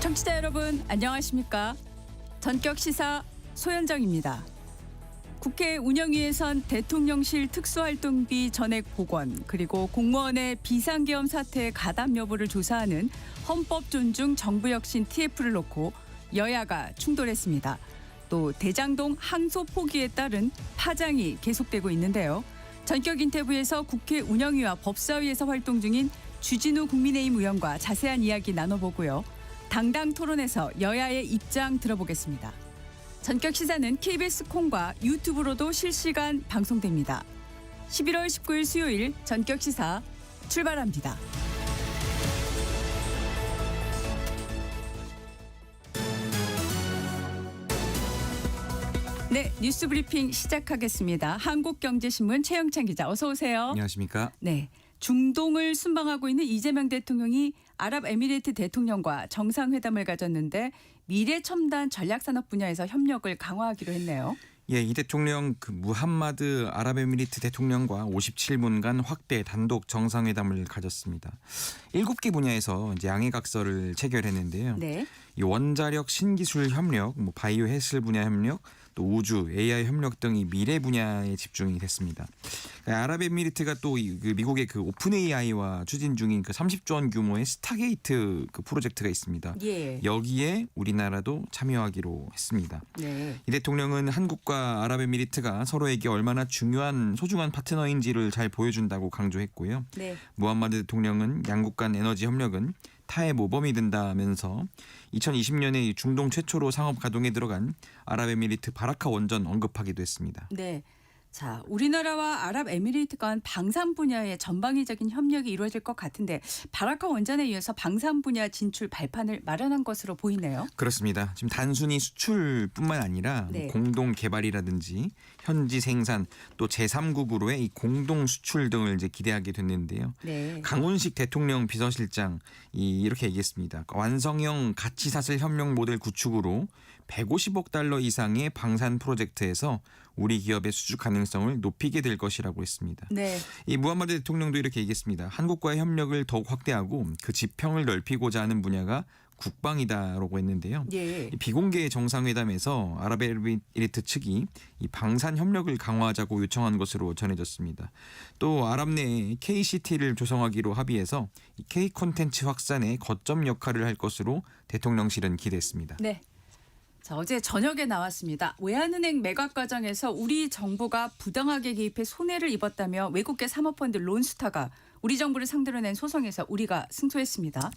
청취자 여러분 안녕하십니까? 전격 시사 소현정입니다. 국회 운영위에선 대통령실 특수활동비 전액 복원 그리고 공무원의 비상계엄 사태의 가담 여부를 조사하는 헌법 존중 정부혁신 TF를 놓고 여야가 충돌했습니다. 또 대장동 항소 포기에 따른 파장이 계속되고 있는데요. 전격 인터뷰에서 국회 운영위와 법사위에서 활동 중인 주진우 국민의힘 의원과 자세한 이야기 나눠보고요. 당당 토론에서 여야의 입장 들어보겠습니다. 전격 시사는 KBS 콩과 유튜브로도 실시간 방송됩니다. 11월 19일 수요일 전격 시사 출발합니다. 네, 뉴스 브리핑 시작하겠습니다. 한국경제신문 최영찬 기자 어서 오세요. 안녕하십니까? 네. 중동을 순방하고 있는 이재명 대통령이 아랍에미리트 대통령과 정상회담을 가졌는데 미래 첨단 전략산업 분야에서 협력을 강화하기로 했네요. 예, 이 대통령 무함마드 아랍에미리트 대통령과 57분간 확대 단독 정상회담을 가졌습니다. 7개 분야에서 이제 양해각서를 체결했는데요. 네. 이 원자력 신기술 협력, 바이오 헬스 분야 협력, 또 우주, AI 협력 등이 미래 분야에 집중이 됐습니다. 아랍에미리트가 또 미국의 오픈 AI와 추진 중인 30조 원 규모의 스타게이트 프로젝트가 있습니다. 예. 여기에 우리나라도 참여하기로 했습니다. 네. 이 대통령은 한국과 아랍에미리트가 서로에게 얼마나 중요한 소중한 파트너인지를 잘 보여준다고 강조했고요. 네. 무함마드 대통령은 양국 간 에너지 협력은 타의 모범이 된다면서 2020년에 중동 최초로 상업 가동에 들어간 아랍에미리트 바라카 원전 언급하기도 했습니다. 네. 자, 우리나라와 아랍에미리트 간 방산 분야의 전방위적인 협력이 이루어질 것 같은데 바라카 원전에 이어서 방산 분야 진출 발판을 마련한 것으로 보이네요. 그렇습니다. 지금 단순히 수출뿐만 아니라 네. 공동 개발이라든지 현지 생산 또 제3국으로의 이 공동 수출 등을 이제 기대하게 됐는데요. 네. 강훈식 대통령 비서실장 이렇게 얘기했습니다. 완성형 가치사슬 협력 모델 구축으로 150억 달러 이상의 방산 프로젝트에서 우리 기업의 수주 가능성을 높이게 될 것이라고 했습니다. 네. 이 무함마드 대통령도 이렇게 얘기했습니다. 한국과의 협력을 더욱 확대하고 그 지평을 넓히고자 하는 분야가 국방이다라고 했는데요. 예. 비공개 정상회담에서 아랍에미리트 측이 이 방산 협력을 강화하자고 요청한 것으로 전해졌습니다. 또 아랍 내 KCT를 조성하기로 합의해서 이 K 콘텐츠 확산에 거점 역할을 할 것으로 대통령실은 기대했습니다. 네. 자, 어제 저녁에 나왔습니다. 외환은행 매각 과정에서 우리 정부가 부당하게 개입해 손해를 입었다며 외국계 사모펀드 론스타가 우리 정부를 상대로 낸 소송에서 우리가 승소했습니다.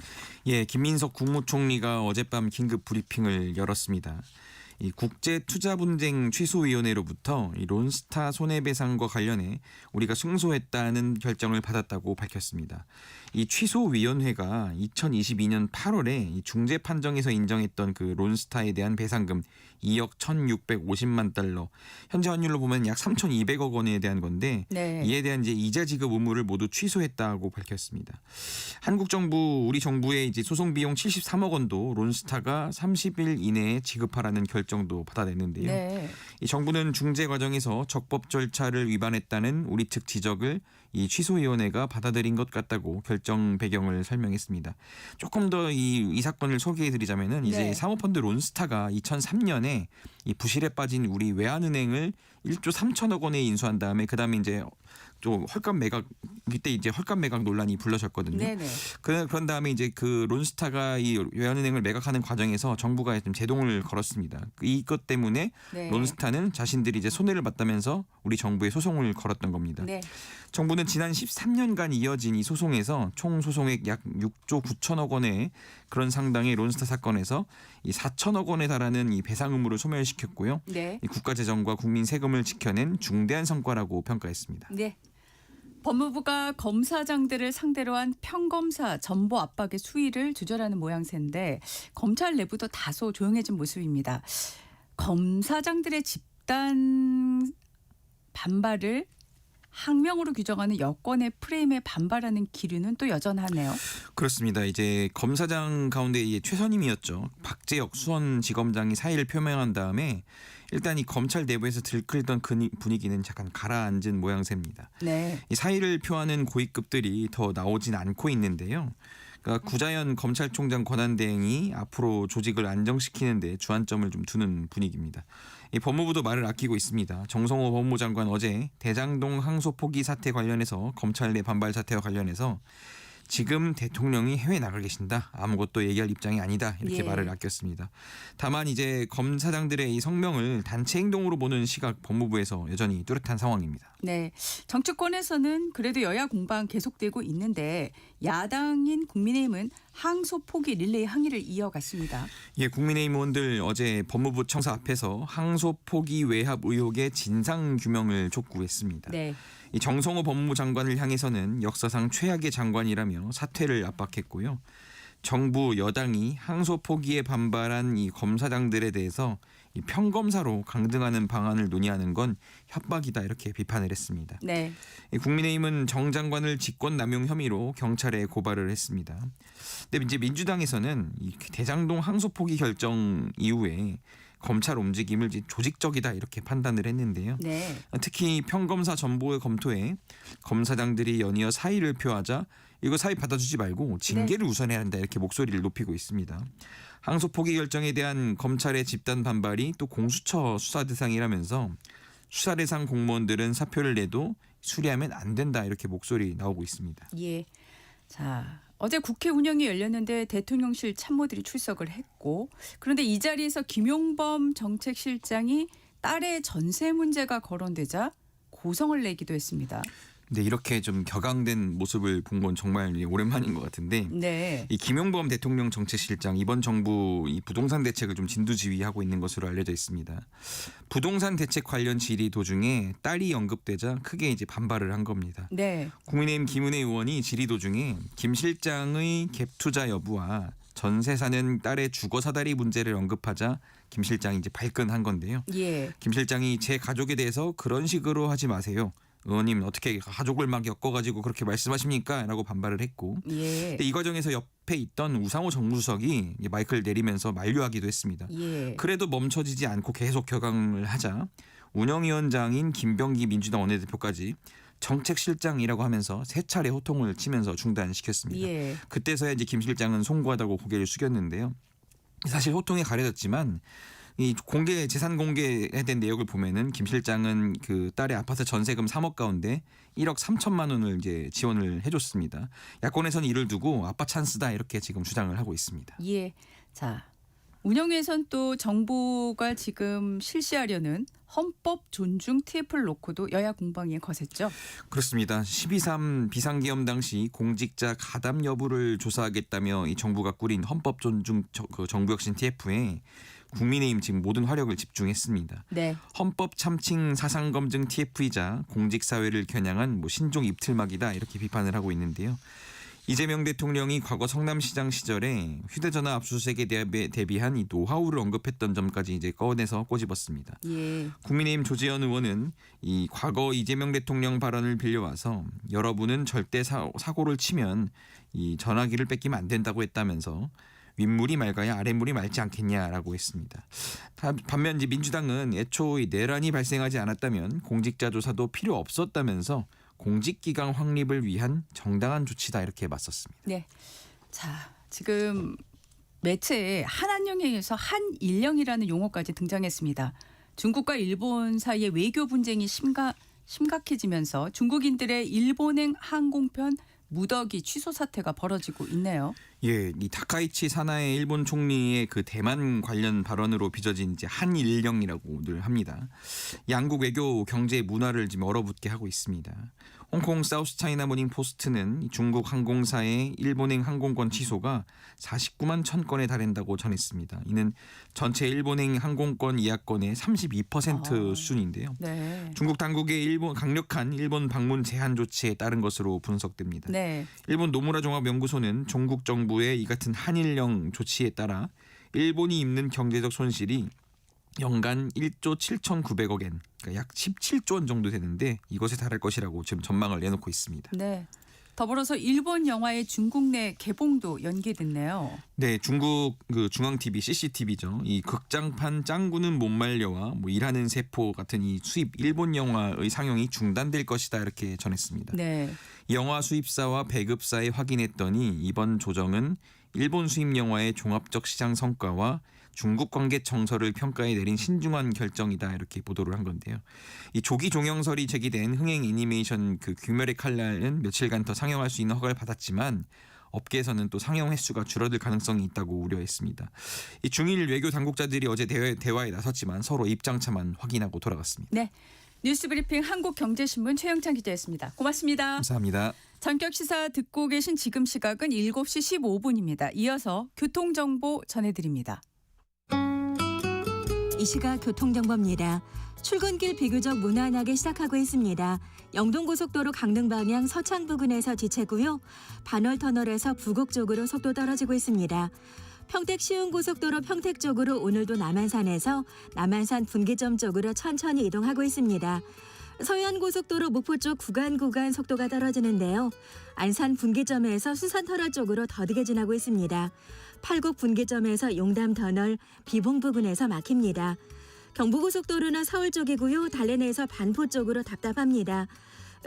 예, 김민석 국무총리가 어젯밤 긴급 브리핑을 열었습니다. 이 국제투자분쟁 취소위원회로부터 이 론스타 손해배상과 관련해 우리가 승소했다는 결정을 받았다고 밝혔습니다. 이 취소위원회가 2022년 8월에 이 중재 판정에서 인정했던 론스타에 대한 배상금 2억 1,650만 달러, 현재 환율로 보면 약 3,200억 원에 대한 건데 네. 이에 대한 이제 이자 지급 의무를 모두 취소했다고 밝혔습니다. 한국 정부, 우리 정부의 이제 소송 비용 73억 원도 론스타가 30일 이내에 지급하라는 결정도 받아냈는데요. 네. 이 정부는 중재 과정에서 적법 절차를 위반했다는 우리 측 지적을 이 취소위원회가 받아들인 것 같다고 결정 배경을 설명했습니다. 조금 더 이 사건을 소개해드리자면은 이제 네. 사모펀드 론스타가 2003년에 이 부실에 빠진 우리 외환은행을 1조 3천억 원에 인수한 다음에 그다음에 이제 또 헐값 매각 이때 이제 헐값 매각 논란이 불러졌거든요. 네네. 그런 다음에 이제 론스타가 이 외환은행을 매각하는 과정에서 정부가 좀 제동을 걸었습니다. 이것 때문에 네. 론스타는 자신들이 이제 손해를 봤다면서 우리 정부에 소송을 걸었던 겁니다. 네. 정부는 지난 13년간 이어진 이 소송에서 총 소송액 약 6조 9천억 원의 그런 상당의 론스타 사건에서 이 4천억 원에 달하는 이 배상 의무를 소멸시켰고요. 네. 이 국가 재정과 국민 세금을 지켜낸 중대한 성과라고 평가했습니다. 네. 법무부가 검사장들을 상대로 한 평검사 전보 압박의 수위를 조절하는 모양새인데 검찰 내부도 다소 조용해진 모습입니다. 검사장들의 집단 반발을 항명으로 규정하는 여권의 프레임에 반발하는 기류는 또 여전하네요. 그렇습니다. 이제 검사장 가운데 최선임이었죠. 박재혁 수원지검장이 사의를 표명한 다음에 일단 이 검찰 내부에서 들끓던 분위기는 잠깐 가라앉은 모양새입니다. 네. 이 사의를 표하는 고위급들이 더 나오진 않고 있는데요. 그러니까 구자연 검찰총장 권한대행이 앞으로 조직을 안정시키는 데 주안점을 좀 두는 분위기입니다. 이 법무부도 말을 아끼고 있습니다. 정성호 법무부 장관 어제 대장동 항소 포기 사태 관련해서 검찰 내 반발 사태와 관련해서 지금 대통령이 해외 나가 계신다. 아무것도 얘기할 입장이 아니다. 이렇게 예. 말을 아꼈습니다. 다만 이제 검사장들의 이 성명을 단체 행동으로 보는 시각 법무부에서 여전히 뚜렷한 상황입니다. 네, 정치권에서는 그래도 여야 공방 계속되고 있는데 야당인 국민의힘은 항소 포기 릴레이 항의를 이어갔습니다. 예, 국민의힘 의원들 어제 법무부 청사 앞에서 항소 포기 외압 의혹의 진상 규명을 촉구했습니다. 네, 이 정성호 법무부 장관을 향해서는 역사상 최악의 장관이라며 사퇴를 압박했고요. 정부 여당이 항소 포기에 반발한 이 검사장들에 대해서 이 평검사로 강등하는 방안을 논의하는 건 협박이다 이렇게 비판을 했습니다. 네, 이 국민의힘은 정 장관을 직권남용 혐의로 경찰에 고발을 했습니다. 근데 이제 민주당에서는 이 대장동 항소 포기 결정 이후에 검찰 움직임을 이제 조직적이다 이렇게 판단을 했는데요. 네, 특히 평검사 전보의 검토에 검사장들이 연이어 사의를 표하자 이거 사의 받아주지 말고 징계를 우선해야 한다 이렇게 목소리를 높이고 있습니다. 항소 포기 결정에 대한 검찰의 집단 반발이 또 공수처 수사 대상이라면서 수사 대상 공무원들은 사표를 내도 수리하면 안 된다 이렇게 목소리 나오고 있습니다. 예. 자, 어제 국회 운영이 열렸는데 대통령실 참모들이 출석을 했고 그런데 이 자리에서 김용범 정책실장이 딸의 전세 문제가 거론되자 고성을 내기도 했습니다. 근데 이렇게 좀 격앙된 모습을 본 건 정말 오랜만인 것 같은데 네, 이 김용범 대통령 정책실장 이번 정부 이 부동산 대책을 좀 진두지휘하고 있는 것으로 알려져 있습니다. 부동산 대책 관련 질의 도중에 딸이 언급되자 크게 이제 반발을 한 겁니다. 네, 국민의힘 김은혜 의원이 질의 도중에 김 실장의 갭 투자 여부와 전세 사는 딸의 주거 사다리 문제를 언급하자 김 실장이 이제 발끈한 건데요. 예, 김 실장이 제 가족에 대해서 그런 식으로 하지 마세요. 의원님 어떻게 가족을 막 엮어가지고 그렇게 말씀하십니까? 라고 반발을 했고 예, 근데 이 과정에서 옆에 있던 우상호 정무수석이 마이크를 내리면서 만류하기도 했습니다. 예, 그래도 멈춰지지 않고 계속 격앙을 하자 운영위원장인 김병기 민주당 원내대표까지 정책실장이라고 하면서 세 차례 호통을 치면서 중단시켰습니다. 예, 그때서야 이제 김 실장은 송구하다고 고개를 숙였는데요. 사실 호통에 가려졌지만 이 공개 재산 공개에 대한 내역을 보면은 김 실장은 그 딸의 아파트 전세금 3억 가운데 1억 3천만 원을 이제 지원을 해줬습니다. 야권에서는 이를 두고 아빠 찬스다 이렇게 지금 주장을 하고 있습니다. 예. 자, 운영위에선 또 정부가 지금 실시하려는 헌법 존중 TF를 놓고도 여야 공방이 거셌죠. 그렇습니다. 12.3 비상계엄 당시 공직자 가담 여부를 조사하겠다며 이 정부가 꾸린 헌법 존중 정부혁신 TF에 국민의힘 지금 모든 화력을 집중했습니다. 네, 헌법 참칭 사상 검증 TF이자 공직 사회를 겨냥한 신종 입틀막이다 이렇게 비판을 하고 있는데요. 이재명 대통령이 과거 성남시장 시절에 휴대전화 압수수색에 대비한 이 노하우를 언급했던 점까지 이제 꺼내서 꼬집었습니다. 예, 국민의힘 조재현 의원은 이 과거 이재명 대통령 발언을 빌려와서 여러분은 절대 사고를 치면 이 전화기를 뺏기면 안 된다고 했다면서 윗물이 맑아야 아랫물이 맑지 않겠냐라고 했습니다. 반면 이제 민주당은 애초 내란이 발생하지 않았다면 공직자 조사도 필요 없었다면서 공직기강 확립을 위한 정당한 조치다 이렇게 맞섰습니다. 네. 자, 지금 매체에 한안령에서 한일령이라는 용어까지 등장했습니다. 중국과 일본 사이의 외교 분쟁이 심각해지면서 중국인들의 일본행 항공편 무더기 취소 사태가 벌어지고 있네요. 예, 이 다카이치 사나의 일본 총리의 그 대만 관련 발언으로 빚어진 이제 한일령이라고들 합니다. 양국 외교, 경제, 문화를 지금 얼어붙게 하고 있습니다. 홍콩 사우스차이나 모닝 포스트는 중국 항공사의 일본행 항공권 취소가 49만 1,000건에 달한다고 전했습니다. 이는 전체 일본행 항공권 예약건의 32% 수준인데요. 네. 중국 당국의 강력한 일본 방문 제한 조치에 따른 것으로 분석됩니다. 네. 일본 노무라 종합연구소는 중국 정부의 이 같은 한일령 조치에 따라 일본이 입는 경제적 손실이 연간 1조 7,900억 엔, 그러니까 약 17조 원 정도 되는데 이것에 달할 것이라고 지금 전망을 내놓고 있습니다. 네. 더불어서 일본 영화의 중국 내 개봉도 연기됐네요. 네, 중국 중앙 TV, CCTV죠. 이 극장판 짱구는 못 말려와 일하는 세포 같은 이 수입 일본 영화의 상영이 중단될 것이다 이렇게 전했습니다. 네. 영화 수입사와 배급사에 확인했더니 이번 조정은 일본 수입 영화의 종합적 시장 성과와 중국 관계 정서를 평가해 내린 신중한 결정이다 이렇게 보도를 한 건데요. 이 조기 종영설이 제기된 흥행 애니메이션 귀멸의 칼날은 며칠간 더 상영할 수 있는 허가를 받았지만 업계에서는 또 상영 횟수가 줄어들 가능성이 있다고 우려했습니다. 이 중일 외교 당국자들이 어제 대화에 나섰지만 서로 입장차만 확인하고 돌아갔습니다. 네. 뉴스브리핑 한국경제신문 최영찬 기자였습니다. 고맙습니다. 감사합니다. 전격 시사 듣고 계신 지금 시각은 7시 15분입니다. 이어서 교통정보 전해드립니다. 이 시각 교통정보입니다. 출근길 비교적 무난하게 시작하고 있습니다. 영동고속도로 강릉 방향 서창 부근에서 지체고요. 반월터널에서 부곡 쪽으로 속도 떨어지고 있습니다. 평택 시흥고속도로 평택 쪽으로 오늘도 남한산에서 남한산 분기점 쪽으로 천천히 이동하고 있습니다. 서해안고속도로 목포 쪽 구간 속도가 떨어지는데요. 안산 분기점에서 수산터널 쪽으로 더디게 지나고 있습니다. 팔곡 분기점에서 용담터널 비봉 부근에서 막힙니다. 경부고속도로는 서울 쪽이고요. 달래내에서 반포 쪽으로 답답합니다.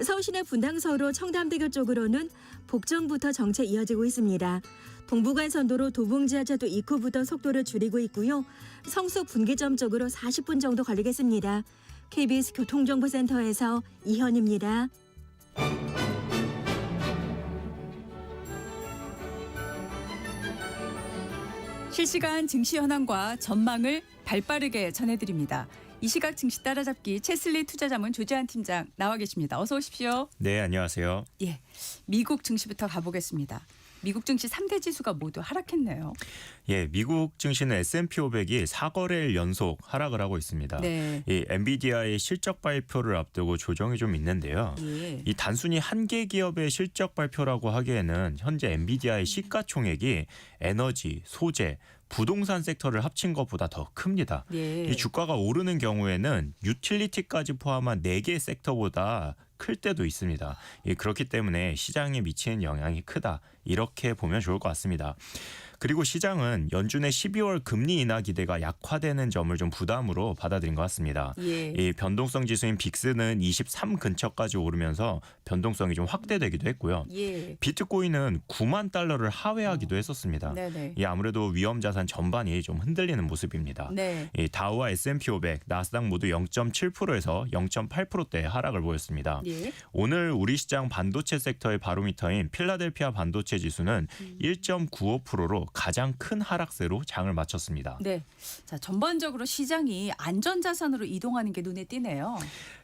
서울시내 분당서로 청담대교 쪽으로는 복정부터 정체 이어지고 있습니다. 동부간선도로 도봉지하차도 입구부터 속도를 줄이고 있고요. 성수 분기점 쪽으로 40분 정도 걸리겠습니다. KBS 교통정보센터에서 이현입니다. 실시간 증시 현황과 전망을 발빠르게 전해드립니다. 이 시각 증시 따라잡기 채슬리 투자자문 조재한 팀장 나와 계십니다. 어서 오십시오. 네, 안녕하세요. 예, 미국 증시부터 가보겠습니다. 미국 증시 3대 지수가 모두 하락했네요. 예, 미국 증시는 S&P 500이 4거래일 연속 하락을 하고 있습니다. 네. 이 엔비디아의 실적 발표를 앞두고 조정이 좀 있는데요. 예. 이 단순히 한 개 기업의 실적 발표라고 하기에는 현재 엔비디아의 시가총액이 에너지, 소재, 부동산 섹터를 합친 것보다 더 큽니다. 예. 이 주가가 오르는 경우에는 유틸리티까지 포함한 4개 섹터보다 클 때도 있습니다. 그렇기 때문에 시장에 미치는 영향이 크다. 이렇게 보면 좋을 것 같습니다. 그리고 시장은 연준의 12월 금리 인하 기대가 약화되는 점을 좀 부담으로 받아들인 것 같습니다. 예. 이 변동성 지수인 빅스는 23 근처까지 오르면서 변동성이 좀 확대되기도 했고요. 예. 비트코인은 9만 달러를 하회하기도 했었습니다. 네네. 아무래도 위험 자산 전반이 좀 흔들리는 모습입니다. 네. 다우와 S&P 500, 나스닥 모두 0.7%에서 0.8%대 하락을 보였습니다. 예. 오늘 우리 시장 반도체 섹터의 바로미터인 필라델피아 반도체 지수는 1.95%로 가장 큰 하락세로 장을 마쳤습니다. 네. 자, 전반적으로 시장이 안전자산으로 이동하는 게 눈에 띄네요.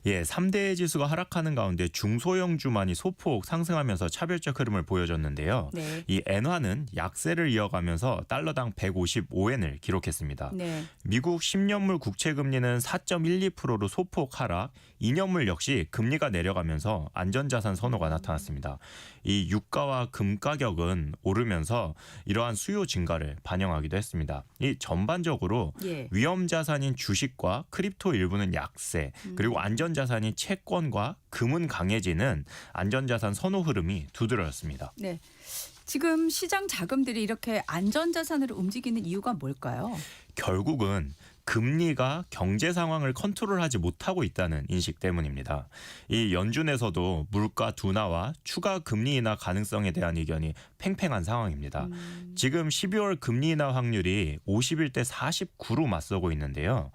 예, 3대 지수가 하락하는 가운데 중소형주만이 소폭 상승하면서 차별적 흐름을 보여줬는데요. 네. 이 엔화는 약세를 이어가면서 달러당 155엔을 기록했습니다. 네. 미국 10년물 국채 금리는 4.12%로 소폭 하락, 2년물 역시 금리가 내려가면서 안전자산 선호가 나타났습니다. 이 유가와 금 가격은 오르면서 이러한 수요 증가를 반영하기도 했습니다. 이 전반적으로 예. 위험 자산인 주식과 크립토 일부는 약세, 그리고 안전 자산인 채권과 금은 강해지는 안전 자산 선호 흐름이 두드러졌습니다. 네. 지금 시장 자금들이 이렇게 안전자산으로 움직이는 이유가 뭘까요? 결국은 금리가 경제 상황을 컨트롤하지 못하고 있다는 인식 때문입니다. 이 연준에서도 물가 둔화와 추가 금리 인하 가능성에 대한 의견이 팽팽한 상황입니다. 지금 12월 금리 인하 확률이 51대 49로 맞서고 있는데요.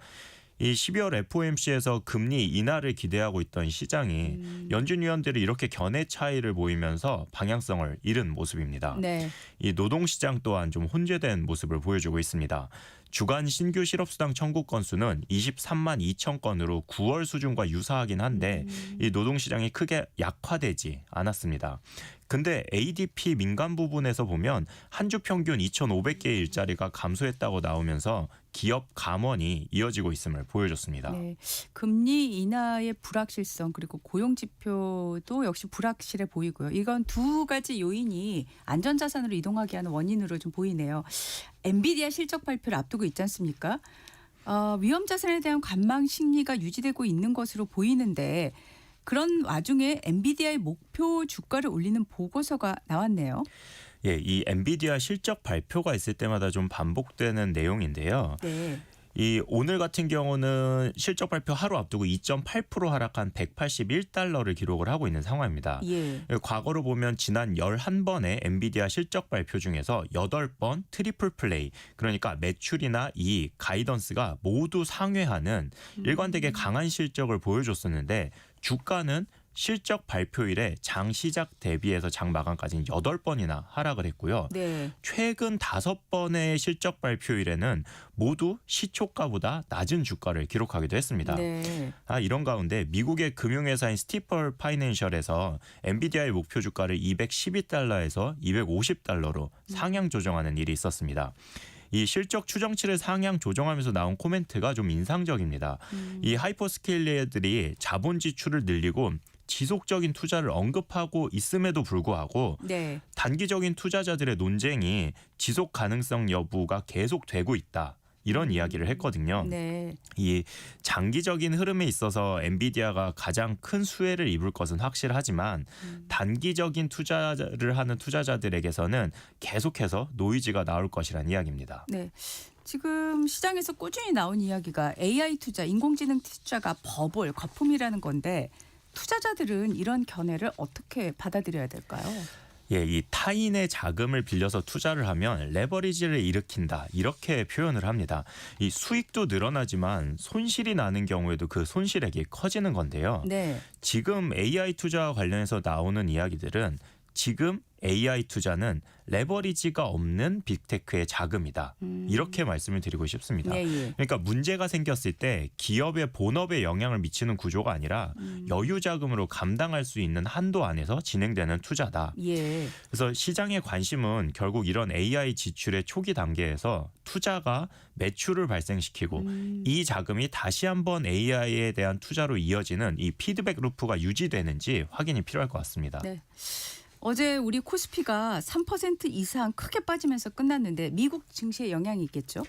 이 12월 FOMC에서 금리 인하를 기대하고 있던 시장이 연준 위원들이 이렇게 견해 차이를 보이면서 방향성을 잃은 모습입니다. 네. 이 노동시장 또한 좀 혼재된 모습을 보여주고 있습니다. 주간 신규 실업수당 청구 건수는 23만 2천 건으로 9월 수준과 유사하긴 한데 이 노동시장이 크게 약화되지 않았습니다. 근데 ADP 민간 부분에서 보면 한 주 평균 2,500개의 일자리가 감소했다고 나오면서 기업 감원이 이어지고 있음을 보여줬습니다. 네. 금리 인하의 불확실성 그리고 고용 지표도 역시 불확실해 보이고요. 이건 두 가지 요인이 안전자산으로 이동하게 하는 원인으로 좀 보이네요. 엔비디아 실적 발표를 앞두고 있지 않습니까? 위험 자산에 대한 관망 심리가 유지되고 있는 것으로 보이는데 그런 와중에 엔비디아의 목표 주가를 올리는 보고서가 나왔네요. 예, 이 엔비디아 실적 발표가 있을 때마다 좀 반복되는 내용인데요. 네. 이 오늘 같은 경우는 실적 발표 하루 앞두고 2.8% 하락한 181달러를 기록을 하고 있는 상황입니다. 예. 과거로 보면 지난 11번의 엔비디아 실적 발표 중에서 8번 트리플 플레이, 그러니까 매출이나 이익, 가이던스가 모두 상회하는 일관되게 강한 실적을 보여줬었는데 주가는 실적 발표일에 장 시작 대비해서 장 마감까지는 8번이나 하락을 했고요. 네. 최근 5번의 실적 발표일에는 모두 시초가보다 낮은 주가를 기록하기도 했습니다. 네. 이런 가운데 미국의 금융회사인 스티플 파이낸셜에서 엔비디아의 목표 주가를 212달러에서 250달러로 상향 조정하는 일이 있었습니다. 이 실적 추정치를 상향 조정하면서 나온 코멘트가 좀 인상적입니다. 이 하이퍼스케일러들이 자본 지출을 늘리고 지속적인 투자를 언급하고 있음에도 불구하고 네. 단기적인 투자자들의 논쟁이 지속 가능성 여부가 계속되고 있다. 이런 이야기를 했거든요. 네. 이 장기적인 흐름에 있어서 엔비디아가 가장 큰 수혜를 입을 것은 확실하지만 단기적인 투자를 하는 투자자들에게서는 계속해서 노이즈가 나올 것이라는 이야기입니다. 네. 지금 시장에서 꾸준히 나온 이야기가 AI 투자, 인공지능 투자가 버블, 거품이라는 건데 투자자들은 이런 견해를 어떻게 받아들여야 될까요? 예, 이 타인의 자금을 빌려서 투자를 하면 레버리지를 일으킨다 이렇게 표현을 합니다. 이 수익도 늘어나지만 손실이 나는 경우에도 그 손실액이 커지는 건데요. 네. 지금 AI 투자와 관련해서 나오는 이야기들은 지금 AI 투자는 레버리지가 없는 빅테크의 자금이다. 이렇게 말씀을 드리고 싶습니다. 예, 예. 그러니까 문제가 생겼을 때 기업의 본업에 영향을 미치는 구조가 아니라 여유 자금으로 감당할 수 있는 한도 안에서 진행되는 투자다. 예. 그래서 시장의 관심은 결국 이런 AI 지출의 초기 단계에서 투자가 매출을 발생시키고 이 자금이 다시 한번 AI에 대한 투자로 이어지는 이 피드백 루프가 유지되는지 확인이 필요할 것 같습니다. 네. 어제 우리 코스피가 3% 이상 크게 빠지면서 끝났는데 미국 증시에 영향이 있겠죠?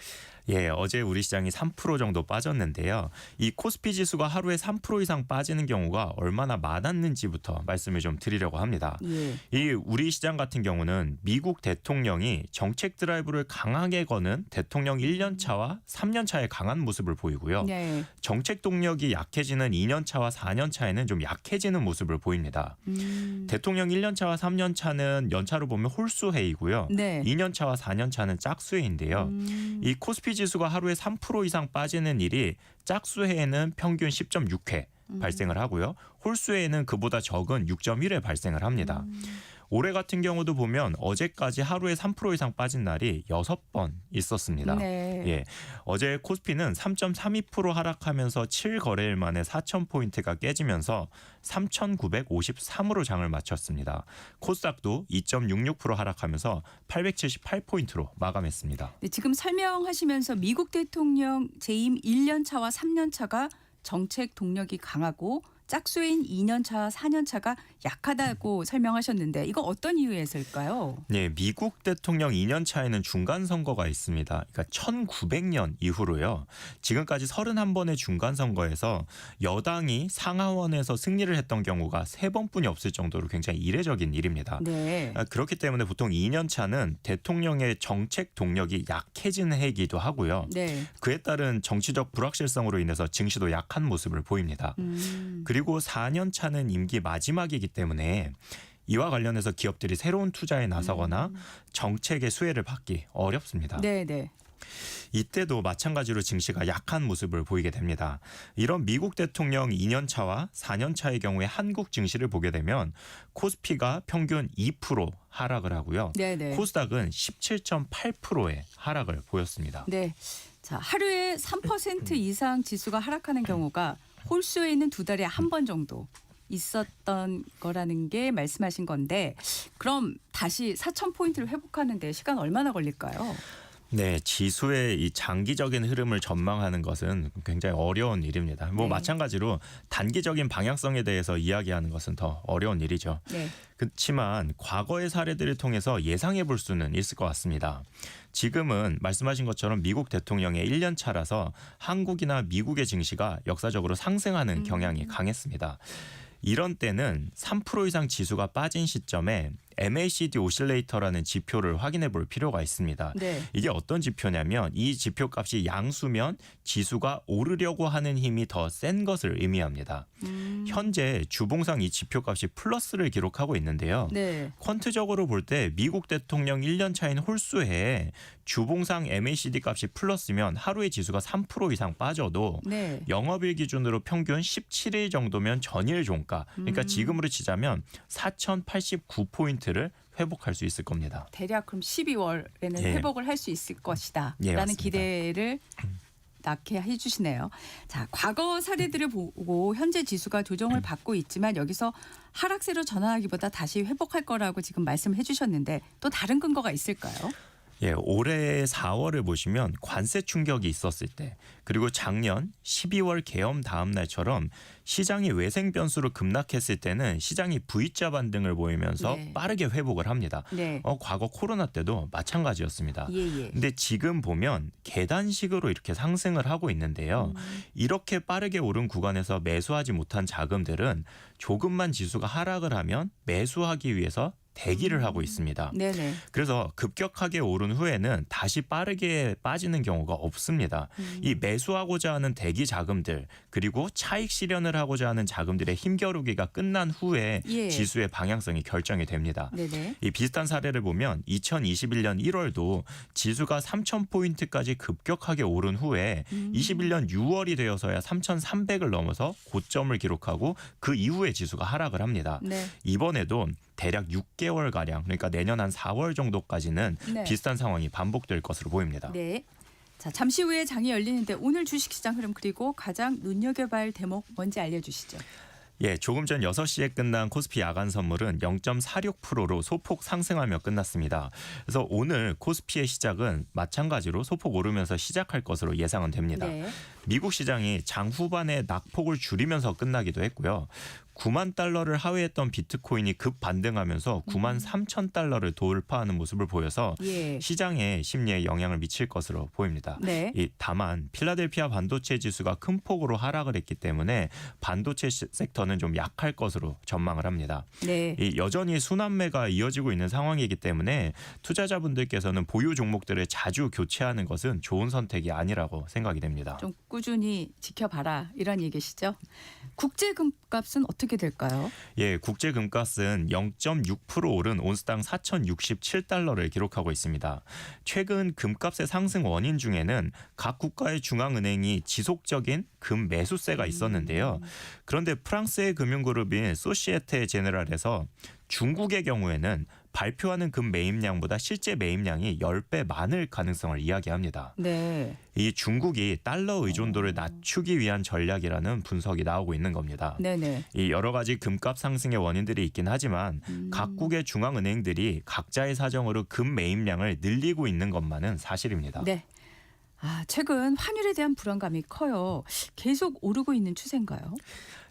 예, 어제 우리 시장이 3% 정도 빠졌는데요. 이 코스피 지수가 하루에 3% 이상 빠지는 경우가 얼마나 많았는지부터 말씀을 좀 드리려고 합니다. 예. 이 우리 시장 같은 경우는 미국 대통령이 정책 드라이브를 강하게 거는 대통령 1년 차와 3년 차의 강한 모습을 보이고요. 네. 정책 동력이 약해지는 2년 차와 4년 차에는 좀 약해지는 모습을 보입니다. 대통령 1년 차와 3년 차는 연차로 보면 홀수회이고요. 네. 2년 차와 4년 차는 짝수회인데요. 이 코스피 지수가 하루에 3% 이상 빠지는 일이 짝수회에는 평균 10.6회 발생을 하고요. 홀수회에는 그보다 적은 6.1회 발생을 합니다. 올해 같은 경우도 보면 어제까지 하루에 3% 이상 빠진 날이 6번 있었습니다. 네. 예, 어제 코스피는 3.32% 하락하면서 7거래일 만에 4,000포인트가 깨지면서 3,953으로 장을 마쳤습니다. 코스닥도 2.66% 하락하면서 878포인트로 마감했습니다. 네, 지금 설명하시면서 미국 대통령 재임 1년 차와 3년 차가 정책 동력이 강하고 짝수인 2년 차, 4년 차가 약하다고 설명하셨는데 이거 어떤 이유에서일까요? 네, 미국 대통령 2년 차에는 중간 선거가 있습니다. 그러니까 1900년 이후로요. 지금까지 31번의 중간 선거에서 여당이 상하원에서 승리를 했던 경우가 3번뿐이 없을 정도로 굉장히 이례적인 일입니다. 네. 그렇기 때문에 보통 2년 차는 대통령의 정책 동력이 약해지는 해이기도 하고요. 네. 그에 따른 정치적 불확실성으로 인해서 증시도 약한 모습을 보입니다. 그리고 4년 차는 임기 마지막이기 때문에 이와 관련해서 기업들이 새로운 투자에 나서거나 정책의 수혜를 받기 어렵습니다. 네, 네. 이때도 마찬가지로 증시가 약한 모습을 보이게 됩니다. 이런 미국 대통령 2년 차와 4년 차의 경우에 한국 증시를 보게 되면 코스피가 평균 2% 하락을 하고요. 네, 네. 코스닥은 17.8%의 하락을 보였습니다. 네. 자, 하루에 3% 이상 지수가 하락하는 경우가 홀수에는 2달에 한 번 정도 있었던 거라는 게 말씀하신 건데 그럼 다시 4,000포인트를 회복하는데 시간 얼마나 걸릴까요? 네, 지수의 이 장기적인 흐름을 전망하는 것은 굉장히 어려운 일입니다. 뭐 네. 마찬가지로 단기적인 방향성에 대해서 이야기하는 것은 더 어려운 일이죠. 네. 그렇지만 과거의 사례들을 통해서 예상해 볼 수는 있을 것 같습니다. 지금은 말씀하신 것처럼 미국 대통령의 1년 차라서 한국이나 미국의 증시가 역사적으로 상승하는 경향이 강했습니다. 이런 때는 3% 이상 지수가 빠진 시점에 MACD 오실레이터라는 지표를 확인해 볼 필요가 있습니다. 네. 이게 어떤 지표냐면 이 지표 값이 양수면 지수가 오르려고 하는 힘이 더 센 것을 의미합니다. 현재 주봉상 이 지표 값이 플러스를 기록하고 있는데요. 네. 퀀트적으로 볼 때 미국 대통령 1년 차인 홀수해에 주봉상 MACD 값이 플러스면 하루에 지수가 3% 이상 빠져도 네. 영업일 기준으로 평균 17일 정도면 전일 종가, 그러니까 지금으로 치자면 4,089포인트를 회복할 수 있을 겁니다. 대략 그럼 12월에는 예. 회복을 할 수 있을 것이다. 예, 라는 맞습니다. 기대를 낳게 해주시네요. 자, 과거 사례들을 보고 현재 지수가 조정을 받고 있지만 여기서 하락세로 전환하기보다 다시 회복할 거라고 지금 말씀해 주셨는데 또 다른 근거가 있을까요? 예, 올해 4월을 보시면 관세 충격이 있었을 때, 그리고 작년 12월 계엄 다음 날처럼 시장이 외생 변수로 급락했을 때는 시장이 V자 반등을 보이면서 네. 빠르게 회복을 합니다. 네. 과거 코로나 때도 마찬가지였습니다. 예. 근데 지금 보면 계단식으로 이렇게 상승을 하고 있는데요. 이렇게 빠르게 오른 구간에서 매수하지 못한 자금들은 조금만 지수가 하락을 하면 매수하기 위해서 대기를 하고 있습니다. 네네. 그래서 급격하게 오른 후에는 다시 빠르게 빠지는 경우가 없습니다. 이 매수하고자 하는 대기 자금들, 그리고 차익 실현을 하고자 하는 자금들의 힘겨루기가 끝난 후에 예. 지수의 방향성이 결정이 됩니다. 네네. 이 비슷한 사례를 보면 2021년 1월도 지수가 3,000포인트까지 급격하게 오른 후에 21년 6월이 되어서야 3,300을 넘어서 고점을 기록하고 그 이후에 지수가 하락을 합니다. 네. 이번에도 대략 6개월가량, 그러니까 내년 한 4월 정도까지는 네. 비슷한 상황이 반복될 것으로 보입니다. 네. 자, 잠시 후에 장이 열리는데 오늘 주식시장 흐름 그리고 가장 눈여겨봐야 대목 뭔지 알려주시죠. 예, 조금 전 6시에 끝난 코스피 야간 선물은 0.46%로 소폭 상승하며 끝났습니다. 그래서 오늘 코스피의 시작은 마찬가지로 소폭 오르면서 시작할 것으로 예상은 됩니다. 네. 미국 시장이 장 후반에 낙폭을 줄이면서 끝나기도 했고요. 9만 달러를 하회했던 비트코인이 급 반등하면서 9만 3천 달러를 돌파하는 모습을 보여서 예. 시장의 심리에 영향을 미칠 것으로 보입니다. 네. 다만 필라델피아 반도체 지수가 큰 폭으로 하락을 했기 때문에 반도체 섹터는 좀 약할 것으로 전망을 합니다. 네. 여전히 순환매가 이어지고 있는 상황이기 때문에 투자자분들께서는 보유 종목들을 자주 교체하는 것은 좋은 선택이 아니라고 생각이 됩니다. 좀 꾸준히 지켜봐라 이런 얘기시죠. 국제 금값은 어떻게 될까요? 예, 국제 금값은 0.6% 오른 온스당 4,067달러를 기록하고 있습니다. 최근 금값의 상승 원인 중에는 각 국가의 중앙은행이 지속적인 금 매수세가 있었는데요. 그런데 프랑스의 금융그룹인 소시에테 제네랄에서 중국의 경우에는 발표하는 금 매입량보다 실제 매입량이 10배 많을 가능성을 이야기합니다. 네. 이 중국이 달러 의존도를 낮추기 위한 전략이라는 분석이 나오고 있는 겁니다. 네네. 이 여러 가지 금값 상승의 원인들이 있긴 하지만 각국의 중앙은행들이 각자의 사정으로 금 매입량을 늘리고 있는 것만은 사실입니다. 네. 최근 환율에 대한 불안감이 커요. 계속 오르고 있는 추세인가요?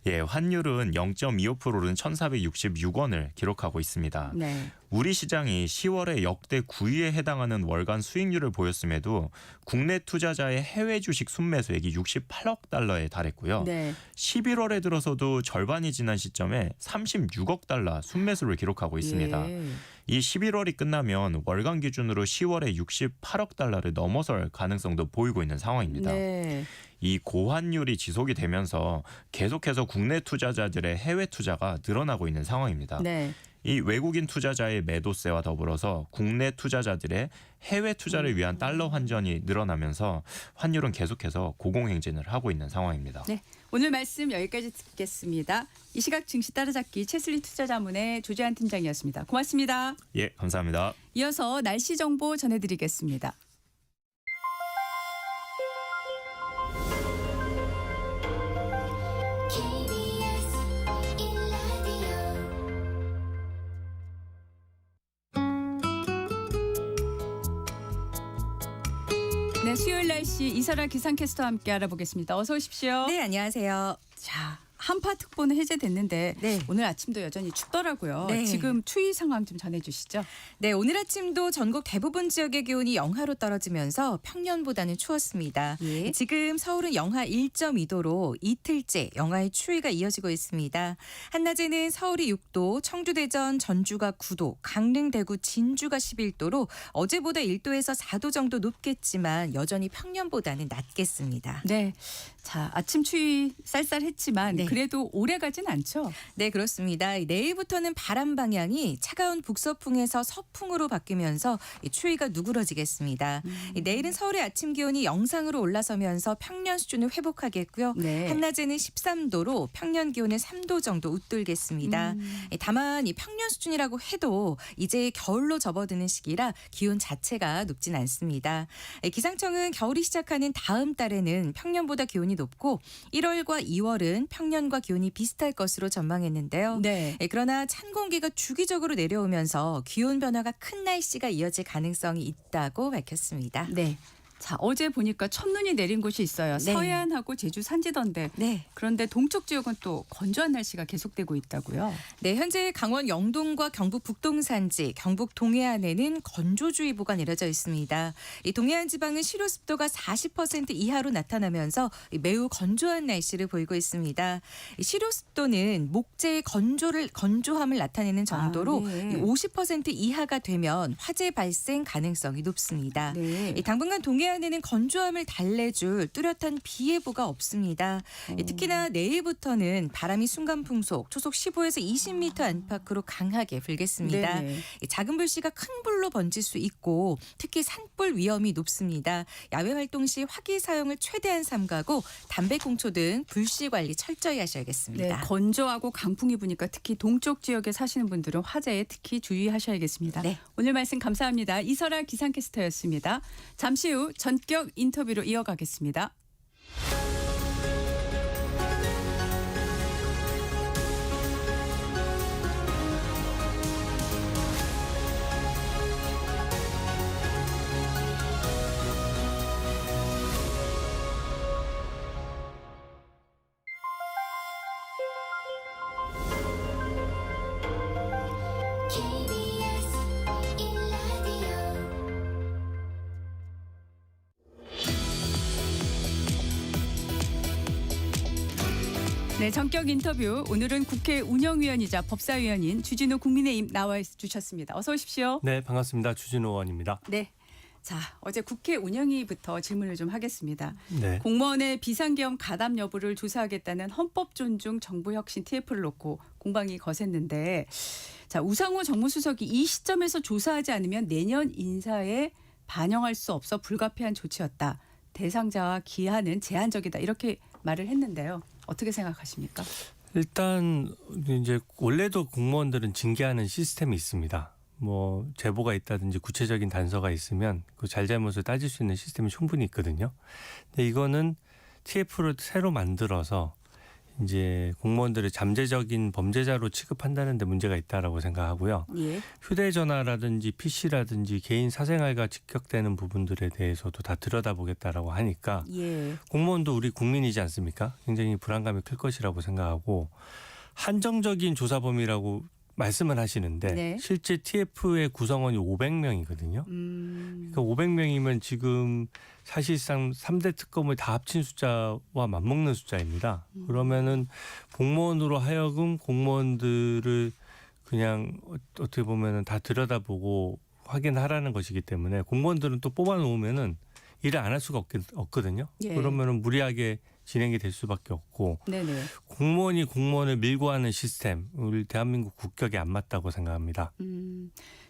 예, 환율은 0.25% 오른 1,466원을 기록하고 있습니다. 네. 우리 시장이 10월에 역대 9위에 해당하는 월간 수익률을 보였음에도 국내 투자자의 해외 주식 순매수액이 68억 달러에 달했고요. 네. 11월에 들어서도 절반이 지난 시점에 36억 달러 순매수를 기록하고 있습니다. 예. 이 11월이 끝나면 월간 기준으로 10월에 68억 달러를 넘어설 가능성도 보이고 있는 상황입니다. 네. 이 고환율이 지속이 되면서 계속해서 국내 투자자들의 해외 투자가 늘어나고 있는 상황입니다. 네. 이 외국인 투자자의 매도세와 더불어서 국내 투자자들의 해외 투자를 위한 달러 환전이 늘어나면서 환율은 계속해서 고공행진을 하고 있는 상황입니다. 네. 오늘 말씀 여기까지 듣겠습니다. 이 시각 증시 따라잡기 채슬리 투자자문의 조재한 팀장이었습니다. 고맙습니다. 예, 감사합니다. 이어서 날씨 정보 전해드리겠습니다. KBS 1라디오 네, 수요일 날씨 이설아 기상캐스터와 함께 알아보겠습니다. 어서 오십시오. 네, 안녕하세요. 자, 한파특보는 해제됐는데 네. 오늘 아침도 여전히 춥더라고요. 네. 지금 추위 상황 좀 전해주시죠. 네, 오늘 아침도 전국 대부분 지역의 기온이 영하로 떨어지면서 평년보다는 추웠습니다. 예. 지금 서울은 영하 1.2도로 이틀째 영하의 추위가 이어지고 있습니다. 한낮에는 서울이 6도, 청주, 대전, 전주가 9도, 강릉, 대구, 진주가 11도로 어제보다 1도에서 4도 정도 높겠지만 여전히 평년보다는 낮겠습니다. 네. 자, 아침 추위 쌀쌀했지만 네. 그래도 오래 가진 않죠. 네, 그렇습니다. 내일부터는 바람 방향이 차가운 북서풍에서 서풍으로 바뀌면서 이 추위가 누그러지겠습니다. 내일은 서울의 아침 기온이 영상으로 올라서면서 평년 수준을 회복하겠고요. 네. 한낮에는 13도로 평년 기온은 3도 정도 웃돌겠습니다. 다만 이 평년 수준이라고 해도 이제 겨울로 접어드는 시기라 기온 자체가 높진 않습니다. 기상청은 겨울이 시작하는 다음 달에는 평년보다 기온이 높고 1월과 2월은 평년과 기온이 비슷할 것으로 전망했는데요. 네. 그러나 찬 공기가 주기적으로 내려오면서 기온 변화가 큰 날씨가 이어질 가능성이 있다고 밝혔습니다. 네. 자, 어제 보니까 첫눈이 내린 곳이 있어요. 네. 서해안하고 제주 산지던데. 네. 그런데 동쪽 지역은 또 건조한 날씨가 계속되고 있다고요. 네, 현재 강원 영동과 경북 북동 산지, 경북 동해안에는 건조주의보가 내려져 있습니다. 이 동해안 지방은 실효 습도가 40% 이하로 나타나면서 매우 건조한 날씨를 보이고 있습니다. 이 실효 습도는 목재의 건조함을 나타내는 정도로 네. 50% 이하가 되면 화재 발생 가능성이 높습니다. 네. 이 당분간 동해안에는 건조함을 달래줄 뚜렷한 비 예보가 없습니다. 특히나 내일부터는 바람이 순간풍속 초속 15에서 20m 안팎으로 강하게 불겠습니다. 네네. 작은 불씨가 큰 불로 번질 수 있고 특히 산불 위험이 높습니다. 야외 활동 시 화기 사용을 최대한 삼가고 담배꽁초 등 불씨 관리 철저히 네, 하셔야겠습니다. 건조하고 강풍이 부니까 특히 동쪽 지역에 사시는 분들은 화재에 특히 주의하셔야겠습니다. 네. 오늘 말씀 감사합니다. 이설아 기상캐스터였습니다. 잠시 후 전격 인터뷰로 이어가겠습니다. KBS 1라디오 네, 전격 인터뷰. 오늘은 국회 운영위원이자 법사위원인 주진우 국민의힘 나와 주셨습니다. 어서 오십시오. 네, 반갑습니다. 주진우 의원입니다. 네. 자, 어제 국회 운영위부터 질문을 좀 하겠습니다. 네. 공무원의 비상계엄 가담 여부를 조사하겠다는 헌법 존중 정부혁신 TF를 놓고 공방이 거셌는데, 자, 우상호 정무수석이 이 시점에서 조사하지 않으면 내년 인사에 반영할 수 없어 불가피한 조치였다. 대상자와 기한은 제한적이다. 이렇게 말을 했는데요. 어떻게 생각하십니까? 일단 이제 원래도 공무원들은 징계하는 시스템이 있습니다. 뭐 제보가 있다든지 구체적인 단서가 있으면 그 잘잘못을 따질 수 있는 시스템이 충분히 있거든요. 근데 이거는 TF를 새로 만들어서 이제 공무원들을 잠재적인 범죄자로 취급한다는 데 문제가 있다라고 생각하고요. 예. 휴대전화라든지 PC라든지 개인 사생활과 직격되는 부분들에 대해서도 다 들여다보겠다라고 하니까 예. 공무원도 우리 국민이지 않습니까? 굉장히 불안감이 클 것이라고 생각하고 한정적인 조사 범위라고 말씀을 하시는데 네. 실제 TF의 구성원이 500명이거든요. 그러니까 500명이면 지금 사실상 3대 특검을 다 합친 숫자와 맞먹는 숫자입니다. 그러면은 공무원으로 하여금 공무원들을 그냥 어떻게 보면은 다 들여다보고 확인하라는 것이기 때문에 공무원들은 또 뽑아놓으면은 일을 안 할 수가 없거든요. 예. 그러면은 무리하게 진행이 될 수밖에 없고 네네. 공무원이 공무원을 밀고 하는 시스템 우리 대한민국 국격에 안 맞다고 생각합니다.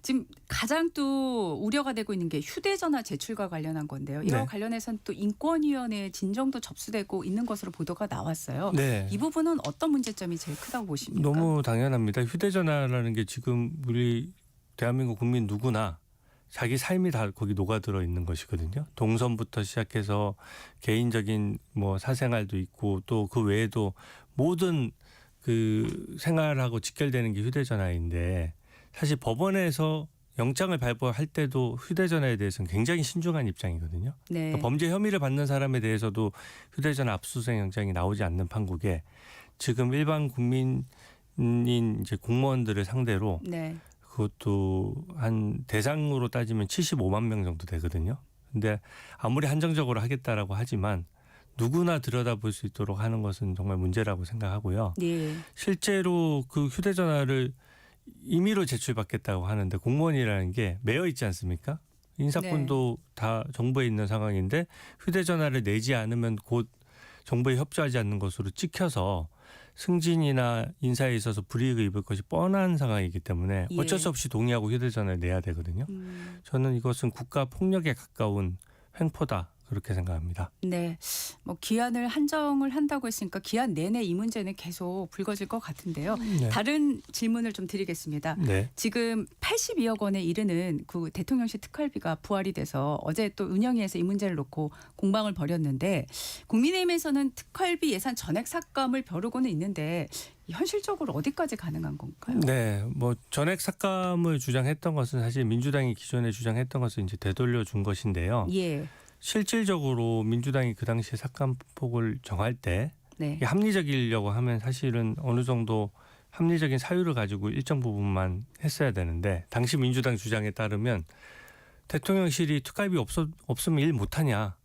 지금 가장 또 우려가 되고 있는 게 휴대전화 제출과 관련한 건데요. 이와 네. 관련해서는 또 인권위원회 진정도 접수되고 있는 것으로 보도가 나왔어요. 네. 이 부분은 어떤 문제점이 제일 크다고 보십니까? 너무 당연합니다. 휴대전화라는 게 지금 우리 대한민국 국민 누구나 자기 삶이 다 거기 녹아들어 있는 것이거든요. 동선부터 시작해서 개인적인 뭐 사생활도 있고 또 그 외에도 모든 그 생활하고 직결되는 게 휴대전화인데 사실 법원에서 영장을 발부할 때도 휴대전화에 대해서는 굉장히 신중한 입장이거든요. 네. 그러니까 범죄 혐의를 받는 사람에 대해서도 휴대전화 압수수색 영장이 나오지 않는 판국에 지금 일반 국민인 이제 공무원들을 상대로 네. 그것도 한 대상으로 따지면 75만 명 정도 되거든요. 근데 아무리 한정적으로 하겠다라고 하지만 누구나 들여다볼 수 있도록 하는 것은 정말 문제라고 생각하고요. 예. 실제로 그 휴대전화를 임의로 제출받겠다고 하는데 공무원이라는 게 매여 있지 않습니까? 인사권도 다 정부에 있는 상황인데 휴대전화를 내지 않으면 곧 정부에 협조하지 않는 것으로 찍혀서 승진이나 인사에 있어서 불이익을 입을 것이 뻔한 상황이기 때문에 예. 어쩔 수 없이 동의하고 휴대전화를 내야 되거든요. 저는 이것은 국가 폭력에 가까운 횡포다 그렇게 생각합니다. 네. 뭐 기한을 한정을 한다고 했으니까 기한 내내 이 문제는 계속 불거질 것 같은데요. 네. 다른 질문을 좀 드리겠습니다. 네. 지금 82억 원에 이르는 그 대통령실 특활비가 부활이 돼서 어제 또 은영위에서 이 문제를 놓고 공방을 벌였는데 국민의힘에서는 특활비 예산 전액 삭감을 벼르고는 있는데 현실적으로 어디까지 가능한 건가요? 네, 뭐 전액 삭감을 주장했던 것은 사실 민주당이 기존에 주장했던 것을 이제 되돌려 준 것인데요. 예. 실질적으로 민주당이 그 당시에 삭감폭을 정할 때 네. 이게 합리적이려고 하면 사실은 어느 정도 합리적인 사유를 가지고 일정 부분만 했어야 되는데 당시 민주당 주장에 따르면 대통령실이 특활비 없으면 일 못하냐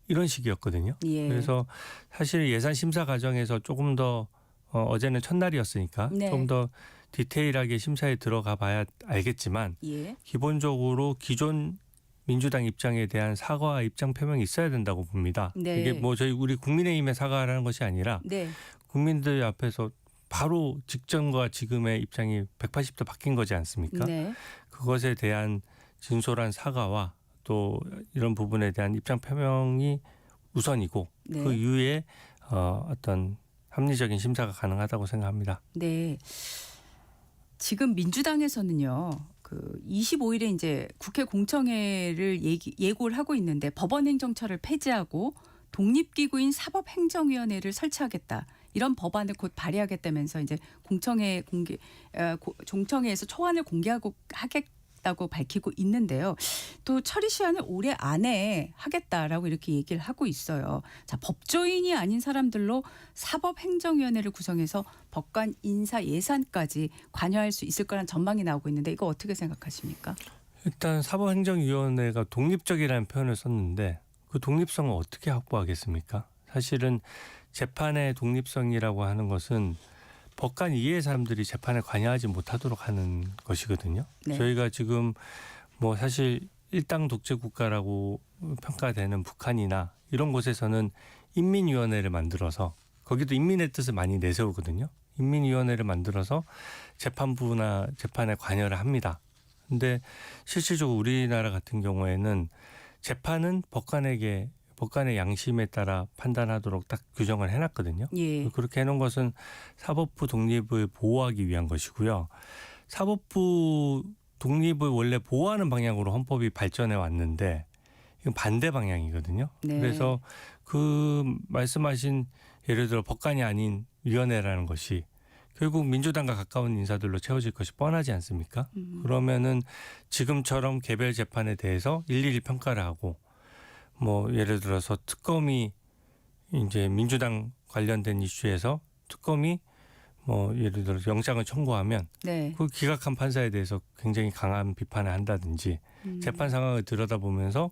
이런 식이었거든요. 예. 그래서 사실 예산 심사 과정에서 조금 더 어제는 첫날이었으니까 네. 좀 더 디테일하게 심사에 들어가 봐야 알겠지만 예. 기본적으로 기존 민주당 입장에 대한 사과와 입장 표명이 있어야 된다고 봅니다. 네. 이게 뭐 우리 국민의힘에 사과하라는 것이 아니라 네. 국민들 앞에서 바로 직전과 지금의 입장이 180도 바뀐 거지 않습니까? 네. 그것에 대한 진솔한 사과와 또 이런 부분에 대한 입장 표명이 우선이고 네. 그 이후에 어떤 합리적인 심사가 가능하다고 생각합니다. 네. 지금 민주당에서는요. 그 25일에 이제 국회 공청회를 예고를 하고 있는데 법원행정처를 폐지하고 독립기구인 사법행정위원회를 설치하겠다. 이런 법안을 곧 발의하겠다면서 이제 공청회에서 초안을 하겠다고 밝히고 있는데요. 또 처리 시한을 올해 안에 하겠다라고 이렇게 얘기를 하고 있어요. 자, 법조인이 아닌 사람들로 사법행정위원회를 구성해서 법관 인사 예산까지 관여할 수 있을 거란 전망이 나오고 있는데 이거 어떻게 생각하십니까? 일단 사법행정위원회가 독립적이라는 표현을 썼는데 그 독립성을 어떻게 확보하겠습니까? 사실은 재판의 독립성이라고 하는 것은 법관 이외의 사람들이 재판에 관여하지 못하도록 하는 것이거든요. 네. 저희가 지금 뭐 사실 일당 독재 국가라고 평가되는 북한이나 이런 곳에서는 인민위원회를 만들어서 거기도 인민의 뜻을 많이 내세우거든요. 인민위원회를 만들어서 재판부나 재판에 관여를 합니다. 근데 실질적으로 우리나라 같은 경우에는 재판은 법관의 양심에 따라 판단하도록 딱 규정을 해놨거든요. 예. 그렇게 해놓은 것은 사법부 독립을 보호하기 위한 것이고요. 사법부 독립을 원래 보호하는 방향으로 헌법이 발전해 왔는데 이건 반대 방향이거든요. 네. 그래서 그 말씀하신 예를 들어 법관이 아닌 위원회라는 것이 결국 민주당과 가까운 인사들로 채워질 것이 뻔하지 않습니까? 그러면은 지금처럼 개별 재판에 대해서 일일이 평가를 하고 뭐 예를 들어서 특검이 이제 민주당 관련된 이슈에서 특검이 뭐 예를 들어 영장을 청구하면 네. 그 기각한 판사에 대해서 굉장히 강한 비판을 한다든지 재판 상황을 들여다보면서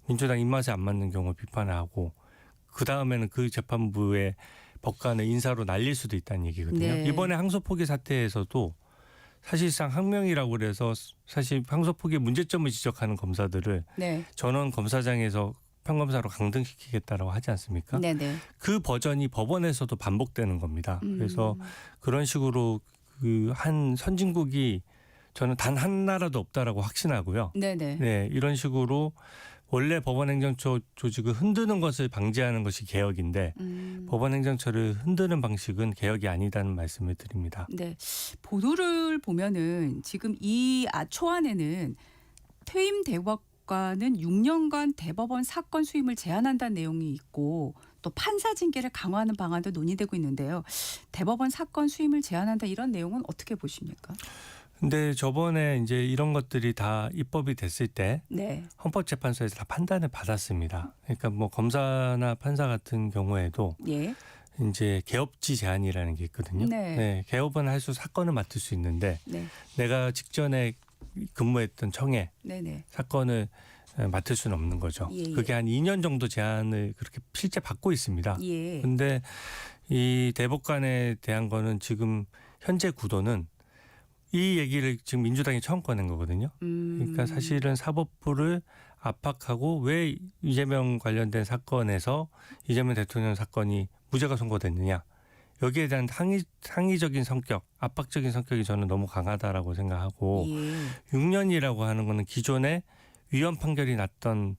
민주당 입맛에 안 맞는 경우 비판을 하고 그 다음에는 그 재판부의 법관을 인사로 날릴 수도 있다는 얘기거든요. 네. 이번에 항소포기 사태에서도 사실상 항명이라고 그래서 사실 항소포기의 문제점을 지적하는 검사들을 네. 전원 검사장에서 평검사로 강등시키겠다라고 하지 않습니까? 네네. 그 버전이 법원에서도 반복되는 겁니다. 그래서 그런 식으로 그 한 선진국이 저는 단 한 나라도 없다라고 확신하고요. 네네. 네, 이런 식으로 원래 법원행정처 조직을 흔드는 것을 방지하는 것이 개혁인데 법원행정처를 흔드는 방식은 개혁이 아니다는 말씀을 드립니다. 네. 보도를 보면은 지금 이 초안에는 퇴임 대법관은 6년간 대법원 사건 수임을 제한한다는 내용이 있고 또 판사 징계를 강화하는 방안도 논의되고 있는데요. 대법원 사건 수임을 제한한다 이런 내용은 어떻게 보십니까? 근데 저번에 이제 이런 것들이 다 입법이 됐을 때 네. 헌법재판소에서 다 판단을 받았습니다. 그러니까 뭐 검사나 판사 같은 경우에도 예. 이제 개업지 제한이라는 게 있거든요. 네. 개업은 할 수 사건을 맡을 수 있는데 네. 내가 직전에 근무했던 청에 네네. 사건을 맡을 수는 없는 거죠. 예, 예. 그게 한 2년 정도 제한을 그렇게 실제 받고 있습니다. 예. 근데 이 대법관에 대한 거는 지금 현재 구도는 이 얘기를 지금 민주당이 처음 꺼낸 거거든요. 그러니까 사실은 사법부를 압박하고 왜 이재명 관련된 사건에서 이재명 대통령 사건이 무죄가 선고됐느냐. 여기에 대한 항의적인 성격, 압박적인 성격이 저는 너무 강하다라고 생각하고 예. 6년이라고 하는 거는 기존에 위헌 판결이 났던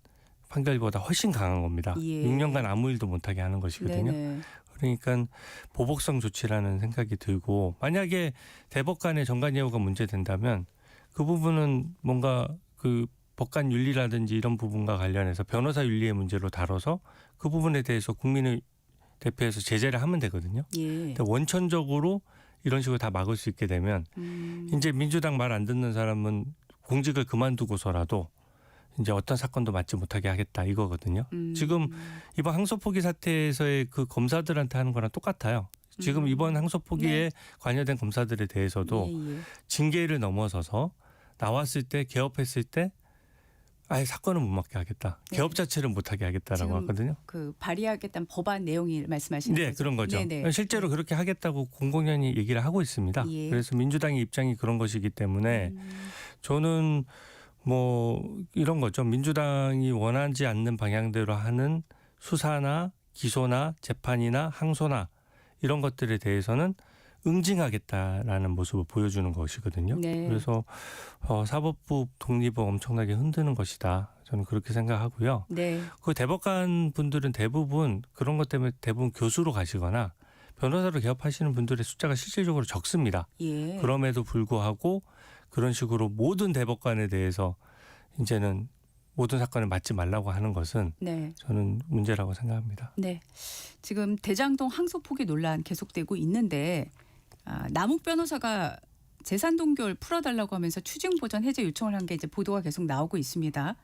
판결보다 훨씬 강한 겁니다. 예. 6년간 아무 일도 못하게 하는 것이거든요. 네네. 그러니까 보복성 조치라는 생각이 들고 만약에 대법관의 정관 예우가 문제된다면 그 부분은 뭔가 그 법관 윤리라든지 이런 부분과 관련해서 변호사 윤리의 문제로 다뤄서 그 부분에 대해서 국민을 대표해서 제재를 하면 되거든요. 예. 근데 원천적으로 이런 식으로 다 막을 수 있게 되면 이제 민주당 말 안 듣는 사람은 공직을 그만두고서라도 이제 어떤 사건도 맡지 못하게 하겠다 이거거든요. 지금 이번 항소포기 사태에서의 그 검사들한테 하는 거랑 똑같아요. 지금 이번 항소포기에 관여된 검사들에 대해서도 예, 예. 징계를 넘어서서 나왔을 때 개업했을 때 아예 사건을 못 맡게 하겠다. 네. 개업 자체를 못하게 하겠다라고 지금 하거든요. 그 발의하겠다는 법안 내용이 말씀하시는 네, 거죠? 그런 거죠. 네네. 실제로 그렇게 하겠다고 공공연히 얘기를 하고 있습니다. 예. 그래서 민주당의 입장이 그런 것이기 때문에 저는 뭐 이런 거죠. 민주당이 원하지 않는 방향대로 하는 수사나 기소나 재판이나 항소나 이런 것들에 대해서는 응징하겠다라는 모습을 보여주는 것이거든요. 네. 그래서 사법부 독립을 엄청나게 흔드는 것이다. 저는 그렇게 생각하고요. 네. 그 대법관 분들은 대부분 그런 것 때문에 대부분 교수로 가시거나 변호사로 개업하시는 분들의 숫자가 실질적으로 적습니다. 예. 그럼에도 불구하고 그런 식으로 모든 대법관에 대해서 이제는 모든 사건을 맡지 말라고 하는 것은 네. 저는 문제라고 생각합니다. 네. 지금 대장동 항소 포기 논란 계속되고 있는데 남욱 변호사가 재산 동결 풀어달라고 하면서 추징 보전 해제 요청을 한 게 이제 보도가 계속 나오고 있습니다.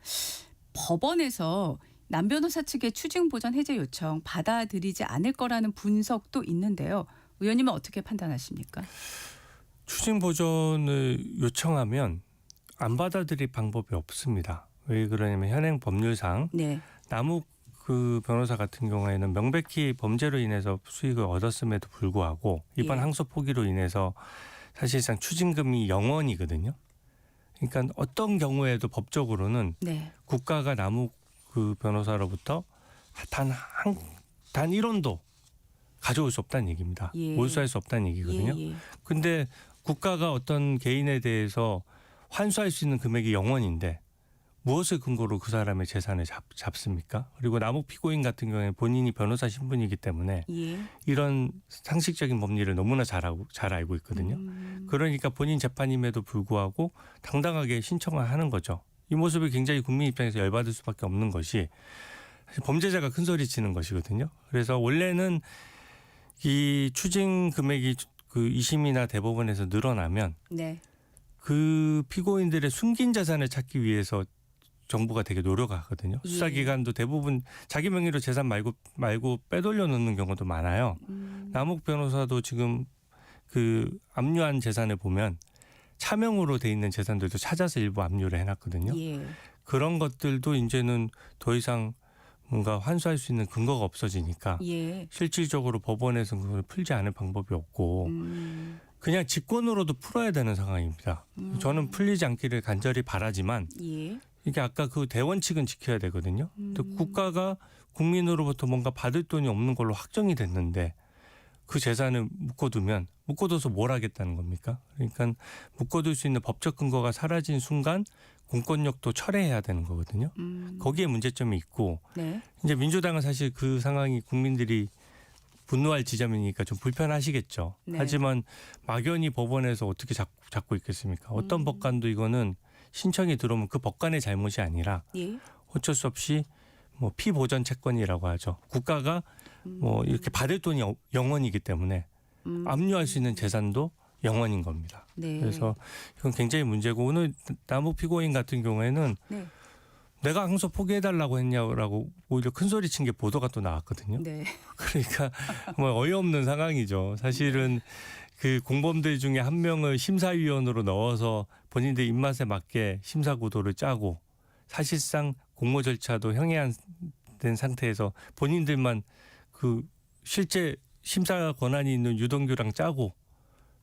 법원에서 남 변호사 측의 추징 보전 해제 요청 받아들이지 않을 거라는 분석도 있는데요. 의원님은 어떻게 판단하십니까? 추징 보전을 요청하면 안 받아들일 방법이 없습니다. 왜 그러냐면 현행 법률상 네. 남욱 그 변호사 같은 경우에는 명백히 범죄로 인해서 수익을 얻었음에도 불구하고 이번 예. 항소 포기로 인해서 사실상 추징금이 0원이거든요. 그러니까 어떤 경우에도 법적으로는 네. 국가가 남욱 그 변호사로부터 단 1원도 가져올 수 없다는 얘기입니다. 예. 몰수할 수 없다는 얘기거든요. 예, 예. 근데 국가가 어떤 개인에 대해서 환수할 수 있는 금액이 0원인데 무엇을 근거로 그 사람의 재산을 잡습니까? 그리고 남욱 피고인 같은 경우에 본인이 변호사 신분이기 때문에 예. 이런 상식적인 법리를 너무나 잘 알고 있거든요. 그러니까 본인 재판임에도 불구하고 당당하게 신청을 하는 거죠. 이 모습이 굉장히 국민 입장에서 열받을 수밖에 없는 것이 사실 범죄자가 큰 소리 치는 것이거든요. 그래서 원래는 이 추징 금액이 그 2심이나 대법원에서 늘어나면 네. 그 피고인들의 숨긴 자산을 찾기 위해서 정부가 되게 노력하거든요. 예. 수사기관도 대부분 자기 명의로 재산 말고 빼돌려 놓는 경우도 많아요. 남욱 변호사도 지금 그 압류한 재산을 보면 차명으로 돼 있는 재산들도 찾아서 일부 압류를 해놨거든요. 예. 그런 것들도 이제는 더 이상 뭔가 환수할 수 있는 근거가 없어지니까 예. 실질적으로 법원에서 그걸 풀지 않을 방법이 없고 그냥 직권으로도 풀어야 되는 상황입니다. 저는 풀리지 않기를 간절히 바라지만 예. 이게 아까 그 대원칙은 지켜야 되거든요. 근데 국가가 국민으로부터 뭔가 받을 돈이 없는 걸로 확정이 됐는데 그 재산을 묶어둬서 뭘 하겠다는 겁니까? 그러니까 묶어둘 수 있는 법적 근거가 사라진 순간 공권력도 철회해야 되는 거거든요. 거기에 문제점이 있고 네. 이제 민주당은 사실 그 상황이 국민들이 분노할 지점이니까 좀 불편하시겠죠. 네. 하지만 막연히 법원에서 어떻게 잡고 있겠습니까? 어떤 법관도 이거는 신청이 들어오면 그 법관의 잘못이 아니라 예. 어쩔 수 없이 뭐 피보전 채권이라고 하죠. 국가가 뭐 이렇게 받을 돈이 0원이기 때문에 압류할 수 있는 재산도 0원인 겁니다. 네. 그래서 이건 굉장히 문제고 오늘 남욱 피고인 같은 경우에는 네. 내가 항소 포기해달라고 했냐라고 오히려 큰 소리 친 게 보도가 또 나왔거든요. 네. 그러니까 정말 어이없는 상황이죠. 사실은 그 공범들 중에 한 명을 심사위원으로 넣어서 본인들 입맛에 맞게 심사 구도를 짜고 사실상 공모 절차도 형해된 상태에서 본인들만 그 실제 심사 권한이 있는 유동규랑 짜고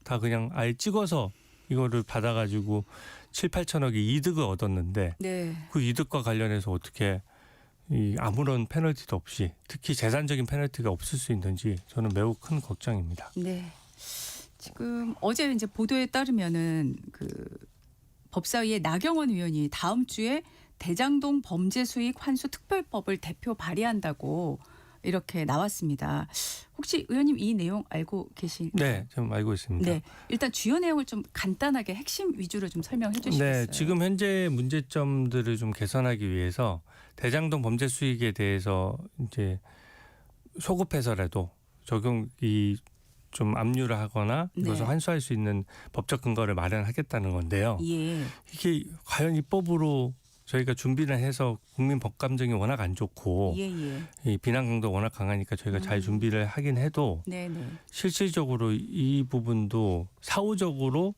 다 그냥 아예 찍어서 이거를 받아가지고 7, 8천억의 이득을 얻었는데 네. 그 이득과 관련해서 어떻게 이 아무런 페널티도 없이 특히 재산적인 페널티가 없을 수 있는지 저는 매우 큰 걱정입니다. 네. 지금 어제 이제 보도에 따르면은 그 법사위의 나경원 의원이 다음 주에 대장동 범죄 수익 환수 특별법을 대표 발의한다고 이렇게 나왔습니다. 혹시 의원님 이 내용 알고 계신가요? 네, 좀 알고 있습니다. 네. 일단 주요 내용을 좀 간단하게 핵심 위주로 좀 설명해 주시겠어요? 네, 지금 현재 문제점들을 좀 개선하기 위해서 대장동 범죄 수익에 대해서 이제 소급해서라도 적용이 좀 압류를 하거나 이것을 네. 환수할 수 있는 법적 근거를 마련하겠다는 건데요. 예. 이게 과연 입법으로 저희가 준비를 해서 국민 법감정이 워낙 안 좋고 예, 예. 이 비난 강도 워낙 강하니까 저희가 잘 준비를 하긴 해도 네, 네. 실질적으로 이 부분도 사후적으로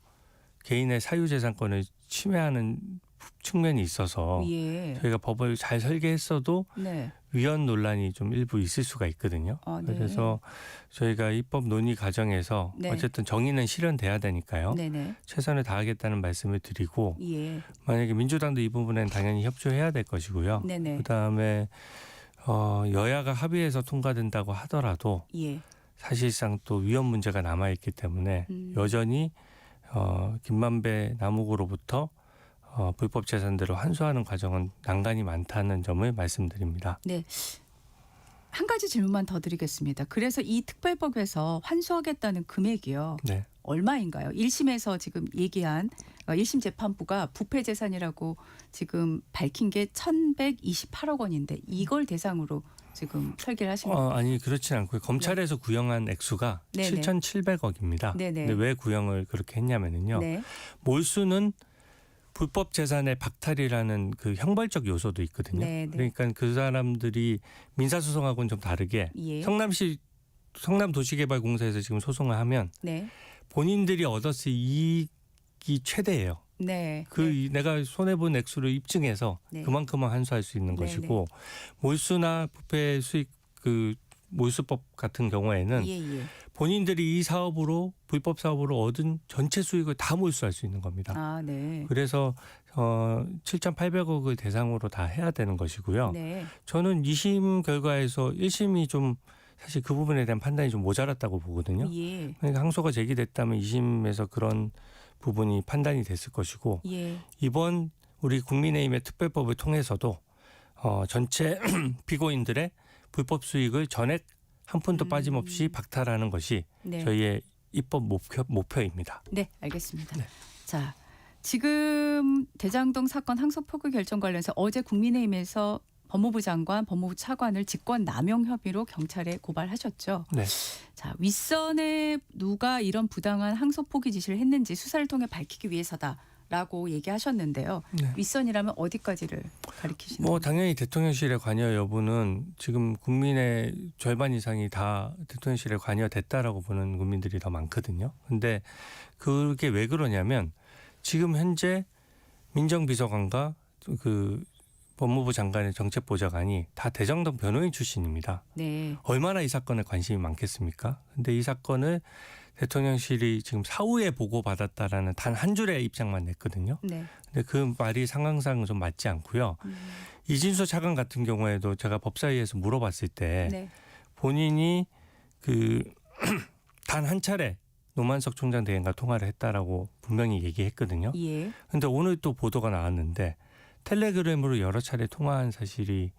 개인의 사유재산권을 침해하는 측면이 있어서 예. 저희가 법을 잘 설계했어도 네. 위헌 논란이 좀 일부 있을 수가 있거든요. 네. 그래서 저희가 입법 논의 과정에서 네. 어쨌든 정의는 실현돼야 되니까요. 네, 네. 최선을 다하겠다는 말씀을 드리고 예. 만약에 민주당도 이 부분엔 당연히 협조해야 될 것이고요. 네, 네. 그다음에 여야가 합의해서 통과된다고 하더라도 예. 사실상 또 위헌 문제가 남아있기 때문에 여전히 김만배 남욱으로부터 불법 재산들을 환수하는 과정은 난관이 많다는 점을 말씀드립니다. 네. 한 가지 질문만 더 드리겠습니다. 그래서 이 특별법에서 환수하겠다는 금액이요. 네. 얼마인가요? 1심에서 지금 얘기한 1심 재판부가 부패 재산이라고 지금 밝힌 게 1,128억 원인데 이걸 대상으로 지금 설계를 하신 거예요? 아니 그렇진 않고요. 검찰에서 구형한 액수가 네네. 7,700억입니다. 네네. 근데 왜 구형을 그렇게 했냐면요. 네. 몰수는 불법 재산의 박탈이라는 그 형벌적 요소도 있거든요. 네네. 그러니까 그 사람들이 민사소송하고는 좀 다르게 예. 성남도시개발공사에서 지금 소송을 하면 네. 본인들이 얻었을 이익이 최대예요. 네. 그 내가 손해본 액수를 입증해서 네. 그만큼만 환수할 수 있는 네네. 것이고 몰수나 부패 수익 그 몰수법 같은 경우에는 예, 예. 본인들이 이 사업으로 불법 사업으로 얻은 전체 수익을 다 몰수할 수 있는 겁니다. 아, 네. 그래서 7,800억을 대상으로 다 해야 되는 것이고요. 네. 저는 2심 결과에서 1심이 좀 사실 그 부분에 대한 판단이 좀 모자랐다고 보거든요. 예. 그러니까 항소가 제기됐다면 2심에서 그런 부분이 판단이 됐을 것이고 예. 이번 우리 국민의힘의 특별법을 통해서도 전체 피고인들의 불법 수익을 전액 한 푼도 빠짐없이 박탈하는 것이 네. 저희의 입법 목표입니다. 네, 알겠습니다. 네. 자, 지금 대장동 사건 항소 포기 결정 관련해서 어제 국민의힘에서 법무부 장관, 법무부 차관을 직권 남용 혐의로 경찰에 고발하셨죠. 네. 자, 윗선에 누가 이런 부당한 항소 포기 지시를 했는지 수사를 통해 밝히기 위해서다라고 얘기하셨는데요. 네. 윗선이라면 어디까지를 가리키시나요? 뭐 당연히 대통령실의 관여 여부는 지금 국민의 절반 이상이 다 대통령실에 관여됐다라고 보는 국민들이 더 많거든요. 근데 그게 왜 그러냐면 지금 현재 민정비서관과 그 법무부 장관의 정책보좌관이 다 대장동 변호인 출신입니다. 네. 얼마나 이 사건에 관심이 많겠습니까? 근데 이 사건을 대통령실이 지금 사후에 보고받았다라는 단 한 줄의 입장만 냈거든요. 네. 근데 그 말이 상황상 좀 맞지 않고요. 이진수 차관 같은 경우에도 제가 법사위에서 물어봤을 때 네. 본인이 그 단 한 차례 노만석 총장 대행과 통화를 했다라고 분명히 얘기했거든요. 예. 근데 오늘 또 보도가 나왔는데 텔레그램으로 여러 차례 통화한 사실이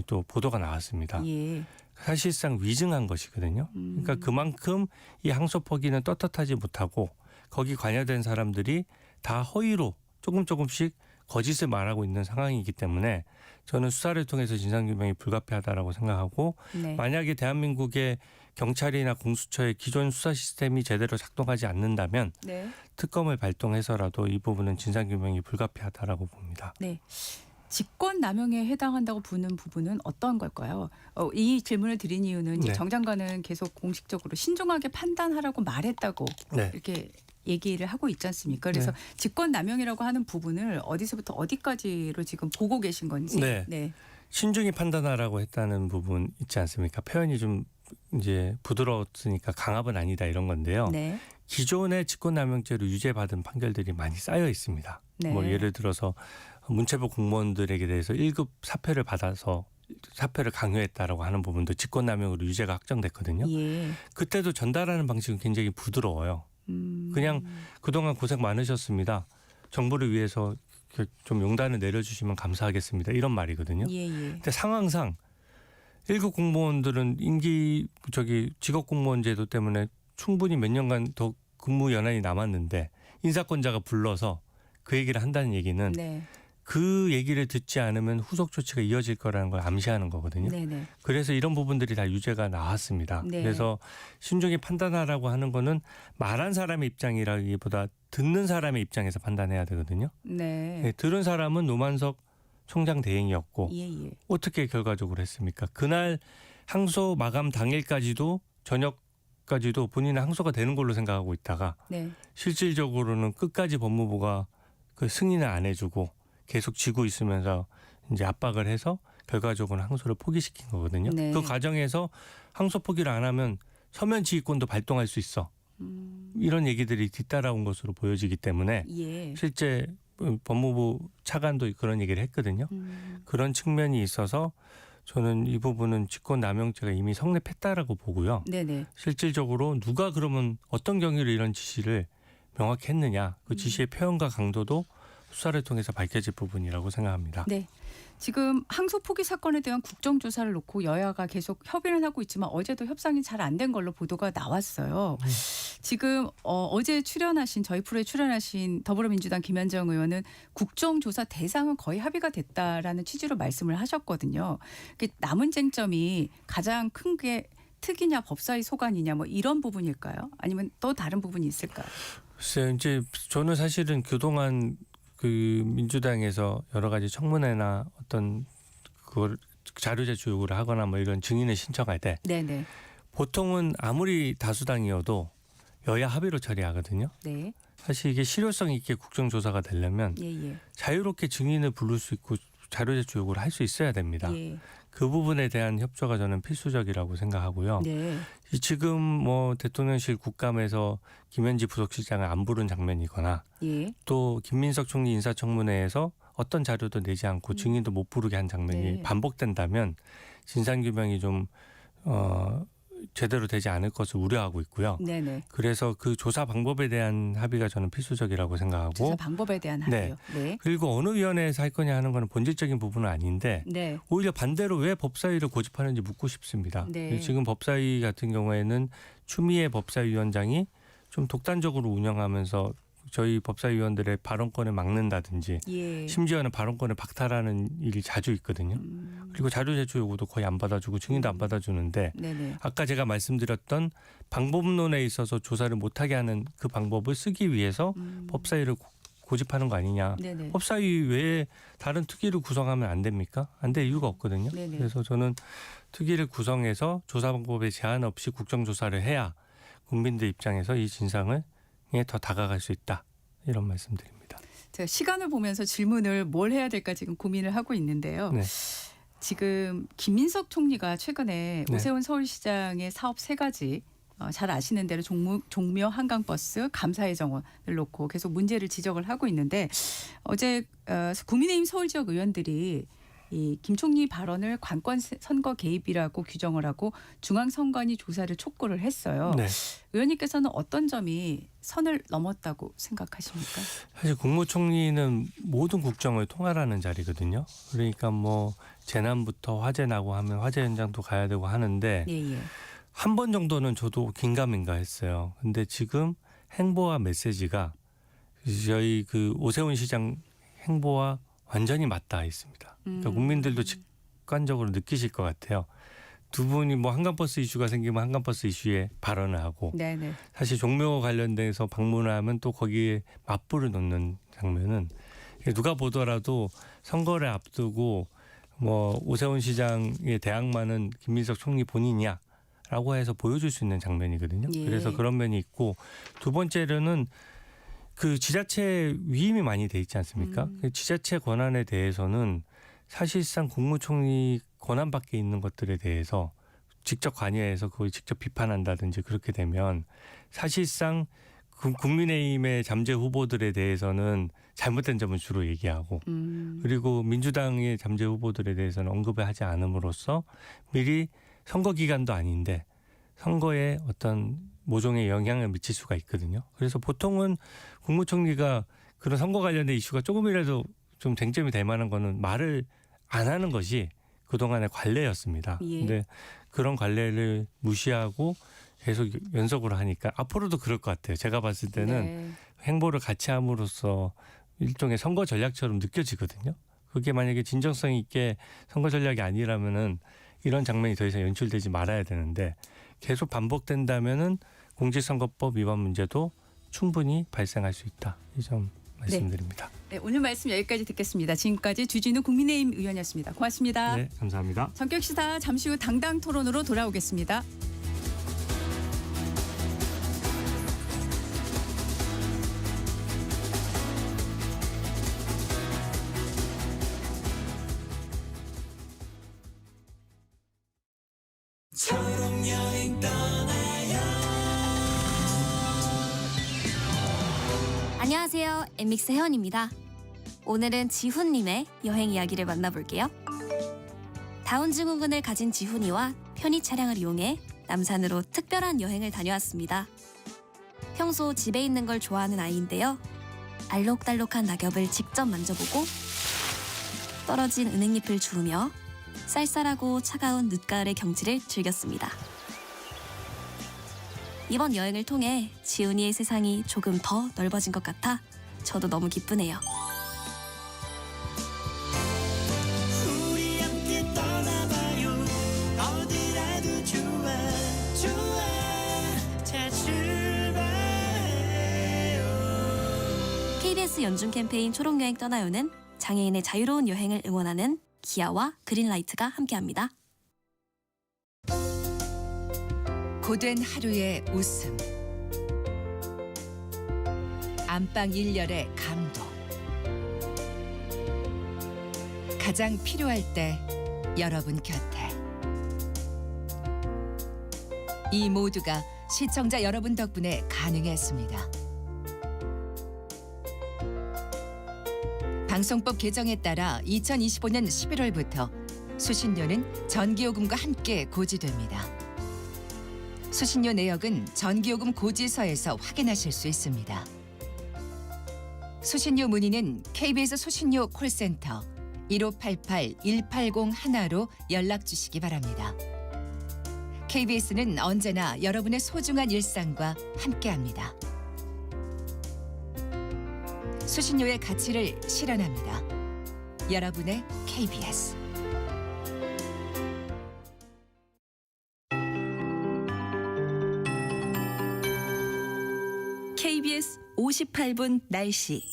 또 보도가 나왔습니다. 예. 사실상 위증한 것이거든요. 그러니까 그만큼 이 항소 포기는 떳떳하지 못하고 거기 관여된 사람들이 다 허위로 조금씩 거짓을 말하고 있는 상황이기 때문에 저는 수사를 통해서 진상규명이 불가피하다라고 생각하고 네. 만약에 대한민국의 경찰이나 공수처의 기존 수사 시스템이 제대로 작동하지 않는다면 네. 특검을 발동해서라도 이 부분은 진상규명이 불가피하다라고 봅니다. 네. 직권 남용에 해당한다고 보는 부분은 어떤 걸까요? 이 질문을 드린 이유는 이제 네. 정 장관은 계속 공식적으로 신중하게 판단하라고 말했다고 네. 이렇게 얘기를 하고 있지 않습니까? 그래서 직권 남용이라고 하는 부분을 어디서부터 어디까지로 지금 보고 계신 건지. 네. 신중히 판단하라고 했다는 부분 있지 않습니까? 표현이 좀 이제 부드러웠으니까 강압은 아니다 이런 건데요. 네. 기존의 직권남용죄로 유죄받은 판결들이 많이 쌓여 있습니다. 네. 뭐 예를 들어서 문체부 공무원들에게 대해서 1급 사표를 받아서 사표를 강요했다라고 하는 부분도 직권남용으로 유죄가 확정됐거든요. 예. 그때도 전달하는 방식은 굉장히 부드러워요. 그냥 그동안 고생 많으셨습니다. 정부를 위해서 좀 용단을 내려주시면 감사하겠습니다. 이런 말이거든요. 예. 근데 상황상 1급 공무원들은 직업 공무원 제도 때문에 충분히 몇 년간 더 근무 연한이 남았는데 인사권자가 불러서 그 얘기를 한다는 얘기는 네. 그 얘기를 듣지 않으면 후속 조치가 이어질 거라는 걸 암시하는 거거든요. 네네. 그래서 이런 부분들이 다 유죄가 나왔습니다. 네. 그래서 신중히 판단하라고 하는 거는 말한 사람의 입장이라기보다 듣는 사람의 입장에서 판단해야 되거든요. 네. 네, 들은 사람은 노만석 총장 대행이었고 예. 어떻게 결과적으로 했습니까? 그날 항소 마감 당일까지도 저녁까지도 본인은 항소가 되는 걸로 생각하고 있다가 네. 실질적으로는 끝까지 법무부가 그 승인을 안 해주고 계속 지고 있으면서 이제 압박을 해서 결과적으로는 항소를 포기시킨 거거든요. 네. 그 과정에서 항소 포기를 안 하면 서면 지휘권도 발동할 수 있어. 이런 얘기들이 뒤따라온 것으로 보여지기 때문에 예. 실제 법무부 차관도 그런 얘기를 했거든요. 그런 측면이 있어서 저는 이 부분은 직권남용죄가 이미 성립했다라고 보고요. 네네. 실질적으로 누가 그러면 어떤 경위로 이런 지시를 명확히 했느냐 그 지시의 표현과 강도도 수사를 통해서 밝혀질 부분이라고 생각합니다. 네. 지금 항소 포기 사건에 대한 국정조사를 놓고 여야가 계속 협의를 하고 있지만 어제도 협상이 잘 안 된 걸로 보도가 나왔어요. 지금 어제 출연하신 저희 프로에 출연하신 더불어민주당 김현정 의원은 국정조사 대상은 거의 합의가 됐다라는 취지로 말씀을 하셨거든요. 남은 쟁점이 가장 큰 게 특이냐 법사위 소관이냐 뭐 이런 부분일까요? 아니면 또 다른 부분이 있을까요? 글쎄요. 이제 저는 사실은 그동안 그 민주당에서 여러 가지 청문회나 어떤 그걸 자료 제출 요구를 하거나 뭐 이런 증인을 신청할 때 네네. 보통은 아무리 다수당이어도 여야 합의로 처리하거든요. 네. 사실 이게 실효성 있게 국정조사가 되려면 예. 자유롭게 증인을 부를 수 있고 자료 제출 요구를 할 수 있어야 됩니다. 예. 그 부분에 대한 협조가 저는 필수적이라고 생각하고요. 네. 지금 뭐 대통령실 국감에서 김현지 부속실장을 안 부른 장면이거나 예. 또 김민석 총리 인사청문회에서 어떤 자료도 내지 않고 증인도 못 부르게 한 장면이 네. 반복된다면 진상규명이 좀 제대로 되지 않을 것을 우려하고 있고요. 네네. 그래서 그 조사 방법에 대한 합의가 저는 필수적이라고 생각하고 조사 방법에 대한 합의요. 네. 그리고 어느 위원회에서 할 거냐 하는 건 본질적인 부분은 아닌데 네. 오히려 반대로 왜 법사위를 고집하는지 묻고 싶습니다. 네. 지금 법사위 같은 경우에는 추미애 법사위원장이 좀 독단적으로 운영하면서 저희 법사위원들의 발언권을 막는다든지 예. 심지어는 발언권을 박탈하는 일이 자주 있거든요. 그리고 자료 제출 요구도 거의 안 받아주고 증인도 안 받아주는데 네네. 아까 제가 말씀드렸던 방법론에 있어서 조사를 못하게 하는 그 방법을 쓰기 위해서 법사위를 고집하는 거 아니냐. 네네. 법사위 외에 다른 특위를 구성하면 안 됩니까? 안 될 이유가 없거든요. 네네. 그래서 저는 특위를 구성해서 조사 방법에 제한 없이 국정조사를 해야 국민들 입장에서 이 진상을 더 다가갈 수 있다. 이런 말씀드립니다. 제가 시간을 보면서 질문을 뭘 해야 될까 지금 고민을 하고 있는데요. 네. 지금 김민석 총리가 최근에 네. 오세훈 서울시장의 사업 3가지 잘 아시는 대로 종묘 한강버스 감사의 정원을 놓고 계속 문제를 지적을 하고 있는데 어제 국민의힘 서울지역 의원들이 이 김 총리 발언을 관권 선거 개입이라고 규정을 하고 중앙선관위 조사를 촉구를 했어요. 네. 의원님께서는 어떤 점이 선을 넘었다고 생각하십니까? 사실 국무총리는 모든 국정을 통할하는 자리거든요. 그러니까 뭐 재난부터 화재 나고 하면 화재 현장도 가야 되고 하는데 예. 한 번 정도는 저도 긴가민가 했어요. 근데 지금 행보와 메시지가 저희 그 오세훈 시장 행보와 완전히 맞닿아 있습니다. 그러니까 국민들도 직관적으로 느끼실 것 같아요. 두 분이 뭐 한강버스 이슈가 생기면 한강버스 이슈에 발언을 하고 네네. 사실 종묘 관련돼서 방문을 하면 또 거기에 맞불을 놓는 장면은 누가 보더라도 선거를 앞두고 뭐 오세훈 시장의 대항마는 김민석 총리 본인이야라고 해서 보여줄 수 있는 장면이거든요. 예. 그래서 그런 면이 있고 두 번째로는 그 지자체 위임이 많이 돼 있지 않습니까? 그 지자체 권한에 대해서는 사실상 국무총리 권한 밖에 있는 것들에 대해서 직접 관여해서 그걸 직접 비판한다든지 그렇게 되면 사실상 국민의힘의 잠재 후보들에 대해서는 잘못된 점을 주로 얘기하고 그리고 민주당의 잠재 후보들에 대해서는 언급을 하지 않음으로써 미리 선거 기간도 아닌데 선거에 어떤 모종의 영향을 미칠 수가 있거든요. 그래서 보통은 국무총리가 그런 선거 관련된 이슈가 조금이라도 좀 쟁점이 될 만한 거는 말을 안 하는 것이 그동안의 관례였습니다. 예. 근데 그런 관례를 무시하고 계속 연속으로 하니까 앞으로도 그럴 것 같아요. 제가 봤을 때는 네. 행보를 같이 함으로써 일종의 선거 전략처럼 느껴지거든요. 그게 만약에 진정성 있게 선거 전략이 아니라면은 이런 장면이 더 이상 연출되지 말아야 되는데 계속 반복된다면은 공직선거법 위반 문제도 충분히 발생할 수 있다. 이 점 말씀드립니다. 네, 오늘 말씀 여기까지 듣겠습니다. 지금까지 주진우 국민의힘 의원이었습니다. 고맙습니다. 네, 감사합니다. 전격시사 잠시 후 당당 토론으로 돌아오겠습니다. 안녕하세요. 엠믹스 혜원입니다. 오늘은 지훈님의 여행 이야기를 만나볼게요. 다운증후군을 가진 지훈이와 편의 차량을 이용해 남산으로 특별한 여행을 다녀왔습니다. 평소 집에 있는 걸 좋아하는 아이인데요. 알록달록한 낙엽을 직접 만져보고 떨어진 은행잎을 주우며 쌀쌀하고 차가운 늦가을의 경치를 즐겼습니다. 이번 여행을 통해 지훈이의 세상이 조금 더 넓어진 것 같아 저도 너무 기쁘네요. 우리 함께 떠나봐요. 어디라도 좋아 좋아. 자 출발해요. KBS 연중 캠페인 초록여행 떠나요는 장애인의 자유로운 여행을 응원하는 기아와 그린라이트가 함께합니다. 고된 하루의 웃음, 안방 일렬의 감동, 가장 필요할 때 여러분 곁에 이 모두가 시청자 여러분 덕분에 가능했습니다. 방송법 개정에 따라 2025년 11월부터 수신료는 전기요금과 함께 고지됩니다. 수신료 내역은 전기요금 고지서에서 확인하실 수 있습니다. 수신료 문의는 KBS 수신료 콜센터 1588-1801로 연락 주시기 바랍니다. KBS는 언제나 여러분의 소중한 일상과 함께합니다. 수신료의 가치를 실현합니다. 여러분의 KBS. KBS 58분 날씨.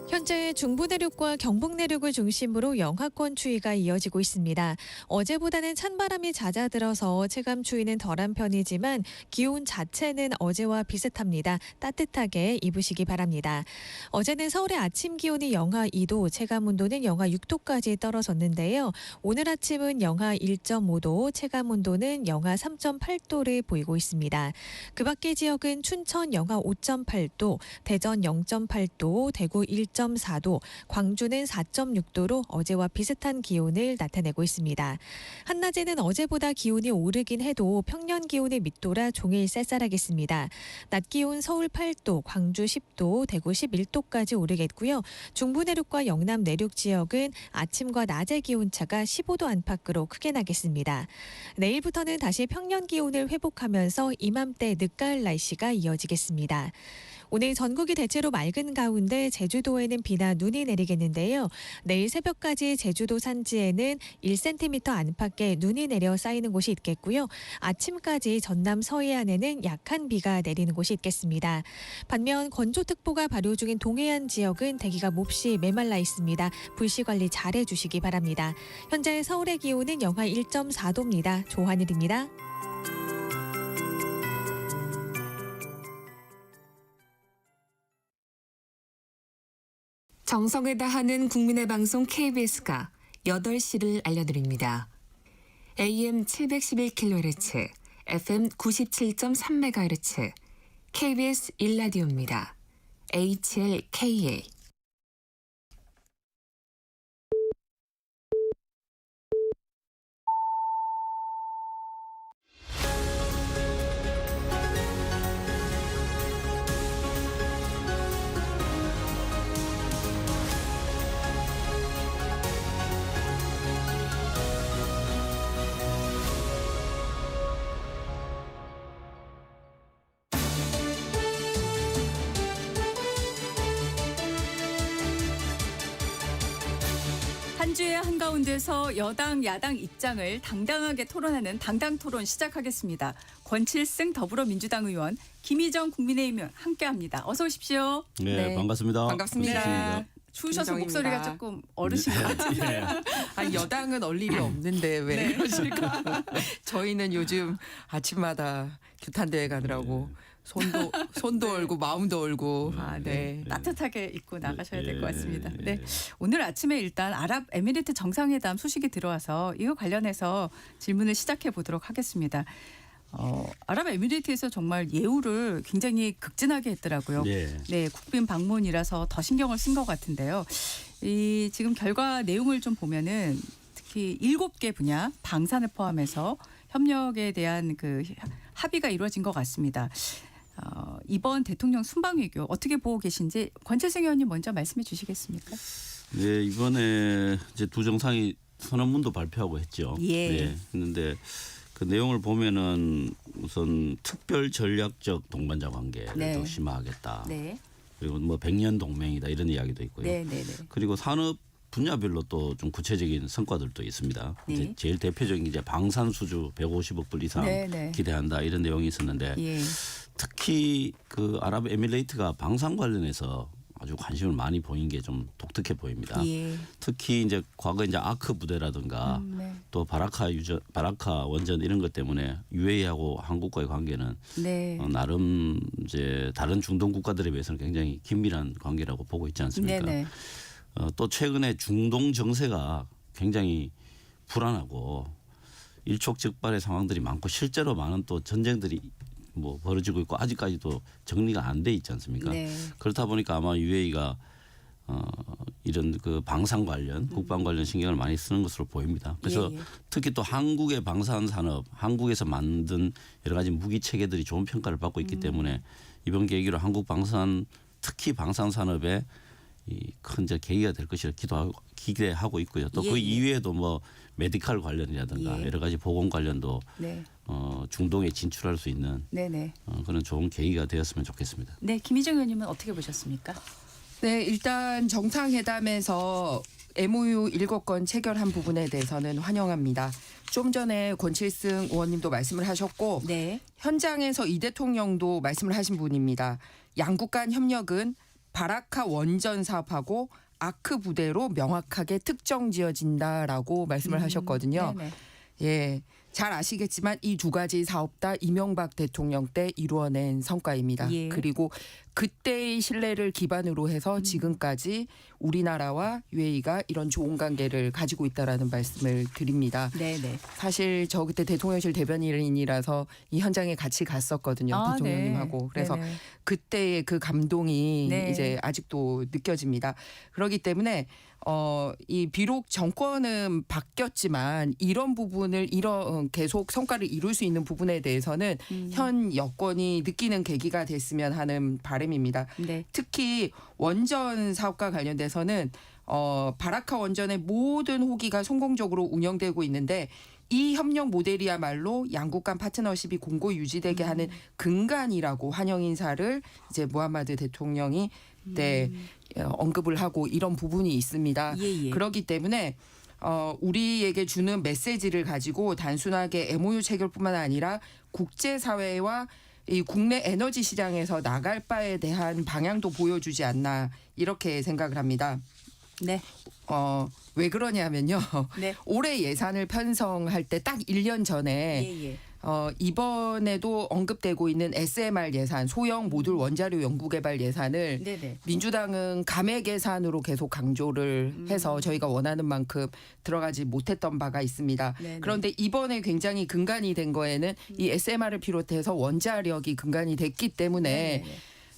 현재 중부 내륙과 경북 내륙을 중심으로 영하권 추위가 이어지고 있습니다. 어제보다는 찬바람이 잦아들어서 체감 추위는 덜한 편이지만 기온 자체는 어제와 비슷합니다. 따뜻하게 입으시기 바랍니다. 어제는 서울의 아침 기온이 영하 2도, 체감 온도는 영하 6도까지 떨어졌는데요. 오늘 아침은 영하 1.5도, 체감 온도는 영하 3.8도를 보이고 있습니다. 그 밖의 지역은 춘천 영하 5.8도, 대전 0.8도, 대구 1.4도, 광주는 4.6도로 어제와 비슷한 기온을 나타내고 있습니다. 한낮에는 어제보다 기온이 오르긴 해도 평년 기온에 밑돌아 종일 쌀쌀하겠습니다. 낮 기온 서울 8도, 광주 10도, 대구 11도까지 오르겠고요. 중부 내륙과 영남 내륙 지역은 아침과 낮의 기온차가 15도 안팎으로 크게 나겠습니다. 내일부터는 다시 평년 기온을 회복하면서 이맘때 늦가을 날씨가 이어지겠습니다. 오늘 전국이 대체로 맑은 가운데 제주도에는 비나 눈이 내리겠는데요. 내일 새벽까지 제주도 산지에는 1cm 안팎의 눈이 내려 쌓이는 곳이 있겠고요. 아침까지 전남 서해안에는 약한 비가 내리는 곳이 있겠습니다. 반면 건조특보가 발효 중인 동해안 지역은 대기가 몹시 메말라 있습니다. 불씨 관리 잘해 주시기 바랍니다. 현재 서울의 기온은 영하 1.4도입니다. 조하늘입니다. 정성을 다하는 국민의 방송 KBS가 8시를 알려드립니다. AM 711kHz, FM 97.3MHz, KBS 1라디오입니다. HLKA. 한 주의 한가운데서 여당, 야당 입장을 당당하게 토론하는 당당토론 시작하겠습니다. 권칠승 더불어민주당 의원, 김희정 국민의힘 함께합니다. 어서 오십시오. 네, 반갑습니다. 반갑습니다. 추우셔서 목소리가 조금 어르신 것 같아요. 아니, 여당은 얼 일이 없는데 왜 그러실까? 저희는 요즘 아침마다 규탄대회 가느라고 손도 얼고 마음도 얼고. 네. 따뜻하게 입고 나가셔야 될 것 같습니다. 네. 오늘 아침에 일단 아랍에미리트 정상회담 소식이 들어와서 이거 관련해서 질문을 시작해 보도록 하겠습니다. 아랍에미리트에서 정말 예우를 굉장히 극진하게 했더라고요. 네, 국빈 방문이라서 더 신경을 쓴 것 같은데요. 이 지금 결과 내용을 좀 보면은 특히 7개 분야 방산을 포함해서 협력에 대한 그 합의가 이루어진 것 같습니다. 이번 대통령 순방 외교 어떻게 보고 계신지 권칠승 의원님 먼저 말씀해 주시겠습니까? 네, 이번에 이제 두 정상이 선언문도 발표하고 했죠. 네, 했는데 그 내용을 보면은 우선 특별 전략적 동반자 관계를 더 심화하겠다. 그리고 뭐 100년 동맹이다 이런 이야기도 있고요. 그리고 산업 분야별로 또 좀 구체적인 성과들도 있습니다. 이제 제일 대표적인 게 이제 방산 수주 150억 불 이상 기대한다 이런 내용이 있었는데 특히 그 아랍에미레이트가 방산 관련해서 아주 관심을 많이 보인 게 좀 독특해 보입니다. 특히 이제 과거 이제 아크 부대라든가 또 바라카 원전 이런 것 때문에 UAE하고 한국과의 관계는 나름 이제 다른 중동 국가들에 비해서는 굉장히 긴밀한 관계라고 보고 있지 않습니까? 또 최근에 중동 정세가 굉장히 불안하고 일촉즉발의 상황들이 많고 실제로 많은 또 전쟁들이 뭐 벌어지고 있고 아직까지도 정리가 안 돼 있지 않습니까? 그렇다 보니까 아마 UAE가 이런 그 방산 관련 국방 관련 신경을 많이 쓰는 것으로 보입니다. 그래서 특히 또 한국의 방산 산업, 한국에서 만든 여러 가지 무기 체계들이 좋은 평가를 받고 있기 때문에 이번 계기로 한국 방산 특히 방산 산업에 큰 이제 계기가 될 것이라 기대하고 있고요. 또 그 이외에도 뭐 메디칼 관련이라든가 여러 가지 보건 관련도 중동에 진출할 수 있는 그런 좋은 계기가 되었으면 좋겠습니다. 네, 김희정 의원님은 어떻게 보셨습니까? 네, 일단 정상회담에서 MOU 7건 체결한 부분에 대해서는 환영합니다. 좀 전에 권칠승 의원님도 말씀을 하셨고 현장에서 이 대통령도 말씀을 하신 분입니다. 양국 간 협력은 바라카 원전 사업하고 아크 부대로 명확하게 특정 지어진다라고 말씀을 하셨거든요. 잘 아시겠지만 이 두 가지 사업 다 이명박 대통령 때 이루어낸 성과입니다. 그리고 그때의 신뢰를 기반으로 해서 지금까지 우리나라와 UAE가 이런 좋은 관계를 가지고 있다라는 말씀을 드립니다. 사실 저 그때 대통령실 대변인이라서 이 현장에 같이 갔었거든요. 대통령님하고. 그래서 그때의 그 감동이 이제 아직도 느껴집니다. 그렇기 때문에 이 비록 정권은 바뀌었지만 이런 부분을 계속 성과를 이룰 수 있는 부분에 대해서는 현 여권이 느끼는 계기가 됐으면 하는 바람. 바람입니다. 네. 특히 원전 사업과 관련돼서는 바라카 원전의 모든 호기가 성공적으로 운영되고 있는데 이 협력 모델이야말로 양국 간 파트너십이 공고 유지되게 하는 근간이라고 환영 인사를 이제 무함마드 대통령이 언급을 하고 이런 부분이 있습니다. 예. 그렇기 때문에 우리에게 주는 메시지를 가지고 단순하게 MOU 체결뿐만 아니라 국제사회와 이 국내 에너지 시장에서 나갈 바에 대한 방향도 보여주지 않나 이렇게 생각을 합니다. 네. 왜 그러냐면요. 네. 올해 예산을 편성할 때 딱 1년 전에 이번에도 언급되고 있는 SMR 예산, 소형 모듈 원자료 연구개발 예산을 민주당은 감액 예산으로 계속 강조를 해서 저희가 원하는 만큼 들어가지 못했던 바가 있습니다. 그런데 이번에 굉장히 근간이 된 거에는 이 SMR을 비롯해서 원자력이 근간이 됐기 때문에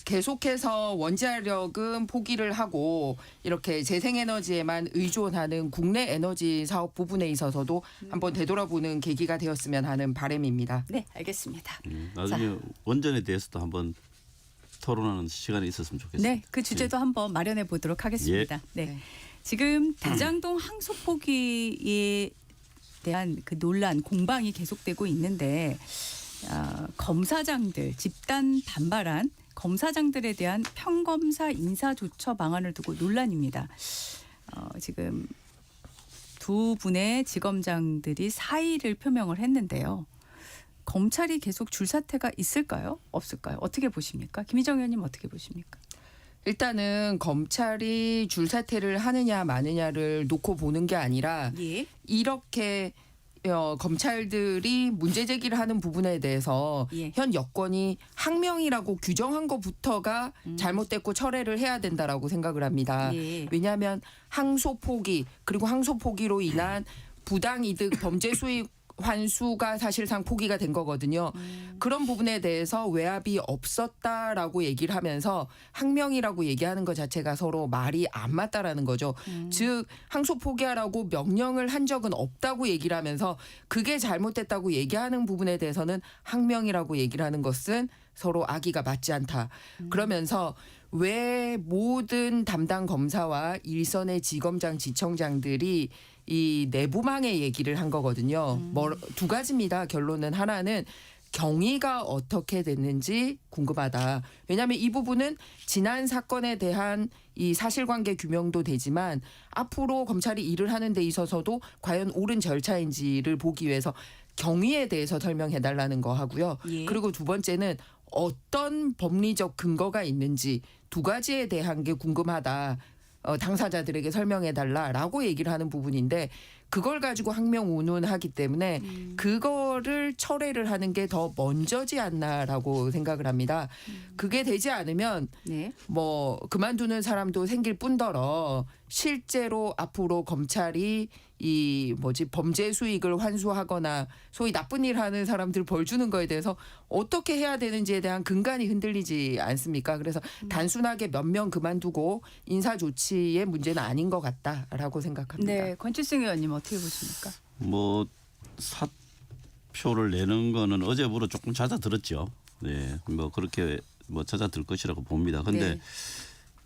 계속해서 원자력은 포기를 하고 이렇게 재생에너지에만 의존하는 국내 에너지 사업 부분에 있어서도 한번 되돌아보는 계기가 되었으면 하는 바람입니다. 네, 알겠습니다. 나중에 원전에 대해서도 한번 토론하는 시간이 있었으면 좋겠습니다. 네, 그 주제도 한번 마련해 보도록 하겠습니다. 네. 지금 대장동 항소 포기에 대한 그 논란, 공방이 계속되고 있는데 검사장들 집단 반발한 검사장들에 대한 평검사 인사 조처 방안을 두고 논란입니다. 지금 두 분의 지검장들이 사의를 표명을 했는데요. 검찰이 계속 줄사태가 있을까요? 없을까요? 어떻게 보십니까? 김희정 의원님 어떻게 보십니까? 일단은 검찰이 줄사태를 하느냐 마느냐를 놓고 보는 게 아니라 이렇게 검찰들이 문제 제기를 하는 부분에 대해서 현 여권이 항명이라고 규정한 것부터가 잘못됐고 철회를 해야 된다라고 생각을 합니다. 왜냐하면 항소 포기 그리고 항소 포기로 인한 부당이득 범죄 수익 환수가 사실상 포기가 된 거거든요. 그런 부분에 대해서 외압이 없었다라고 얘기를 하면서 항명이라고 얘기하는 것 자체가 서로 말이 안 맞다라는 거죠. 즉 항소 포기하라고 명령을 한 적은 없다고 얘기를 하면서 그게 잘못됐다고 얘기하는 부분에 대해서는 항명이라고 얘기를 하는 것은 서로 악의가 맞지 않다. 그러면서 왜 모든 담당 검사와 일선의 지검장, 지청장들이 이 내부망의 얘기를 한 거거든요. 두 가지입니다. 결론은 하나는 경위가 어떻게 됐는지 궁금하다. 왜냐하면 이 부분은 지난 사건에 대한 이 사실관계 규명도 되지만 앞으로 검찰이 일을 하는 데 있어서도 과연 옳은 절차인지를 보기 위해서 경위에 대해서 설명해달라는 거 하고요. 그리고 두 번째는 어떤 법리적 근거가 있는지 두 가지에 대한 게 궁금하다. 당사자들에게 설명해달라라고 얘기를 하는 부분인데 그걸 가지고 항명 운운하기 때문에 그거를 철회를 하는 게 더 먼저지 않나라고 생각을 합니다. 그게 되지 않으면 뭐 그만두는 사람도 생길 뿐더러 실제로 앞으로 검찰이 이 범죄 수익을 환수하거나 소위 나쁜 일 하는 사람들 벌 주는 거에 대해서 어떻게 해야 되는지에 대한 근간이 흔들리지 않습니까? 그래서 단순하게 몇 명 그만두고 인사 조치의 문제는 아닌 것 같다라고 생각합니다. 네, 권칠승 의원님 어떻게 보십니까? 뭐 사표를 내는 거는 어제부로 조금 잦아들었죠. 네, 뭐 그렇게 잦아들 것이라고 봅니다. 근데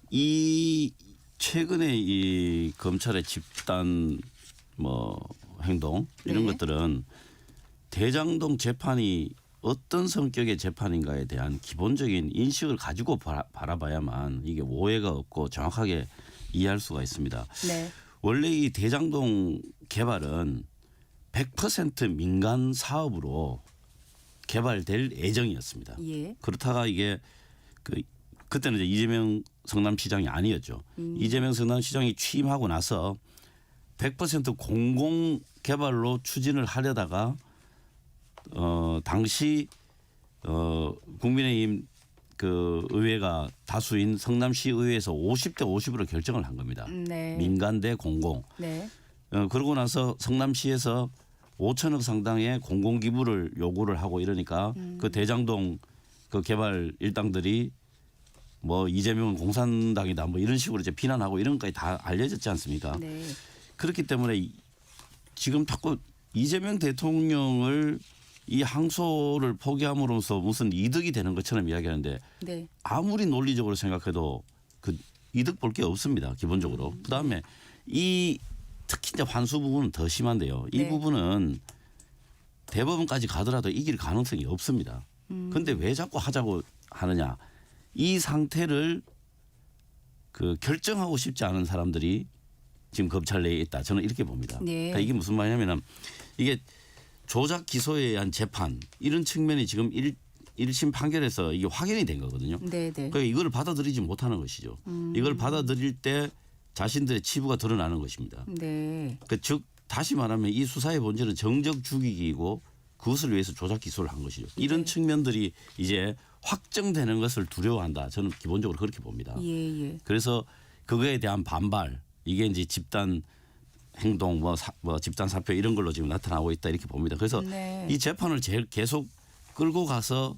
이 최근에 이 검찰의 집단 행동 이런 것들은 대장동 재판이 어떤 성격의 재판인가에 대한 기본적인 인식을 가지고 바라봐야만 이게 오해가 없고 정확하게 이해할 수가 있습니다. 원래 이 대장동 개발은 100% 민간 사업으로 개발될 예정이었습니다. 그렇다가 이게 그때는 이제 이재명 성남시장이 아니었죠. 이재명 성남시장이 취임하고 나서 100% 공공 개발로 추진을 하려다가 당시 국민의힘 그 의회가 다수인 성남시 의회에서 50대 50으로 결정을 한 겁니다. 민간 대 공공. 그러고 나서 성남시에서 5천억 상당의 공공 기부를 요구를 하고 이러니까 그 대장동 그 개발 일당들이 이재명은 공산당이다 이런 식으로 이제 비난하고 이런 것까지 다 알려졌지 않습니까? 그렇기 때문에 지금 자꾸 이재명 대통령을 이 항소를 포기함으로써 무슨 이득이 되는 것처럼 이야기하는데 네. 아무리 논리적으로 생각해도 그 이득 볼 게 없습니다. 기본적으로. 그다음에 이 특히 이제 환수 부분은 더 심한데요. 이 네. 부분은 대법원까지 가더라도 이길 가능성이 없습니다. 그런데 왜 자꾸 하자고 하느냐. 이 상태를 그 결정하고 싶지 않은 사람들이 지금 검찰 내에 있다. 저는 이렇게 봅니다. 네. 그러니까 이게 무슨 말이냐면 이게 조작 기소에 의한 재판 이런 측면이 지금 1심 판결에서 이게 확인이 된 거거든요. 네, 네. 그러니까 이걸 받아들이지 못하는 것이죠. 이걸 받아들일 때 자신들의 치부가 드러나는 것입니다. 네. 즉 다시 말하면 이 수사의 본질은 정적 죽이기이고 그것을 위해서 조작 기소를 한 것이죠. 이런 네. 측면들이 이제 확정되는 것을 두려워한다. 저는 기본적으로 그렇게 봅니다. 예. 그래서 그거에 대한 반발 이게 이제 집단 행동 뭐 집단 사표 이런 걸로 지금 나타나고 있다 이렇게 봅니다. 그래서 네. 이 재판을 계속 끌고 가서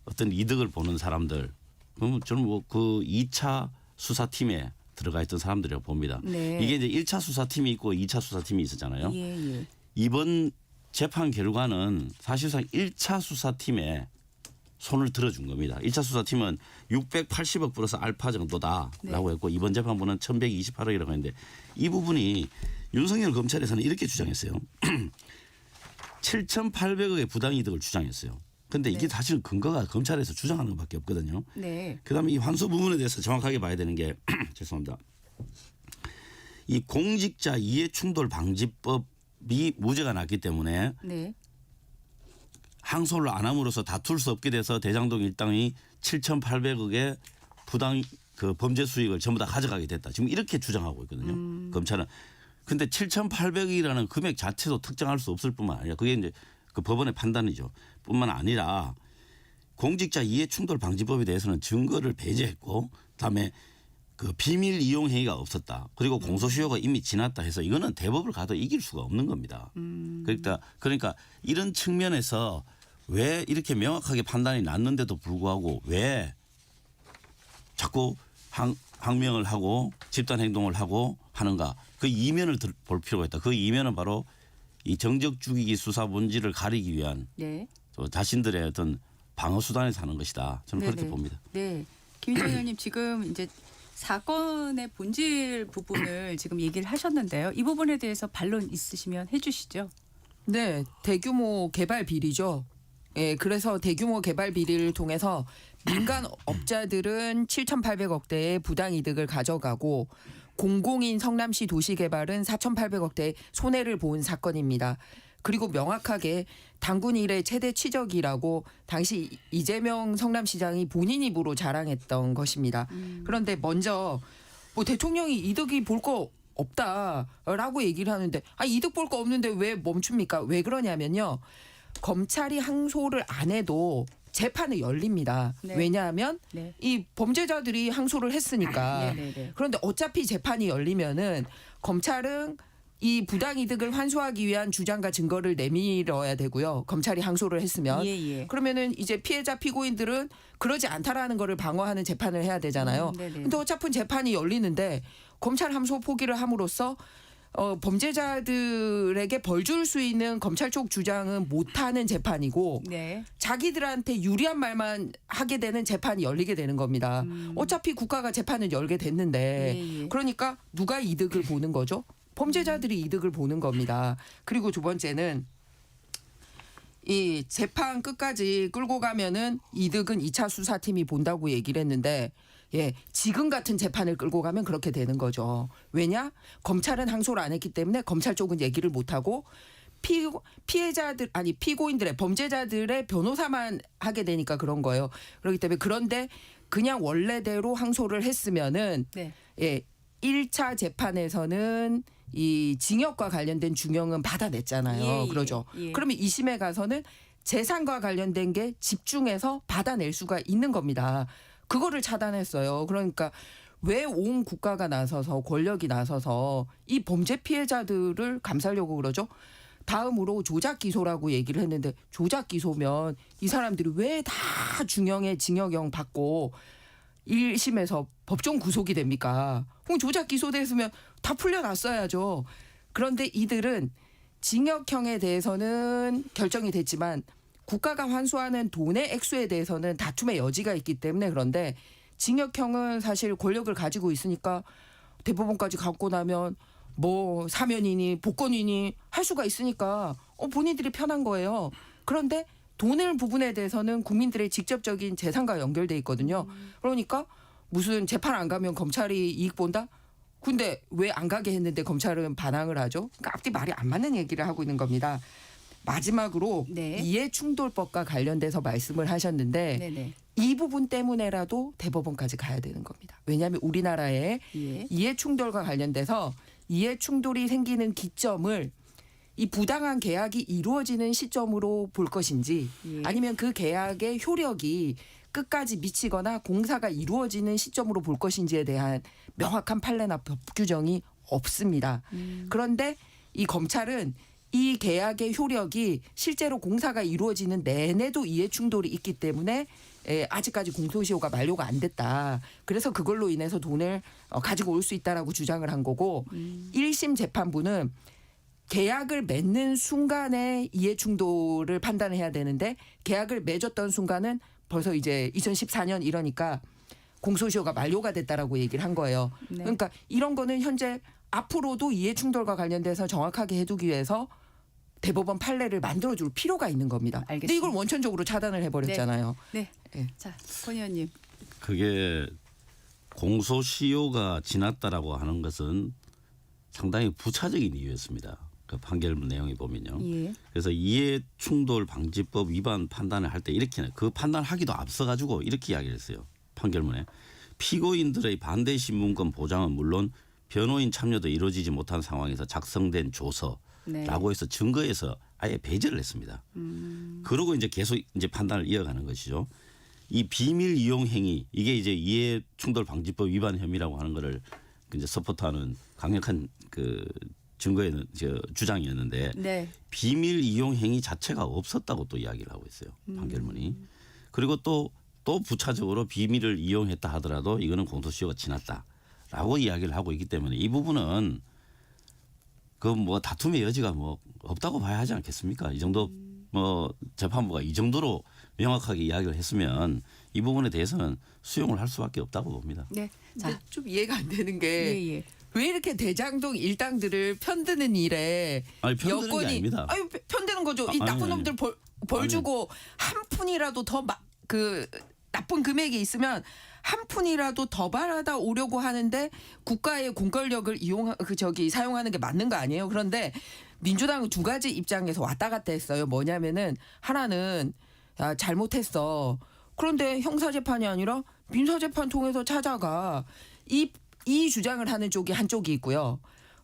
어떤 이득을 보는 사람들 그러면 저는 뭐 그 2차 수사팀에 들어가 있던 사람들이라고 봅니다. 네. 이게 이제 1차 수사팀이 있고 2차 수사팀이 있었잖아요. 예. 이번 재판 결과는 사실상 1차 수사팀에 손을 들어준 겁니다. 1차 수사팀은 680억 플러스 알파 정도다라고 네. 했고 이번 재판부는 1128억이라고 했는데 이 부분이 윤석열 검찰에서는 이렇게 주장했어요. 7,800억의 부당이득을 주장했어요. 그런데 이게 네. 사실은 근거가 검찰에서 주장하는 것밖에 없거든요. 네. 그다음에 이 환수 부분에 대해서 정확하게 봐야 되는 게 죄송합니다. 이 공직자 이해충돌 방지법이 무죄가 났기 때문에 네. 항소를 안 함으로써 다툴 수 없게 돼서 대장동 일당이 7,800억의 부당 그 범죄 수익을 전부 다 가져가게 됐다. 지금 이렇게 주장하고 있거든요. 검찰은. 근데 7,800억이라는 금액 자체도 특정할 수 없을 뿐만 아니라 그게 이제 그 법원의 판단이죠. 뿐만 아니라 공직자 이해충돌 방지법에 대해서는 증거를 배제했고 그다음에 그 비밀 이용 행위가 없었다. 그리고 공소시효가 이미 지났다 해서 이거는 대법을 가도 이길 수가 없는 겁니다. 그러니까 이런 측면에서 왜 이렇게 명확하게 판단이 났는데도 불구하고 왜 자꾸 항명을 하고 집단 행동을 하고 하는가. 그 이면을 볼 필요가 있다. 그 이면은 바로 이 정적 죽이기 수사 본질을 가리기 위한 네. 자신들의 어떤 방어 수단에서 하는 것이다. 저는 네네. 그렇게 봅니다. 네. 김인정 의원님 지금 이제 사건의 본질 부분을 지금 얘기를 하셨는데요. 이 부분에 대해서 반론 있으시면 해주시죠. 네, 대규모 개발 비리죠. 예, 그래서 대규모 개발 비리를 통해서 민간 업자들은 7,800억대의 부당 이득을 가져가고 공공인 성남시 도시개발은 4,800억대의 손해를 본 사건입니다. 그리고 명확하게 당군 이래 최대 치적이라고 당시 이재명 성남시장이 본인 입으로 자랑했던 것입니다. 그런데 먼저 뭐 대통령이 이득이 볼 거 없다라고 얘기를 하는데 이득 볼 거 없는데 왜 멈춥니까? 왜 그러냐면요. 검찰이 항소를 안 해도 재판이 열립니다. 네. 왜냐하면 네. 이 범죄자들이 항소를 했으니까. 네네네. 그런데 어차피 재판이 열리면은 검찰은 이 부당이득을 환수하기 위한 주장과 증거를 내밀어야 되고요. 검찰이 항소를 했으면. 예. 그러면은 이제 피해자 피고인들은 그러지 않다라는 거를 방어하는 재판을 해야 되잖아요. 네네. 근데 어차피 재판이 열리는데 검찰 항소 포기를 함으로써 범죄자들에게 벌 줄 수 있는 검찰 쪽 주장은 못하는 재판이고 네. 자기들한테 유리한 말만 하게 되는 재판이 열리게 되는 겁니다. 어차피 국가가 재판을 열게 됐는데 예. 그러니까 누가 이득을 보는 거죠? 범죄자들이 이득을 보는 겁니다. 그리고 두 번째는 이 재판 끝까지 끌고 가면은 이득은 2차 수사팀이 본다고 얘기를 했는데 지금 같은 재판을 끌고 가면 그렇게 되는 거죠. 왜냐? 검찰은 항소를 안 했기 때문에 검찰 쪽은 얘기를 못 하고 피해자들 피고인들의 범죄자들의 변호사만 하게 되니까 그런 거예요. 그렇기 때문에 그런데 그냥 원래대로 항소를 했으면은 네. 1차 재판에서는 이 징역과 관련된 중형은 받아냈잖아요. 그러죠. 그러면 2심에 가서는 재산과 관련된 게 집중해서 받아낼 수가 있는 겁니다. 그거를 차단했어요. 그러니까 왜 온 국가가 나서서 권력이 나서서 이 범죄 피해자들을 감싸려고 그러죠? 다음으로 조작 기소라고 얘기를 했는데 조작 기소면 이 사람들이 왜 다 중형의 징역형 받고 1심에서 법정 구속이 됩니까? 그럼 조작 기소됐으면 다 풀려났어야죠. 그런데 이들은 징역형에 대해서는 결정이 됐지만 국가가 환수하는 돈의 액수에 대해서는 다툼의 여지가 있기 때문에 그런데 징역형은 사실 권력을 가지고 있으니까 대법원까지 갖고 나면 뭐 사면이니 복권이니 할 수가 있으니까 본인들이 편한 거예요. 그런데 돈을 부분에 대해서는 국민들의 직접적인 재산과 연결돼 있거든요. 그러니까 무슨 재판 안 가면 검찰이 이익 본다? 근데 왜 안 가게 했는데 검찰은 반항을 하죠? 그러니까 앞뒤 말이 안 맞는 얘기를 하고 있는 겁니다. 마지막으로 이해충돌법과 관련돼서 말씀을 하셨는데 이 부분 때문에라도 대법원까지 가야 되는 겁니다. 왜냐하면 우리나라의 이해충돌과 관련돼서 이해충돌이 생기는 기점을 이 부당한 계약이 이루어지는 시점으로 볼 것인지 아니면 그 계약의 효력이 끝까지 미치거나 공사가 이루어지는 시점으로 볼 것인지에 대한 명확한 판례나 법 규정이 없습니다. 그런데 이 검찰은 이 계약의 효력이 실제로 공사가 이루어지는 내내도 이해충돌이 있기 때문에 아직까지 공소시효가 만료가 안 됐다. 그래서 그걸로 인해서 돈을 가지고 올 수 있다라고 주장을 한 거고 1심 재판부는 계약을 맺는 순간에 이해충돌을 판단해야 되는데 계약을 맺었던 순간은 벌써 이제 2014년 이러니까 공소시효가 만료가 됐다라고 얘기를 한 거예요. 그러니까 이런 거는 현재 앞으로도 이해충돌과 관련돼서 정확하게 해두기 위해서 대법원 판례를 만들어줄 필요가 있는 겁니다. 근데 이걸 원천적으로 차단을 해버렸잖아요. 네. 자, 권 의원님. 그게 공소시효가 지났다라고 하는 것은 상당히 부차적인 이유였습니다. 그 판결문 내용에 보면요. 그래서 이해충돌 방지법 위반 판단을 할 때 이렇게 그 판단하기도 앞서가지고 이렇게 이야기를 했어요. 판결문에 피고인들의 반대 신문권 보장은 물론 변호인 참여도 이루어지지 못한 상황에서 작성된 조서라고 해서 증거에서 아예 배제를 했습니다. 그러고 이제 계속 이제 판단을 이어가는 것이죠. 이 비밀 이용 행위 이게 이제 이해충돌 방지법 위반 혐의라고 하는 거를 이제 서포트하는 강력한 그 증거에는 주장이었는데 비밀 이용 행위 자체가 없었다고 또 이야기를 하고 있어요. 판결문이. 그리고 또 부차적으로 비밀을 이용했다 하더라도 이거는 공소시효가 지났다라고 이야기를 하고 있기 때문에 이 부분은 그 뭐 다툼의 여지가 뭐 없다고 봐야 하지 않겠습니까? 이 정도 뭐 재판부가 이 정도로 명확하게 이야기를 했으면 이 부분에 대해서는 수용을 할 수밖에 없다고 봅니다. 네. 자, 좀 이해가 안 되는 게 왜 이렇게 대장동 일당들을 편드는 일에 편드는 게 아닙니다. 편드는 거죠. 이 나쁜 놈들 벌 주고 한 푼이라도 더 그 나쁜 금액이 있으면 한 푼이라도 더 받아 오려고 하는데 국가의 공권력을 사용하는 게 맞는 거 아니에요? 그런데 민주당은 두 가지 입장에서 왔다 갔다 했어요. 뭐냐면은 하나는 야, 잘못했어. 그런데 형사재판이 아니라 민사재판 통해서 찾아가. 이 주장을 하는 쪽이 한쪽이 있고요.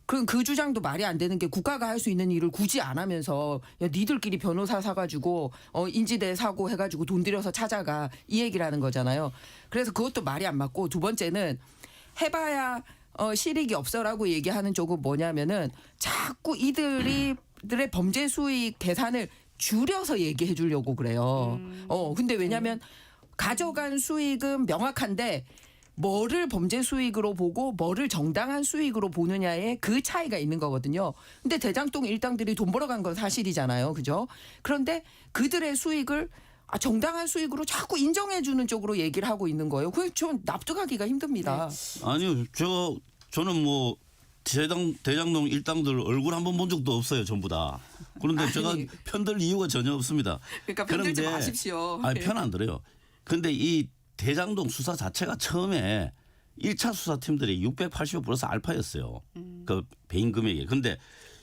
그럼 그 주장도 말이 안 되는 게 국가가 할 수 있는 일을 굳이 안 하면서 야, 니들끼리 변호사 사가지고 인지대 사고 해가지고 돈 들여서 찾아가 이 얘기를 하는 거잖아요. 그래서 그것도 말이 안 맞고 두 번째는 해봐야 실익이 없어라고 얘기하는 쪽은 뭐냐면은 자꾸 이들의 범죄 수익 계산을 줄여서 얘기해 주려고 그래요. 근데 왜냐하면 가져간 수익은 명확한데 뭐를 범죄 수익으로 보고 뭐를 정당한 수익으로 보느냐에 그 차이가 있는 거거든요. 근데 대장동 일당들이 돈 벌어간 건 사실이잖아요. 그죠? 그런데 그들의 수익을 정당한 수익으로 자꾸 인정해 주는 쪽으로 얘기를 하고 있는 거예요. 그게 좀 납득하기가 힘듭니다. 아니요. 저는 뭐 대장동 일당들 얼굴 한번 본 적도 없어요. 전부 다. 그런데 제가 편들 이유가 전혀 없습니다. 그러니까 편들지 마십시오. 편 안 들어요. 그런데 이 대장동 수사 자체가 처음에 1차 수사팀들이 680억 플러스 알파였어요. 그 배임 금액이. 그런데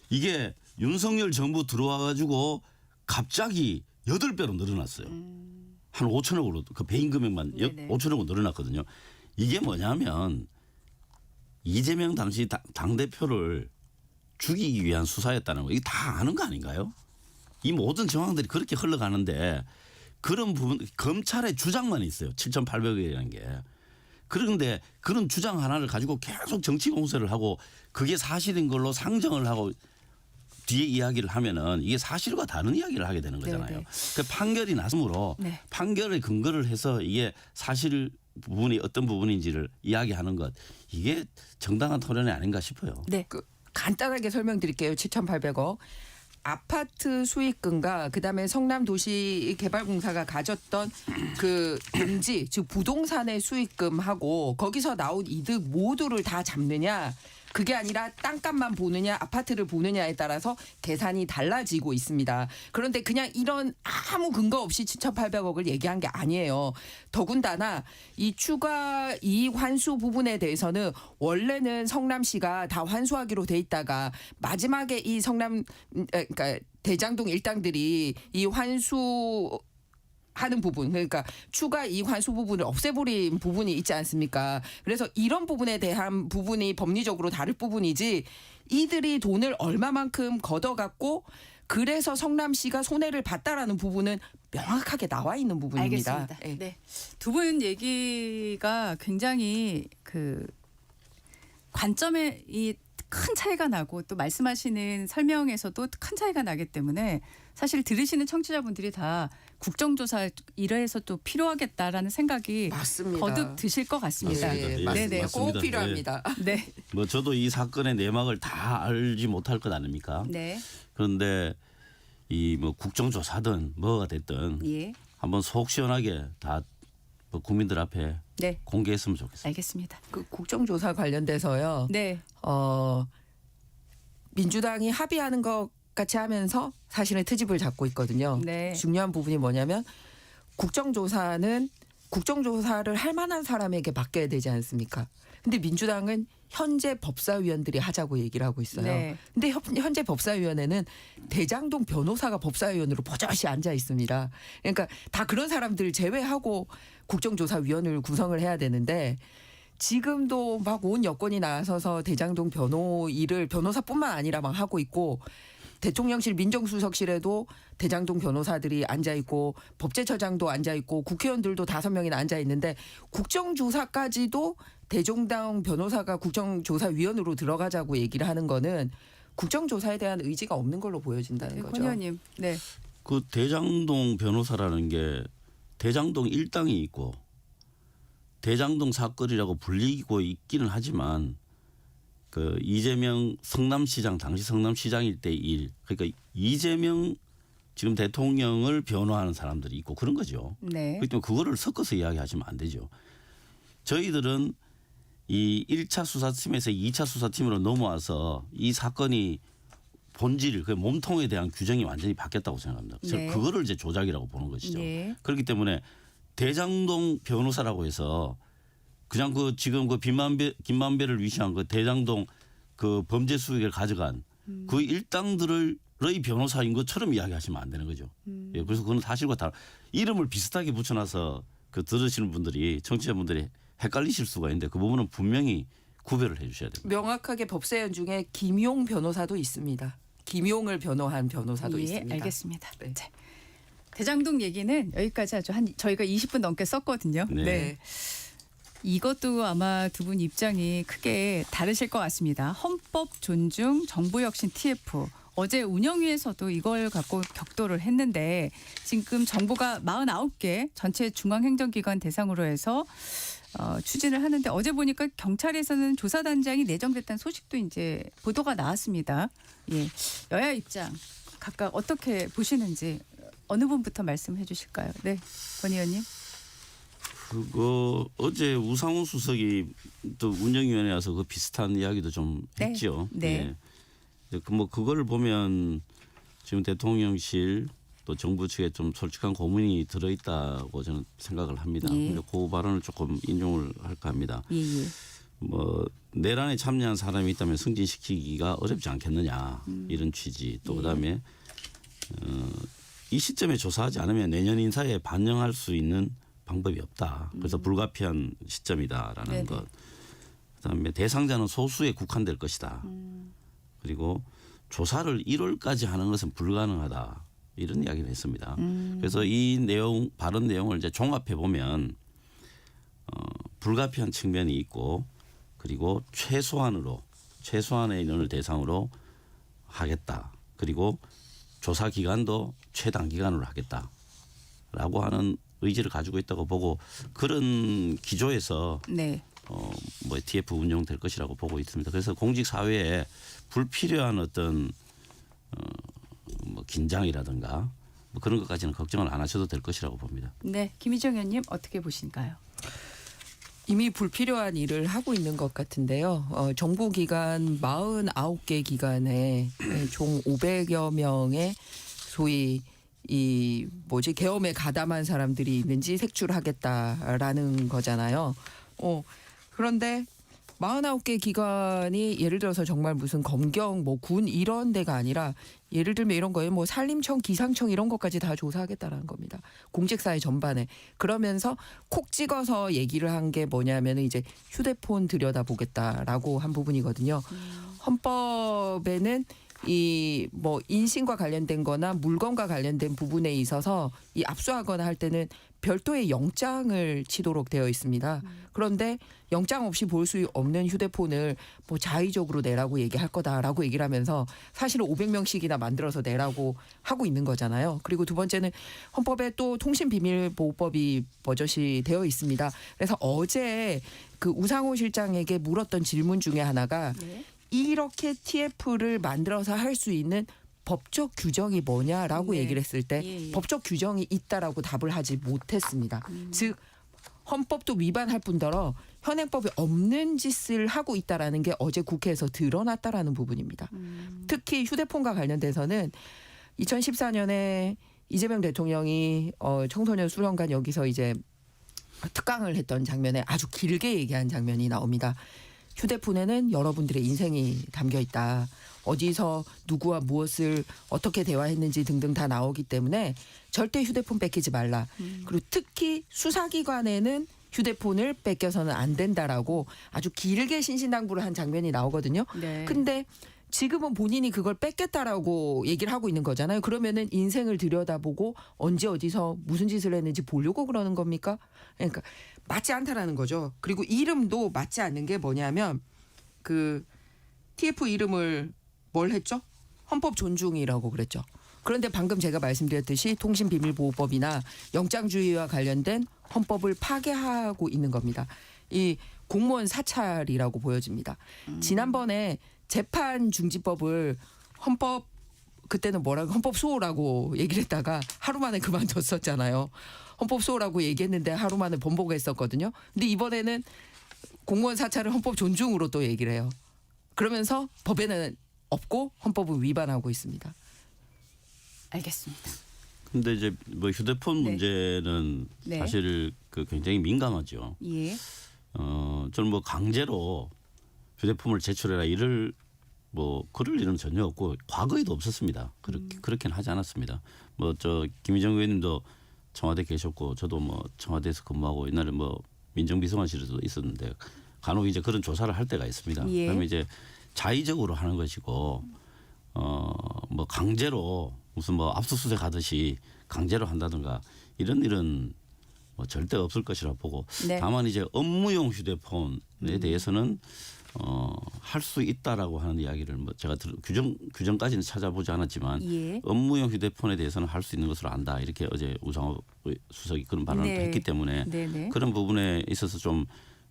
이게 윤석열 정부 들어와 가지고 갑자기 8배로 늘어났어요. 한 5천억으로 그 배임 금액만 5천억으로 늘어났거든요. 이게 뭐냐면 이재명 당시 당대표를 죽이기 위한 수사였다는 거. 이게 다 아는 거 아닌가요? 이 모든 정황들이 그렇게 흘러가는데 그런 부분 검찰의 주장만 있어요. 7,800억이라는 게. 그런데 그런 주장 하나를 가지고 계속 정치 공세를 하고 그게 사실인 걸로 상정을 하고 뒤에 이야기를 하면은 이게 사실과 다른 이야기를 하게 되는 거잖아요. 그 판결이 났으므로 판결의 근거를 해서 이게 사실 부분이 어떤 부분인지를 이야기하는 것 이게 정당한 토론이 아닌가 싶어요. 네. 간단하게 설명드릴게요. 7,800억. 아파트 수익금과 그다음에 성남도시개발공사가 가졌던 그 용지 즉 부동산의 수익금하고 거기서 나온 이득 모두를 다 잡느냐 그게 아니라 땅값만 보느냐 아파트를 보느냐에 따라서 계산이 달라지고 있습니다. 그런데 그냥 이런 아무 근거 없이 7,800억을 얘기한 게 아니에요. 더군다나 이 추가 이익 환수 부분에 대해서는 원래는 성남시가 다 환수하기로 돼 있다가 마지막에 이 그러니까 대장동 일당들이 이 환수 하는 부분 그러니까 추가 이익 환수 부분을 없애버린 부분이 있지 않습니까? 그래서 이런 부분에 대한 부분이 법리적으로 다를 부분이지 이들이 돈을 얼마만큼 걷어갔고 그래서 성남시가 손해를 봤다라는 부분은 명확하게 나와 있는 부분입니다. 알겠습니다. 네. 두 분 얘기가 굉장히 그 관점에 이 큰 차이가 나고 또 말씀하시는 설명에서도 큰 차이가 나기 때문에 사실 들으시는 청취자분들이 다 국정조사 이래서 또 필요하겠다라는 생각이 맞습니다. 거듭 드실 것 같습니다. 네, 네네, 꼭 필요합니다. 네. 뭐 저도 이 사건의 내막을 다 알지 못할 것 아닙니까? 네. 그런데 이 뭐 국정조사든 뭐가 됐든 예. 한번 속 시원하게 다 국민들 앞에 네. 공개했으면 좋겠습니다. 알겠습니다. 그 국정조사 관련돼서요. 네. 민주당이 합의하는 것 같이 하면서 사실은 트집을 잡고 있거든요. 네. 중요한 부분이 뭐냐면 국정조사는 국정조사를 할 만한 사람에게 맡겨야 되지 않습니까? 근데 민주당은 현재 법사위원들이 하자고 얘기를 하고 있어요. 네. 근데 현재 법사위원회는 대장동 변호사가 법사위원으로 버젓이 앉아 있습니다. 그러니까 다 그런 사람들 제외하고 국정조사위원회를 구성을 해야 되는데 지금도 막 온 여건이 나서서 대장동 변호 일을 변호사뿐만 아니라 막 하고 있고 대통령실 민정수석실에도 대장동 변호사들이 앉아 있고 법제처장도 앉아 있고 국회의원들도 5명이나 앉아 있는데 국정조사까지도 대종당 변호사가 국정조사위원으로 들어가자고 얘기를 하는 거는 국정조사에 대한 의지가 없는 걸로 보여진다는 거죠. 권 의원님. 네. 그 대장동 변호사라는 게 대장동 일당이 있고 대장동 사건이라고 불리고 있기는 하지만 그 이재명 성남시장 당시 성남시장일 때 일 그러니까 이재명 지금 대통령을 변호하는 사람들이 있고 그런 거죠. 네. 그렇기 때문에 그거를 섞어서 이야기하시면 안 되죠. 저희들은 이 1차 수사팀에서 2차 수사팀으로 넘어와서 이 사건이 본질, 그 몸통에 대한 규정이 완전히 바뀌었다고 생각합니다. 네. 그거를 이제 조작이라고 보는 것이죠. 네. 그렇기 때문에 대장동 변호사라고 해서 그냥 그 지금 그 김만배를 위시한 그 대장동 그 범죄 수익을 가져간 그 일당들의 변호사인 것처럼 이야기하시면 안 되는 거죠. 예, 그래서 그건 사실과 이름을 비슷하게 붙여놔서 그 들으시는 분들이 청취자분들이 헷갈리실 수가 있는데 그 부분은 분명히 구별을 해주셔야 됩니다. 명확하게 법사위원 중에 김용 변호사도 있습니다. 김용을 변호한 변호사도 예, 있습니다. 알겠습니다. 네. 자, 대장동 얘기는 여기까지 하죠. 저희가 20분 넘게 썼거든요. 네. 이것도 아마 두 분 입장이 크게 다르실 것 같습니다. 헌법 존중, 정부 혁신 TF. 어제 운영위에서도 이걸 갖고 격돌을 했는데 지금 정부가 49개 전체 중앙행정기관 대상으로 해서 추진을 하는데 어제 보니까 경찰에서는 조사단장이 내정됐다는 소식도 이제 보도가 나왔습니다. 예, 여야 입장 각각 어떻게 보시는지 어느 분부터 말씀해 주실까요? 네, 권 의원님. 그거 어제 우상호 수석이 또 운영위원회 와서 그 비슷한 이야기도 좀 네. 했죠. 네. 예. 뭐 그거를 보면 지금 대통령실 또 정부 측에 좀 솔직한 고민이 들어있다고 저는 생각을 합니다. 예. 근데 그 발언을 조금 인용을 할까 합니다. 예. 뭐 내란에 참여한 사람이 있다면 승진시키기가 어렵지 않겠느냐 이런 취지. 또 그다음에 이 시점에 조사하지 않으면 내년 인사에 반영할 수 있는 방법이 없다. 그래서 불가피한 시점이다라는 네네. 것. 그다음에 대상자는 소수에 국한될 것이다. 그리고 조사를 1월까지 하는 것은 불가능하다. 이런 이야기를 했습니다. 그래서 이 내용 발언 내용을 이제 종합해 보면 불가피한 측면이 있고 그리고 최소한의 인원을 대상으로 하겠다. 그리고 조사 기간도 최단기간으로 하겠다라고 하는 의지를 가지고 있다고 보고 그런 기조에서 네. 뭐 TF 운영될 것이라고 보고 있습니다. 그래서 공직 사회에 불필요한 어떤 뭐 긴장이라든가 뭐 그런 것까지는 걱정을 안 하셔도 될 것이라고 봅니다. 네, 김희정 의원님 어떻게 보신가요? 이미 불필요한 일을 하고 있는 것 같은데요. 정보기관 49개 기관에 총 500여 명의 소위 계엄에 가담한 사람들이 있는지 색출하겠다라는 거잖아요. 그런데 49개 기관이 예를 들어서 정말 무슨 검경, 군 이런 데가 아니라 예를 들면 이런 거예요. 산림청, 기상청 이런 것까지 다 조사하겠다라는 겁니다. 공직사회 전반에. 그러면서 콕 찍어서 얘기를 한 게 뭐냐면 이제 휴대폰 들여다보겠다라고 한 부분이거든요. 헌법에는 인신과 관련된 거나 물건과 관련된 부분에 있어서 이 압수하거나 할 때는 별도의 영장을 치도록 되어 있습니다. 그런데 영장 없이 볼 수 없는 휴대폰을 자의적으로 내라고 얘기할 거다라고 얘기를 하면서 사실은 500명씩이나 만들어서 내라고 하고 있는 거잖아요. 그리고 두 번째는 헌법에 또 통신비밀보호법이 버젓이 되어 있습니다. 그래서 어제 그 우상호 실장에게 물었던 질문 중에 하나가 이렇게 TF를 만들어서 할 수 있는 법적 규정이 뭐냐라고 얘기를 했을 때 법적 규정이 있다라고 답을 하지 못했습니다. 즉 헌법도 위반할 뿐더러 현행법에 없는 짓을 하고 있다라는 게 어제 국회에서 드러났다라는 부분입니다. 특히 휴대폰과 관련돼서는 2014년에 이재명 대통령이 청소년 수련관 여기서 이제 특강을 했던 장면에 아주 길게 얘기한 장면이 나옵니다. 휴대폰에는 여러분들의 인생이 담겨 있다. 어디서 누구와 무엇을 어떻게 대화했는지 등등 다 나오기 때문에 절대 휴대폰 뺏기지 말라. 그리고 특히 수사기관에는 휴대폰을 뺏겨서는 안 된다라고 아주 길게 신신당부를 한 장면이 나오거든요. 근데 지금은 본인이 그걸 뺏겠다라고 얘기를 하고 있는 거잖아요. 그러면은 인생을 들여다보고 언제 어디서 무슨 짓을 했는지 보려고 그러는 겁니까? 그러니까 맞지 않다라는 거죠. 그리고 이름도 맞지 않는 게 뭐냐면 그 TF 이름을 뭘 했죠? 헌법 존중이라고 그랬죠. 그런데 방금 제가 말씀드렸듯이 통신비밀보호법이나 영장주의와 관련된 헌법을 파괴하고 있는 겁니다. 이 공무원 사찰이라고 보여집니다. 지난번에 재판중지법을 그때는 헌법 수호라고 얘기를 했다가 하루 만에 그만뒀었잖아요. 헌법 수호라고 얘기했는데 하루 만에 번복했었거든요. 근데 이번에는 공무원 사찰을 헌법 존중으로 또 얘기를 해요. 그러면서 법에는 없고 헌법을 위반하고 있습니다. 알겠습니다. 근데 이제 휴대폰 문제는 사실 굉장히 민감하죠. 저는 강제로 휴대폰을 제출해라 이럴 그럴 일은 전혀 없고 과거에도 없었습니다. 그렇게는 하지 않았습니다. 김희정 의원님도 청와대 계셨고 저도 청와대에서 근무하고 옛날에 민정비서관실에도 있었는데 간혹 이제 그런 조사를 할 때가 있습니다. 그러면 이제 자의적으로 하는 것이고 강제로 무슨 압수수색 하듯이 강제로 한다든가 이런 일은 절대 없을 것이라 보고 다만 이제 업무용 휴대폰에 대해서는 할 수 있다라고 하는 이야기를 제가 규정까지는 찾아보지 않았지만 업무용 휴대폰에 대해서는 할 수 있는 것으로 안다 이렇게 어제 우상호 수석이 그런 발언을 했기 때문에 그런 부분에 있어서 좀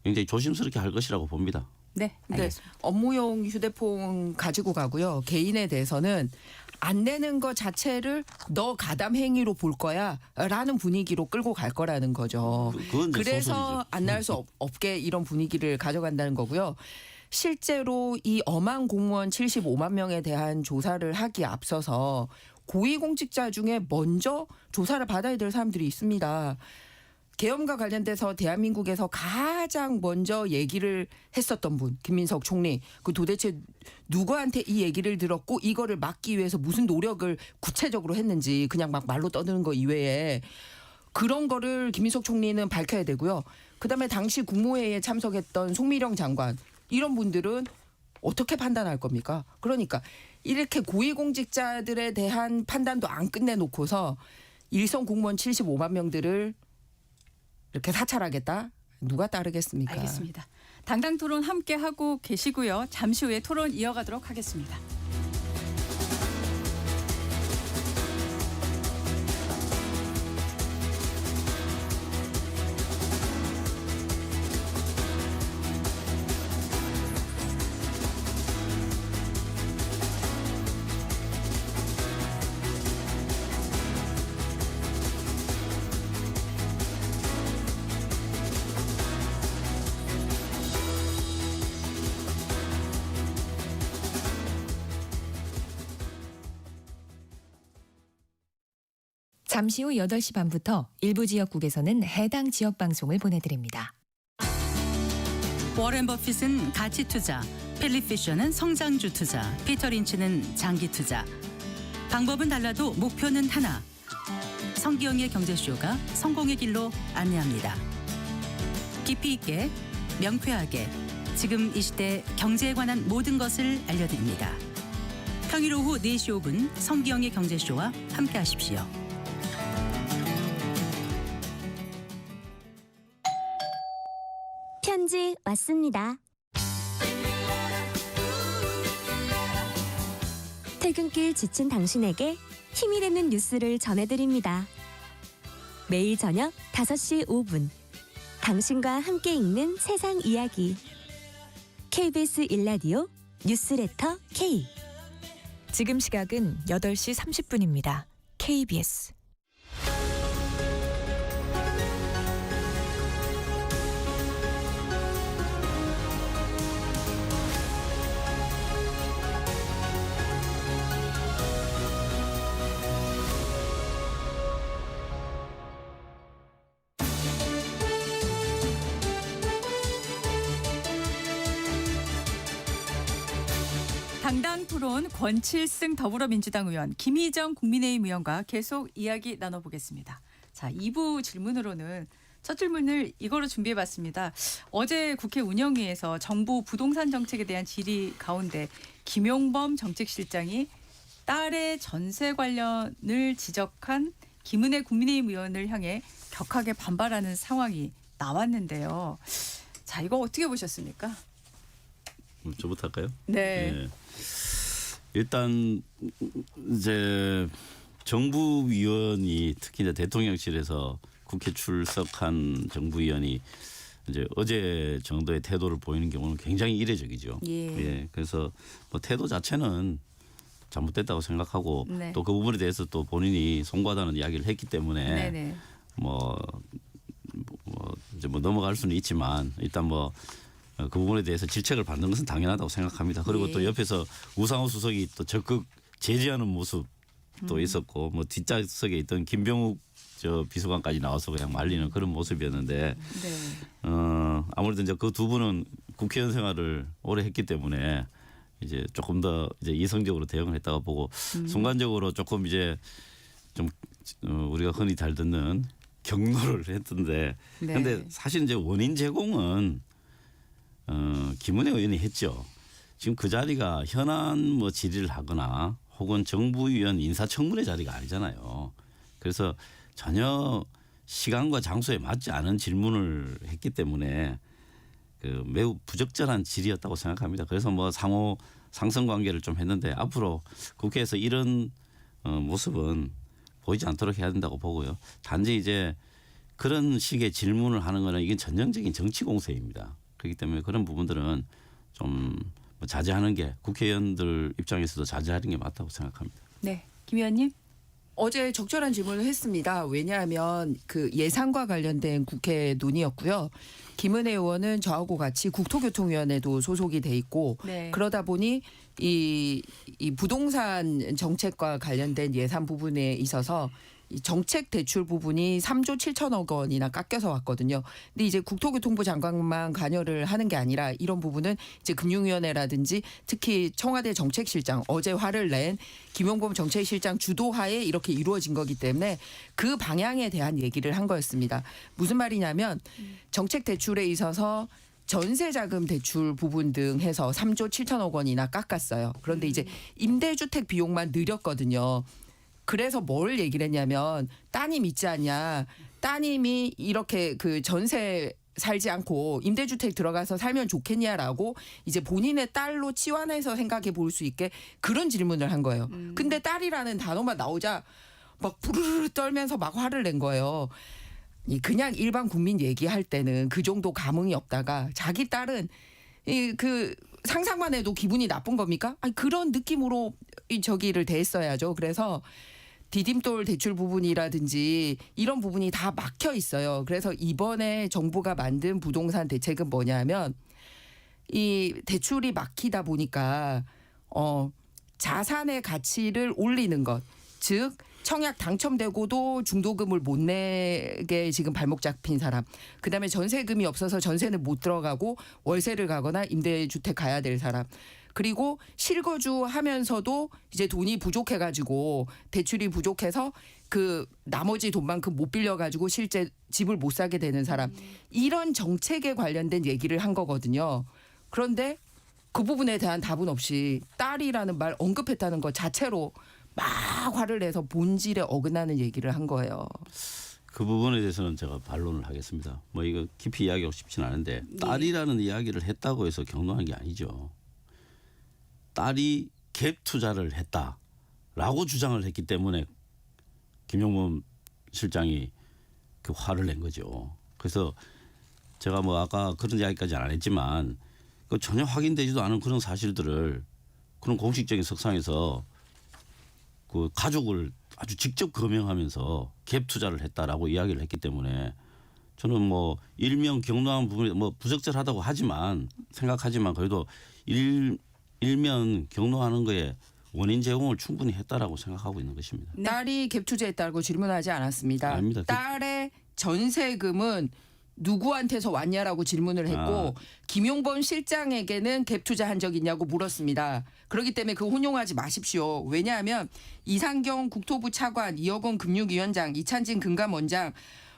굉장히 조심스럽게 할 것이라고 봅니다. 네, 알겠습니다. 업무용 휴대폰 가지고 가고요. 개인에 대해서는 안 내는 것 자체를 너 가담 행위로 볼 거야라는 분위기로 끌고 갈 거라는 거죠. 그래서 안 날 수 없게 이런 분위기를 가져간다는 거고요. 실제로 이 엄한 공무원 75만 명에 대한 조사를 하기에 앞서서 고위공직자 중에 먼저 조사를 받아야 될 사람들이 있습니다. 계엄과 관련돼서 대한민국에서 가장 먼저 얘기를 했었던 분 김민석 총리. 도대체 누구한테 이 얘기를 들었고 이거를 막기 위해서 무슨 노력을 구체적으로 했는지 그냥 말로 떠드는 거 이외에 그런 거를 김민석 총리는 밝혀야 되고요. 그다음에 당시 국무회의에 참석했던 송미령 장관 이런 분들은 어떻게 판단할 겁니까? 그러니까 이렇게 고위공직자들에 대한 판단도 안 끝내놓고서 일선 공무원 75만 명들을 이렇게 사찰하겠다? 누가 따르겠습니까? 알겠습니다. 당당 토론 함께 하고 계시고요. 잠시 후에 토론 이어가도록 하겠습니다. 잠시 후 8시 반부터 일부 지역국에서는 해당 지역 방송을 보내드립니다. 워렌 버핏은 가치 투자, 필립 피셔는 성장주 투자, 피터 린치는 장기 투자. 방법은 달라도 목표는 하나. 성기영의 경제쇼가 성공의 길로 안내합니다. 깊이 있게, 명쾌하게, 지금 이 시대 경제에 관한 모든 것을 알려드립니다. 평일 오후 4시 5분 성기영의 경제쇼와 함께하십시오. 편지 왔습니다. 퇴근길 지친 당신에게 힘이 되는 뉴스를 전해드립니다. 매일 저녁 5시 5분 당신과 함께 읽는 세상 이야기 KBS 1라디오 뉴스레터 K. 지금 시각은 8시 30분입니다. KBS. 당당 토론 권칠승 더불어민주당 의원, 김희정 국민의힘 의원과 계속 이야기 나눠보겠습니다. 자, 2부 질문으로는 첫 질문을 이거로 준비해봤습니다. 어제 국회 운영위에서 정부 부동산 정책에 대한 질의 가운데 김용범 정책실장이 딸의 전세 관련을 지적한 김은혜 국민의힘 의원을 향해 격하게 반발하는 상황이 나왔는데요. 자, 이거 어떻게 보셨습니까? 저부터 할까요? 네. 네. 일단 이제 정부위원이 특히 이제 대통령실에서 국회 출석한 정부위원이 이제 어제 정도의 태도를 보이는 경우는 굉장히 이례적이죠. 예. 그래서 뭐 태도 자체는 잘못됐다고 생각하고 네. 또 그 부분에 대해서 또 본인이 송구하다는 이야기를 했기 때문에 네네. 이제 뭐 넘어갈 수는 있지만 일단 뭐 그 부분에 대해서 질책을 받는 것은 당연하다고 생각합니다. 그리고 또 옆에서 우상호 수석이 또 적극 제지하는 모습도 있었고 뭐 뒷좌석에 있던 김병욱 비서관까지 나와서 그냥 말리는 그런 모습이었는데 아무래도 이제 그 두 분은 국회의원 생활을 오래 했기 때문에 이제 조금 더 이제 이성적으로 대응을 했다고 보고 순간적으로 조금 이제 좀 우리가 흔히 잘 듣는 경로를 했던데 근데 사실 이제 원인 제공은 김은혜 의원이 했죠. 지금 그 자리가 현안 뭐 질의를 하거나 혹은 정부위원 인사청문회 자리가 아니잖아요. 그래서 전혀 시간과 장소에 맞지 않은 질문을 했기 때문에 그 매우 부적절한 질의였다고 생각합니다. 그래서 뭐 상호 상성 관계를 좀 했는데 앞으로 국회에서 이런 모습은 보이지 않도록 해야 된다고 보고요. 단지 이제 그런 식의 질문을 하는 거는 이게 전형적인 정치 공세입니다. 그렇기 때문에 그런 부분들은 좀 자제하는 게 국회의원들 입장에서도 자제하는 게 맞다고 생각합니다. 네, 김 의원님. 어제 적절한 질문을 했습니다. 왜냐하면 그 예산과 관련된 국회 논의였고요. 김은혜 의원은 저하고 같이 국토교통위원회도 소속이 돼 있고 그러다 보니 이 부동산 정책과 관련된 예산 부분에 있어서 이 정책 대출 부분이 3조 7천억 원이나 깎여서 왔거든요. 근데 이제 국토교통부 장관만 관여를 하는 게 아니라 이런 부분은 이제 금융위원회라든지 특히 청와대 정책실장 어제 화를 낸 김용범 정책실장 주도하에 이렇게 이루어진 거기 때문에 그 방향에 대한 얘기를 한 거였습니다. 무슨 말이냐면 정책 대출에 있어서 전세자금 대출 부분 등 해서 3조 7천억 원이나 깎았어요. 그런데 이제 임대주택 비용만 늘렸거든요. 그래서 뭘 얘기를 했냐면 따님 있지 않냐. 따님이 이렇게 그 전세 살지 않고 임대주택 들어가서 살면 좋겠냐라고 이제 본인의 딸로 치환해서 생각해 볼 수 있게 그런 질문을 한 거예요. 근데 딸이라는 단어만 나오자 막 부르르 떨면서 막 화를 낸 거예요. 그냥 일반 국민 얘기할 때는 그 정도 감흥이 없다가 자기 딸은 그 상상만 해도 기분이 나쁜 겁니까? 아니 그런 느낌으로 저기를 대했어야죠. 그래서 디딤돌 대출 부분이라든지 이런 부분이 다 막혀 있어요. 그래서 이번에 정부가 만든 부동산 대책은 뭐냐면 이 대출이 막히다 보니까 자산의 가치를 올리는 것, 즉 청약 당첨되고도 중도금을 못 내게 지금 발목 잡힌 사람. 그다음에 전세금이 없어서 전세는 못 들어가고 월세를 가거나 임대주택 가야 될 사람. 그리고 실거주 하면서도 이제 돈이 부족해가지고 대출이 부족해서 그 나머지 돈만큼 못 빌려가지고 실제 집을 못 사게 되는 사람. 이런 정책에 관련된 얘기를 한 거거든요. 그런데 그 부분에 대한 답은 없이 딸이라는 말 언급했다는 것 자체로 막 화를 내서 본질에 어긋나는 얘기를 한 거예요. 그 부분에 대해서는 제가 반론을 하겠습니다. 뭐 이거 깊이 이야기하고 싶지는 않은데 딸이라는 이야기를 했다고 해서 경로한 게 아니죠. 딸이 갭 투자를 했다라고 주장을 했기 때문에 김용범 실장이 그 화를 낸 거죠. 그래서 제가 뭐 아까 그런 이야기까지는 안 했지만 그 전혀 확인되지도 않은 그런 사실들을 그런 공식적인 석상에서 그 가족을 아주 직접 거명하면서 갭 투자를 했다라고 이야기를 했기 때문에 저는 뭐 일명 경로한 부분이 뭐 부적절하다고 하지만 생각하지만 그래도 일면 경로하는 거에 원인 제공을 충분히 했다라고 생각하고 있는 것입니다. 딸이 갭 투자했다고 질문하지 않았습니다. 아닙니다. 딸의 전세금은 누구한테서 왔냐라고 질문을 했고 김용범 실장에게는 갭 투자한 적 있냐고 물었습니다. 그렇기 때문에 그 혼용하지 마십시오. 왜냐하면 이상경 국토부 차관, 이어건 금융위원장, 이찬진 금감원장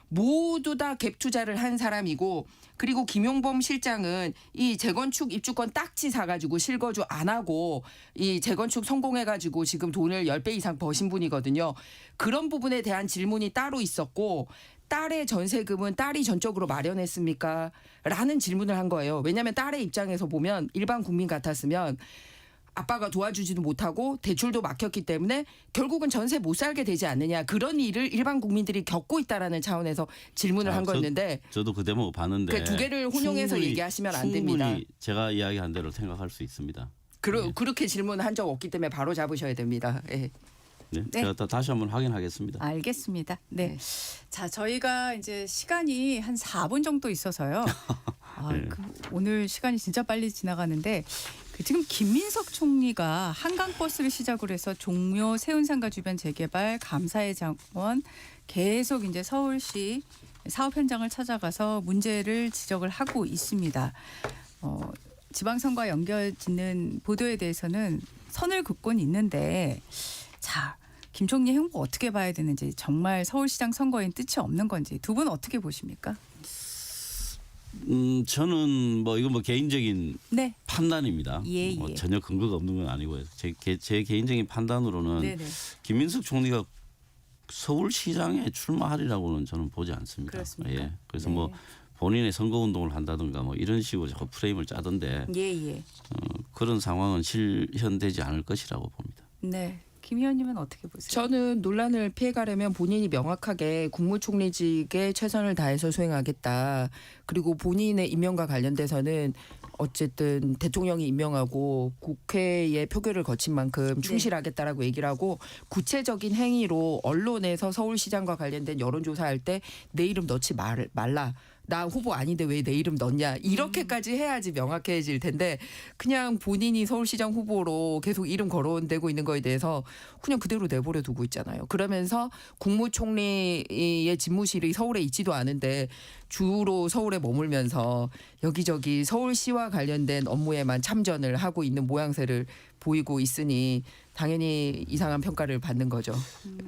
모두 다 갭 투자를 한 사람이고 그리고 김용범 실장은 이 재건축 입주권 딱지 사가지고 실거주 안 하고 이 재건축 성공해가지고 지금 돈을 10배 이상 버신 분이거든요. 그런 부분에 대한 질문이 따로 있었고 딸의 전세금은 딸이 전적으로 마련했습니까? 라는 질문을 한 거예요. 왜냐하면 딸의 입장에서 보면 일반 국민 같았으면 아빠가 도와주지도 못하고 대출도 막혔기 때문에 결국은 전세 못 살게 되지 않느냐. 그런 일을 일반 국민들이 겪고 있다라는 차원에서 질문을 한 거였는데 저도 그 대목 봤는데 그 두 개를 혼용해서 얘기하시면 안 됩니다. 충분히 제가 이야기한 대로 생각할 수 있습니다. 그렇게 질문한 적 없기 때문에 바로 잡으셔야 됩니다. 예. 네, 제가 다시 한번 확인하겠습니다. 알겠습니다. 네. 자, 저희가 이제 시간이 한 4분 정도 있어서요. 네. 오늘 시간이 진짜 빨리 지나가는데 지금 김민석 총리가 한강버스를 시작으로 해서 종묘 세운상가 주변 재개발 감사의 장원 계속 이제 서울시 사업 현장을 찾아가서 문제를 지적을 하고 있습니다. 지방선거와 연결짓는 보도에 대해서는 선을 긋고는 있는데 자, 김 총리 행보 어떻게 봐야 되는지 정말 서울시장 선거엔 뜻이 없는 건지 두 분 어떻게 보십니까? 저는 뭐 이건 뭐 개인적인 네. 판단입니다. 예, 뭐 예. 전혀 근거가 없는 건 아니고요. 제 개인적인 판단으로는 네네. 김민석 총리가 서울시장에 출마하리라고는 저는 보지 않습니다. 그렇습니까? 예. 그래서 네. 뭐 본인의 선거운동을 한다든가 뭐 이런 식으로 자꾸 프레임을 짜던데 예. 그런 상황은 실현되지 않을 것이라고 봅니다. 네. 김 의원님은 어떻게 보세요? 저는 논란을 피해가려면 본인이 명확하게 국무총리직에 최선을 다해서 수행하겠다. 그리고 본인의 임명과 관련돼서는 어쨌든 대통령이 임명하고 국회의 표결을 거친 만큼 충실하겠다라고 얘기를 하고 구체적인 행위로 언론에서 서울시장과 관련된 여론조사할 때 내 이름 넣지 말라. 나 후보 아닌데 왜 내 이름 넣냐 이렇게까지 해야지 명확해질 텐데 그냥 본인이 서울시장 후보로 계속 이름 거론되고 있는 거에 대해서 그냥 그대로 내버려 두고 있잖아요. 그러면서 국무총리의 집무실이 서울에 있지도 않은데 주로 서울에 머물면서 여기저기 서울시와 관련된 업무에만 참전을 하고 있는 모양새를 보이고 있으니 당연히 이상한 평가를 받는 거죠.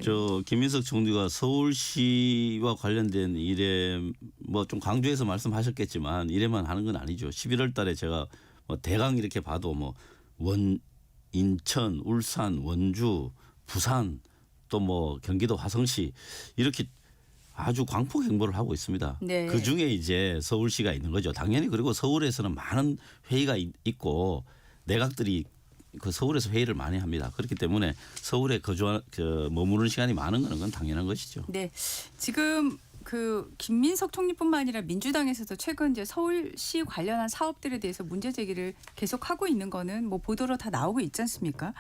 저 김민석 총리가 서울시와 관련된 일에 뭐 좀 강조해서 말씀하셨겠지만 일에만 하는 건 아니죠. 11월 달에 제가 뭐 대강 이렇게 봐도 뭐 인천, 울산, 원주, 부산 또 뭐 경기도 화성시 이렇게 아주 광폭 행보를 하고 있습니다. 네. 그중에 이제 서울시가 있는 거죠. 당연히 그리고 서울에서는 많은 회의가 있고 내각들이 그 서울에서 회의를 많이 합니다. 그렇기 때문에 서울에 머무르는 시간이 많은 건 당연한 것이죠. 네, 지금 그 김민석 총리뿐만 아니라 민주당에서도 최근 이제 서울시 관련한 사업들에 대해서 문제 제기를 계속하고 있는 거는 뭐 보도로 다 나오고 있지 않습니까?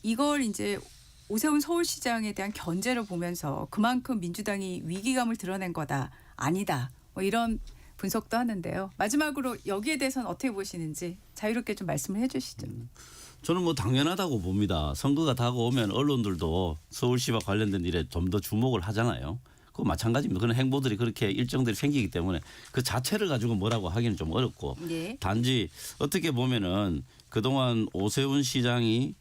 이걸 이제 오세훈 서울시장에 대한 견제를 보면서 그만큼 민주당이 위기감을 드러낸 거다, 아니다, 뭐 이런 분석도 하는데요. 마지막으로 여기에 대해서는 어떻게 보시는지 자유롭게 좀 말씀을 해주시죠. 저는 뭐 당연하다고 봅니다. 선거가 다가오면 언론들도 서울시와 관련된 일에 좀 더 주목을 하잖아요. 그거 마찬가지입니다. 그런 행보들이 그렇게 일정들이 생기기 때문에 그 자체를 가지고 뭐라고 하기는 좀 어렵고 예. 단지 어떻게 보면은 그동안 오세훈 시장이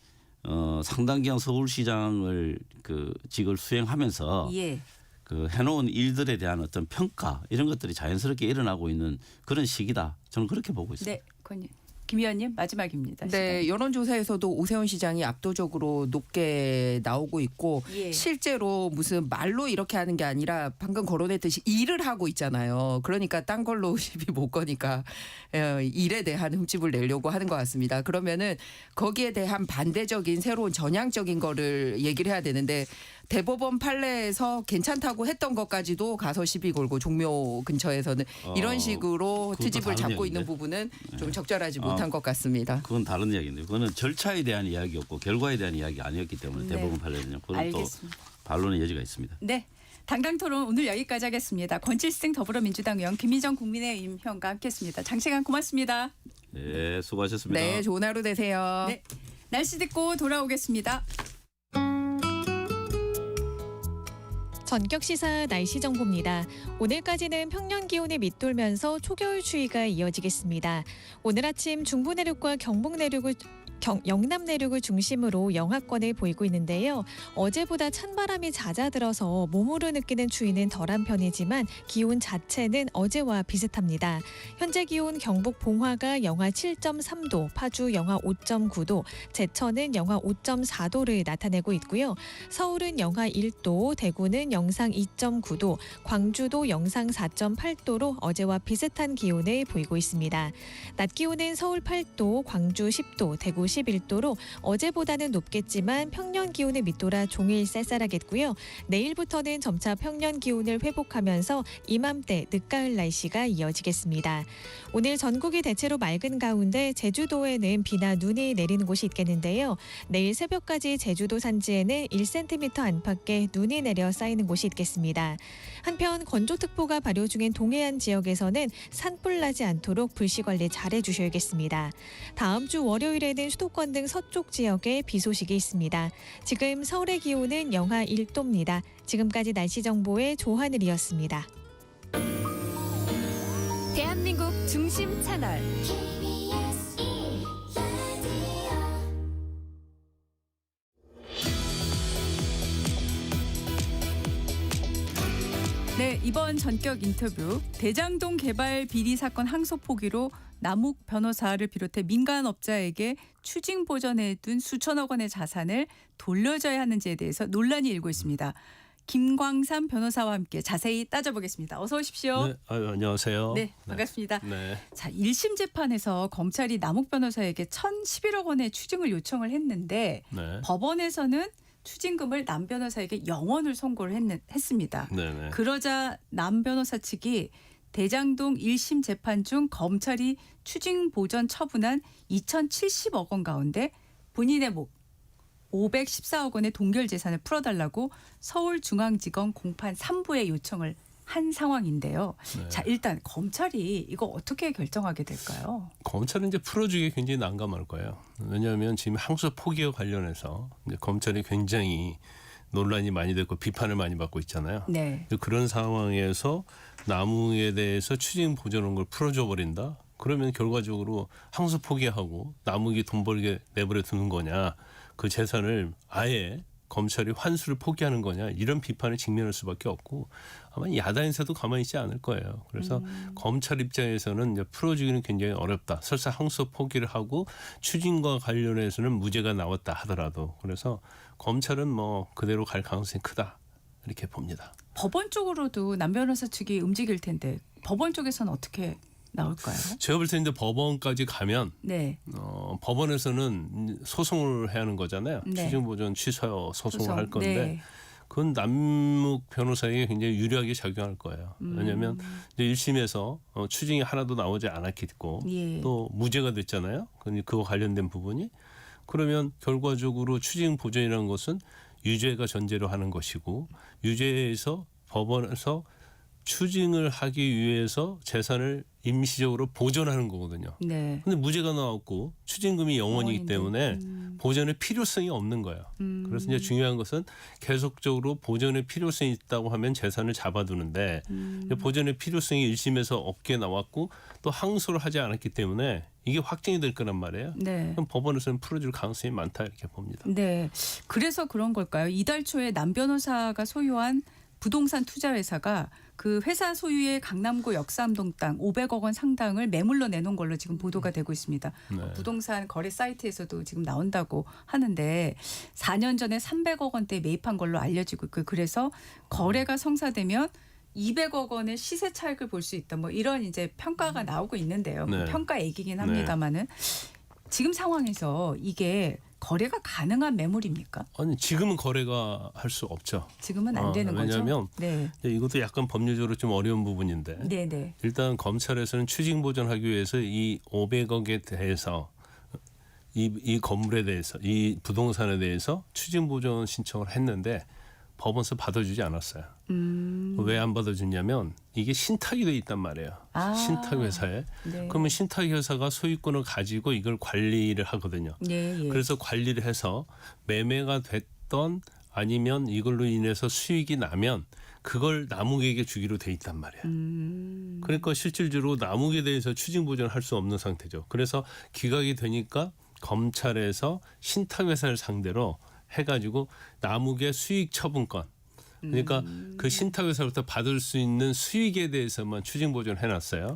상당 기간 서울시장을 그 직을 수행하면서 예. 그 해놓은 일들에 대한 어떤 평가 이런 것들이 자연스럽게 일어나고 있는 그런 시기다. 저는 그렇게 보고 있습니다. 네, 김 의원님 마지막입니다. 네, 여론조사에서도 오세훈 시장이 압도적으로 높게 나오고 있고 예. 실제로 무슨 말로 이렇게 하는 게 아니라 방금 거론했듯이 일을 하고 있잖아요. 그러니까 딴 걸로 시비 못 거니까 일에 대한 흠집을 내려고 하는 것 같습니다. 그러면은 거기에 대한 반대적인 새로운 전향적인 거를 얘기를 해야 되는데 대법원 판례에서 괜찮다고 했던 것까지도 가서 시비 걸고 종묘 근처에서는 이런 식으로 트집을 잡고 있는 부분은 좀 적절하지 못한 것 같습니다. 그건 다른 이야기인데 그거는 절차에 대한 이야기였고 결과에 대한 이야기 아니었기 때문에 네. 대법원 판례는요. 그건 또 알겠습니다. 반론의 여지가 있습니다. 네. 당당토론 오늘 여기까지 하겠습니다. 권칠승 더불어민주당 의원 김희정 국민의힘 의원과 함께했습니다. 장시간 고맙습니다. 네, 수고하셨습니다. 네, 좋은 하루 되세요. 네. 날씨 듣고 돌아오겠습니다. 전격 시사 날씨 정보입니다. 오늘까지는 평년 기온이 밑돌면서 초겨울 추위가 이어지겠습니다. 오늘 아침 중부 내륙과 경북 내륙을 영남 내륙을 중심으로 영하권을 보이고 있는데요. 어제보다 찬바람이 잦아들어서 몸으로 느끼는 추위는 덜한 편이지만 기온 자체는 어제와 비슷합니다. 현재 기온 경북 봉화가 영하 7.3도, 파주 영하 5.9도, 제천은 영하 5.4도를 나타내고 있고요. 서울은 영하 1도, 대구는 영상 2.9도, 광주도 영상 4.8도로 어제와 비슷한 기온을 보이고 있습니다. 낮 기온은 서울 8도, 광주 10도, 대구 11도로 어제보다는 높겠지만 평년 기온을 밑돌아 종일 쌀쌀하겠고요. 내일부터는 점차 평년 기온을 회복하면서 이맘때 늦가을 날씨가 이어지겠습니다. 오늘 전국이 대체로 맑은 가운데 제주도에는 비나 눈이 내리는 곳이 있겠는데요. 내일 새벽까지 제주도 산지에는 1cm 안팎의 눈이 내려 쌓이는 곳이 있겠습니다. 한편 건조특보가 발효 중인 동해안 지역에서는 산불 나지 않도록 불씨 관리 잘해 주셔야겠습니다. 다음 주 월요일에는 수도권 등 서쪽 지역에 비 소식이 있습니다. 지금 서울의 기온은 영하 1도입니다. 지금까지 날씨 정보의 조하늘이었습니다. 대한민국 중심 채널 KBS 1라디오 네, 이번 전격 인터뷰 대장동 개발 비리 사건 항소 포기로 남욱 변호사를 비롯해 민간업자에게 추징 보전해 둔 수천억 원의 자산을 돌려줘야 하는지에 대해서 논란이 일고 있습니다. 김광삼 변호사와 함께 자세히 따져보겠습니다. 어서 오십시오. 네, 안녕하세요. 네, 반갑습니다. 네. 자, 1심 재판에서 검찰이 남욱 변호사에게 1,011억 원의 추징을 요청을 했는데 네. 법원에서는 추징금을 남 변호사에게 0원을 선고를 했습니다. 네네. 그러자 남 변호사 측이 대장동 1심 재판 중 검찰이 추징 보전 처분한 2,070억 원 가운데 본인의 목 514억 원의 동결 재산을 풀어달라고 서울중앙지검 공판 3부에 요청을 한 상황인데요. 네. 자, 일단 검찰이 이거 어떻게 결정하게 될까요? 검찰은 이제 풀어주기 굉장히 난감할 거예요. 왜냐하면 지금 항소 포기와 관련해서 이제 검찰이 굉장히 논란이 많이 됐고 비판을 많이 받고 있잖아요. 네. 그런 상황에서 남욱에 대해서 추징 보전한 걸 풀어줘 버린다. 그러면 결과적으로 항소 포기하고 남욱이 돈 벌게 내버려 두는 거냐. 그 재산을 아예 검찰이 환수를 포기하는 거냐 이런 비판에 직면할 수밖에 없고 아마 야당에서도 가만히 있지 않을 거예요. 그래서 검찰 입장에서는 이제 풀어주기는 굉장히 어렵다. 설사 항소 포기를 하고 추징과 관련해서는 무죄가 나왔다 하더라도 그래서 검찰은 뭐 그대로 갈 가능성이 크다 이렇게 봅니다. 법원 쪽으로도 남 변호사 측이 움직일 텐데 법원 쪽에서는 어떻게 나올까요? 제가 볼 때 이제 법원까지 가면 네. 법원에서는 소송을 해야 하는 거잖아요. 네. 추징보전 취소 소송을 할 건데 네. 그건 남욱 변호사에게 굉장히 유리하게 작용할 거예요. 왜냐하면 이제 1심에서 추징이 하나도 나오지 않았겠고 예. 또 무죄가 됐잖아요. 그거 관련된 부분이 그러면 결과적으로 추징 보전이라는 것은 유죄가 전제로 하는 것이고 유죄에서 법원에서 추징을 하기 위해서 재산을 임시적으로 보존하는 거거든요. 네. 근데 무죄가 나왔고 추징금이 영원이기 때문에 보존의 필요성이 없는 거예요. 그래서 이제 중요한 것은 계속적으로 보존의 필요성이 있다고 하면 재산을 잡아두는데 보존의 필요성이 1심에서 없게 나왔고 또 항소를 하지 않았기 때문에 이게 확정이 될 거란 말이에요. 네. 그럼 법원에서는 풀어줄 가능성이 많다 이렇게 봅니다. 네. 그래서 그런 걸까요? 이달 초에 남 변호사가 소유한 부동산 투자회사가 그 회사 소유의 강남구 역삼동 땅 500억 원 상당을 매물로 내놓은 걸로 지금 보도가 되고 있습니다. 네. 부동산 거래 사이트에서도 지금 나온다고 하는데 4년 전에 300억 원대에 매입한 걸로 알려지고 있고 그래서 거래가 성사되면 200억 원의 시세 차익을 볼 수 있다. 뭐 이런 이제 평가가 나오고 있는데요. 네. 평가 얘기긴 합니다만은 지금 상황에서 이게 거래가 가능한 매물입니까? 아니 지금은 거래가 할 수 없죠. 지금은 안 되는 거죠. 왜냐하면 네. 이것도 약간 법률적으로 좀 어려운 부분인데 네네. 일단 검찰에서는 추징 보전하기 위해서 이 500억에 대해서 이 건물에 대해서 이 부동산에 대해서 추징 보전 신청을 했는데 법원에서 받아주지 않았어요. 왜 안 받아주냐면 이게 신탁이 돼 있단 말이에요. 신탁 회사에. 네. 그러면 신탁 회사가 소유권을 가지고 이걸 관리를 하거든요. 예. 그래서 관리를 해서 매매가 됐던 아니면 이걸로 인해서 수익이 나면 그걸 남욱에게 주기로 돼 있단 말이에요. 그러니까 실질적으로 남욱에 대해서 추징 보전을 할 수 없는 상태죠. 그래서 기각이 되니까 검찰에서 신탁 회사를 상대로 해가지고 남욱의 수익 처분권 그러니까 그 신탁 회사로부터 받을 수 있는 수익에 대해서만 추징 보전을 해놨어요.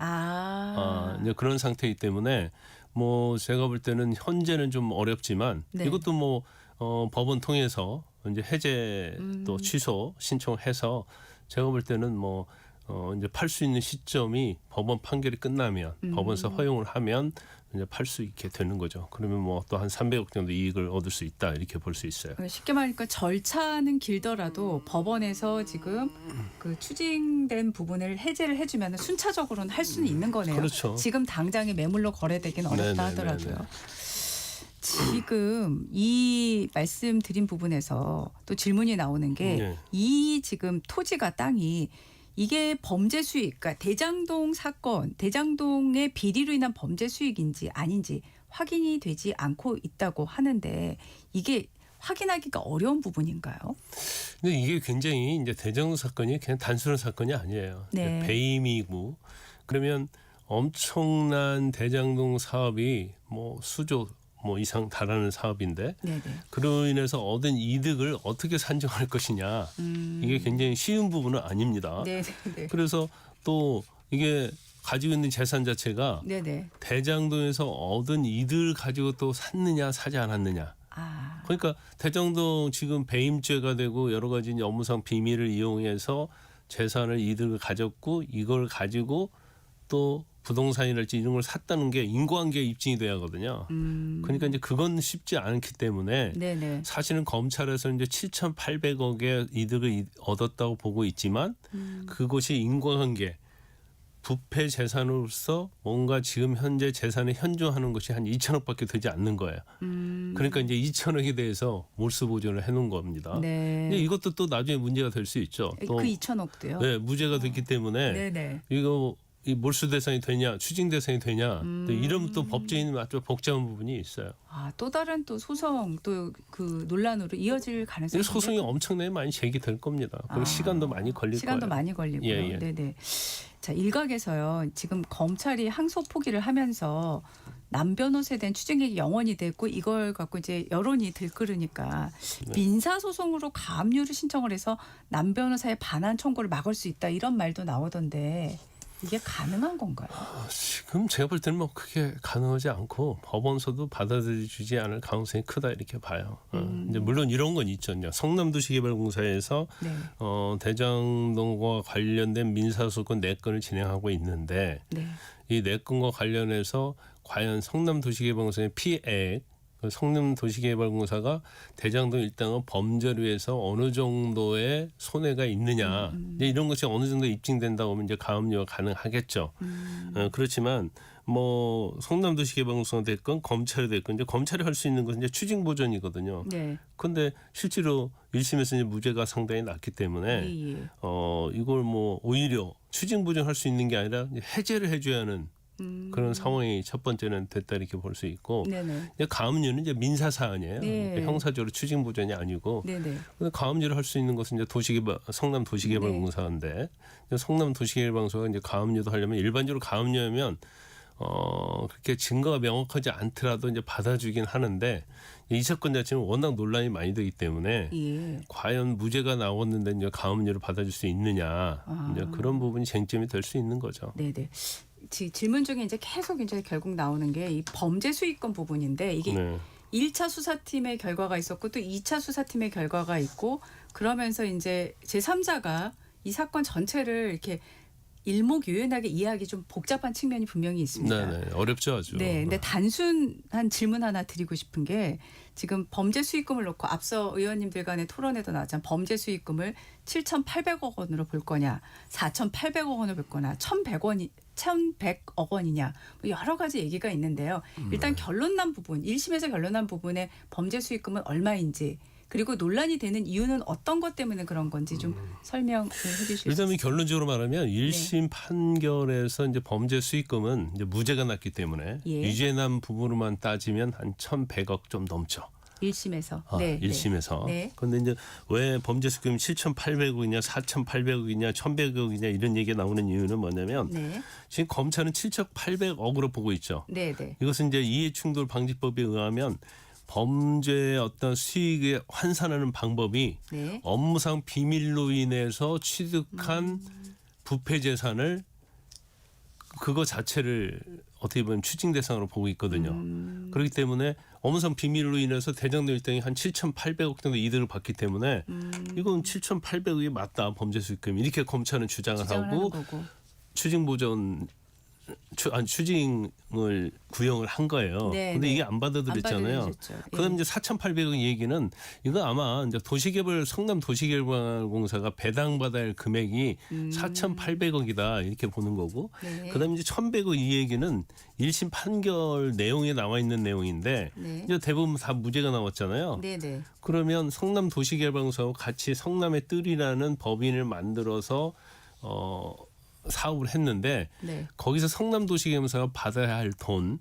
이제 그런 상태이기 때문에 뭐 제가 볼 때는 현재는 좀 어렵지만 네. 이것도 뭐 법원 통해서 이제 해제 또 취소 신청해서 제가 볼 때는 뭐 이제 팔 수 있는 시점이 법원 판결이 끝나면 법원에서 허용을 하면 이제 팔 수 있게 되는 거죠. 그러면 뭐 또 한 300억 정도 이익을 얻을 수 있다 이렇게 볼 수 있어요. 쉽게 말하니까 절차는 길더라도 법원에서 지금 그 추징된 부분을 해제를 해주면 순차적으로는 할 수는 있는 거네요. 그렇죠. 지금 당장에 매물로 거래되기는 어렵다 네네네네. 하더라고요. 지금 이 말씀드린 부분에서 또 질문이 나오는 게 이 지금 토지가 땅이 이게 범죄 수익, 그러니까 대장동 사건, 대장동의 비리로 인한 범죄 수익인지 아닌지 확인이 되지 않고 있다고 하는데 이게 확인하기가 어려운 부분인가요? 근데 이게 굉장히 이제 대장동 사건이 그냥 단순한 사건이 아니에요. 네. 배임이고 그러면 엄청난 대장동 사업이 뭐 수조 뭐 이상 달하는 사업인데 네네. 그로 인해서 얻은 이득을 어떻게 산정할 것이냐 이게 굉장히 쉬운 부분은 아닙니다. 네네. 그래서 또 이게 가지고 있는 재산 자체가 네네. 대장동에서 얻은 이득을 가지고 또 샀느냐 사지 않았느냐. 그러니까 대장동 지금 배임죄가 되고 여러 가지 업무상 비밀을 이용해서 재산을 이득을 가졌고 이걸 가지고 또 부동산이랄지 이런 걸 샀다는 게 인과관계에 입증이 돼야 하거든요. 그러니까 이제 그건 쉽지 않기 때문에 네네. 사실은 검찰에서 이제 7,800억의 이득을 얻었다고 보고 있지만 그것이 인과관계 부패 재산으로서 뭔가 지금 현재 재산에 현존하는 것이 한 2천억밖에 되지 않는 거예요. 그러니까 이제 2천억에 대해서 몰수 보존을 해놓은 겁니다. 네. 근데 이것도 또 나중에 문제가 될 수 있죠. 또 그 2천억도요? 네, 무죄가 됐기 때문에 네네. 이거 이 몰수 대상이 되냐, 추징 대상이 되냐, 또 이런 또 법적인 아주 복잡한 부분이 있어요. 또 다른 또 소송 또 그 논란으로 이어질 가능성이 소송이 엄청나게 많이 제기될 겁니다. 그리고 시간도 많이 걸릴 시간도 거예요. 많이 걸리고요. 예. 네네. 자 일각에서요. 지금 검찰이 항소 포기를 하면서 남 변호사에 대한 추징액이 영원이 됐고 이걸 갖고 이제 여론이 들끓으니까 민사 소송으로 가압류를 신청을 해서 남 변호사의 반환 청구를 막을 수 있다 이런 말도 나오던데. 이게 가능한 건가요? 지금 제가 볼 때는 뭐 그게 가능하지 않고 법원서도 받아들여주지 않을 가능성이 크다 이렇게 봐요. 이제 물론 이런 건 있죠. 이제 성남도시개발공사에서 네. 대장동과 관련된 민사소송 4건을 진행하고 있는데 네. 이 4건과 관련해서 과연 성남도시개발공사의 피해액 성남도시개발공사가 대장동 일당은 범죄로 해서 어느 정도의 손해가 있느냐 이제 이런 것이 어느 정도 입증된다고 하면 이제 가압류가 가능하겠죠. 그렇지만 뭐 성남도시개발공사가 됐건 검찰이 됐건 이제 검찰이 할 수 있는 것은 이제 추징 보전이거든요. 네. 근데 실제로 1심에서 이제 무죄가 상당히 낮기 때문에 이걸 뭐 오히려 추징 보전할 수 있는 게 아니라 이제 해제를 해줘야 하는 그런 상황이 첫 번째는 됐다 이렇게 볼 수 있고, 네네. 이제 가압류는 이제 민사 사안이에요. 네. 그러니까 형사적으로 추징 보전이 아니고, 네네. 근데 가압류를 할 수 있는 것은 이제 성남 도시개발공사인데, 성남 도시개발공사가 이제 가압류도 하려면 일반적으로 가압류하면 그렇게 증거가 명확하지 않더라도 이제 받아주긴 하는데, 이 사건 자체는 워낙 논란이 많이 되기 때문에 과연 무죄가 나왔는데 이제 가압류를 받아줄 수 있느냐, 이제 그런 부분이 쟁점이 될 수 있는 거죠. 네네. 질문 중에 이제 계속 이제 결국 나오는 게 이 범죄 수익권 부분인데, 이게 1차 수사팀의 결과가 있었고 또 2차 수사팀의 결과가 있고, 그러면서 이제 제3자가 이 사건 전체를 이렇게 일목요연하게 이해하기 좀 복잡한 측면이 분명히 있습니다. 네, 어렵죠, 아주. 네, 근데 단순한 질문 하나 드리고 싶은 게, 지금 범죄 수익금을 놓고 앞서 의원님들 간의 토론에도 나왔잖아요. 범죄 수익금을 7,800억 원으로 볼 거냐, 4,800억 원을 볼 거냐, 1,100억 원이냐, 뭐 여러 가지 얘기가 있는데요. 일단 결론난 부분, 1심에서 결론난 부분의 범죄 수익금은 얼마인지, 그리고 논란이 되는 이유는 어떤 것 때문에 그런 건지 좀 설명을 해주실 수 일단 있어요? 결론적으로 말하면 1심 판결에서 이제 범죄 수익금은 이제 무죄가 났기 때문에 유죄난 부분으로만 따지면 한 1,100억 좀 넘죠. 1심에서. 1심에서. 네. 그런데 이제 왜 범죄 수익금이 7,800억이냐, 4,800억이냐, 1,100억이냐 이런 얘기가 나오는 이유는 뭐냐면 지금 검찰은 7,800억으로 보고 있죠. 네네. 이것은 이제 이해충돌 방지법에 의하면 범죄의 어떤 수익에 환산하는 방법이 업무상 비밀로 인해서 취득한 부패 재산을 그거 자체를 어떻게 보면 추징 대상으로 보고 있거든요. 그렇기 때문에 업무상 비밀로 인해서 대장동 일당이 한 7,800억 정도 이득을 받기 때문에 이건 7,800억이 맞다, 범죄 수익금, 이렇게 검찰은 주장을 하고 추징 보전 추징을 구형을 한 거예요. 그런데 이게 안 받아들였잖아요. 그다음 이제 4,800억 얘기는 이거 아마 이제 성남 도시개발공사가 배당받아야 할 금액이 4,800억이다 이렇게 보는 거고, 그다음 이제 1,100억 이 얘기는 1심 판결 내용에 나와 있는 내용인데 이제 대부분 다 무죄가 나왔잖아요. 그러면 성남 도시개발공사와 같이 성남의 뜰이라는 법인을 만들어서 사업을 했는데 거기서 성남도시개발공사가 받아야 할 돈,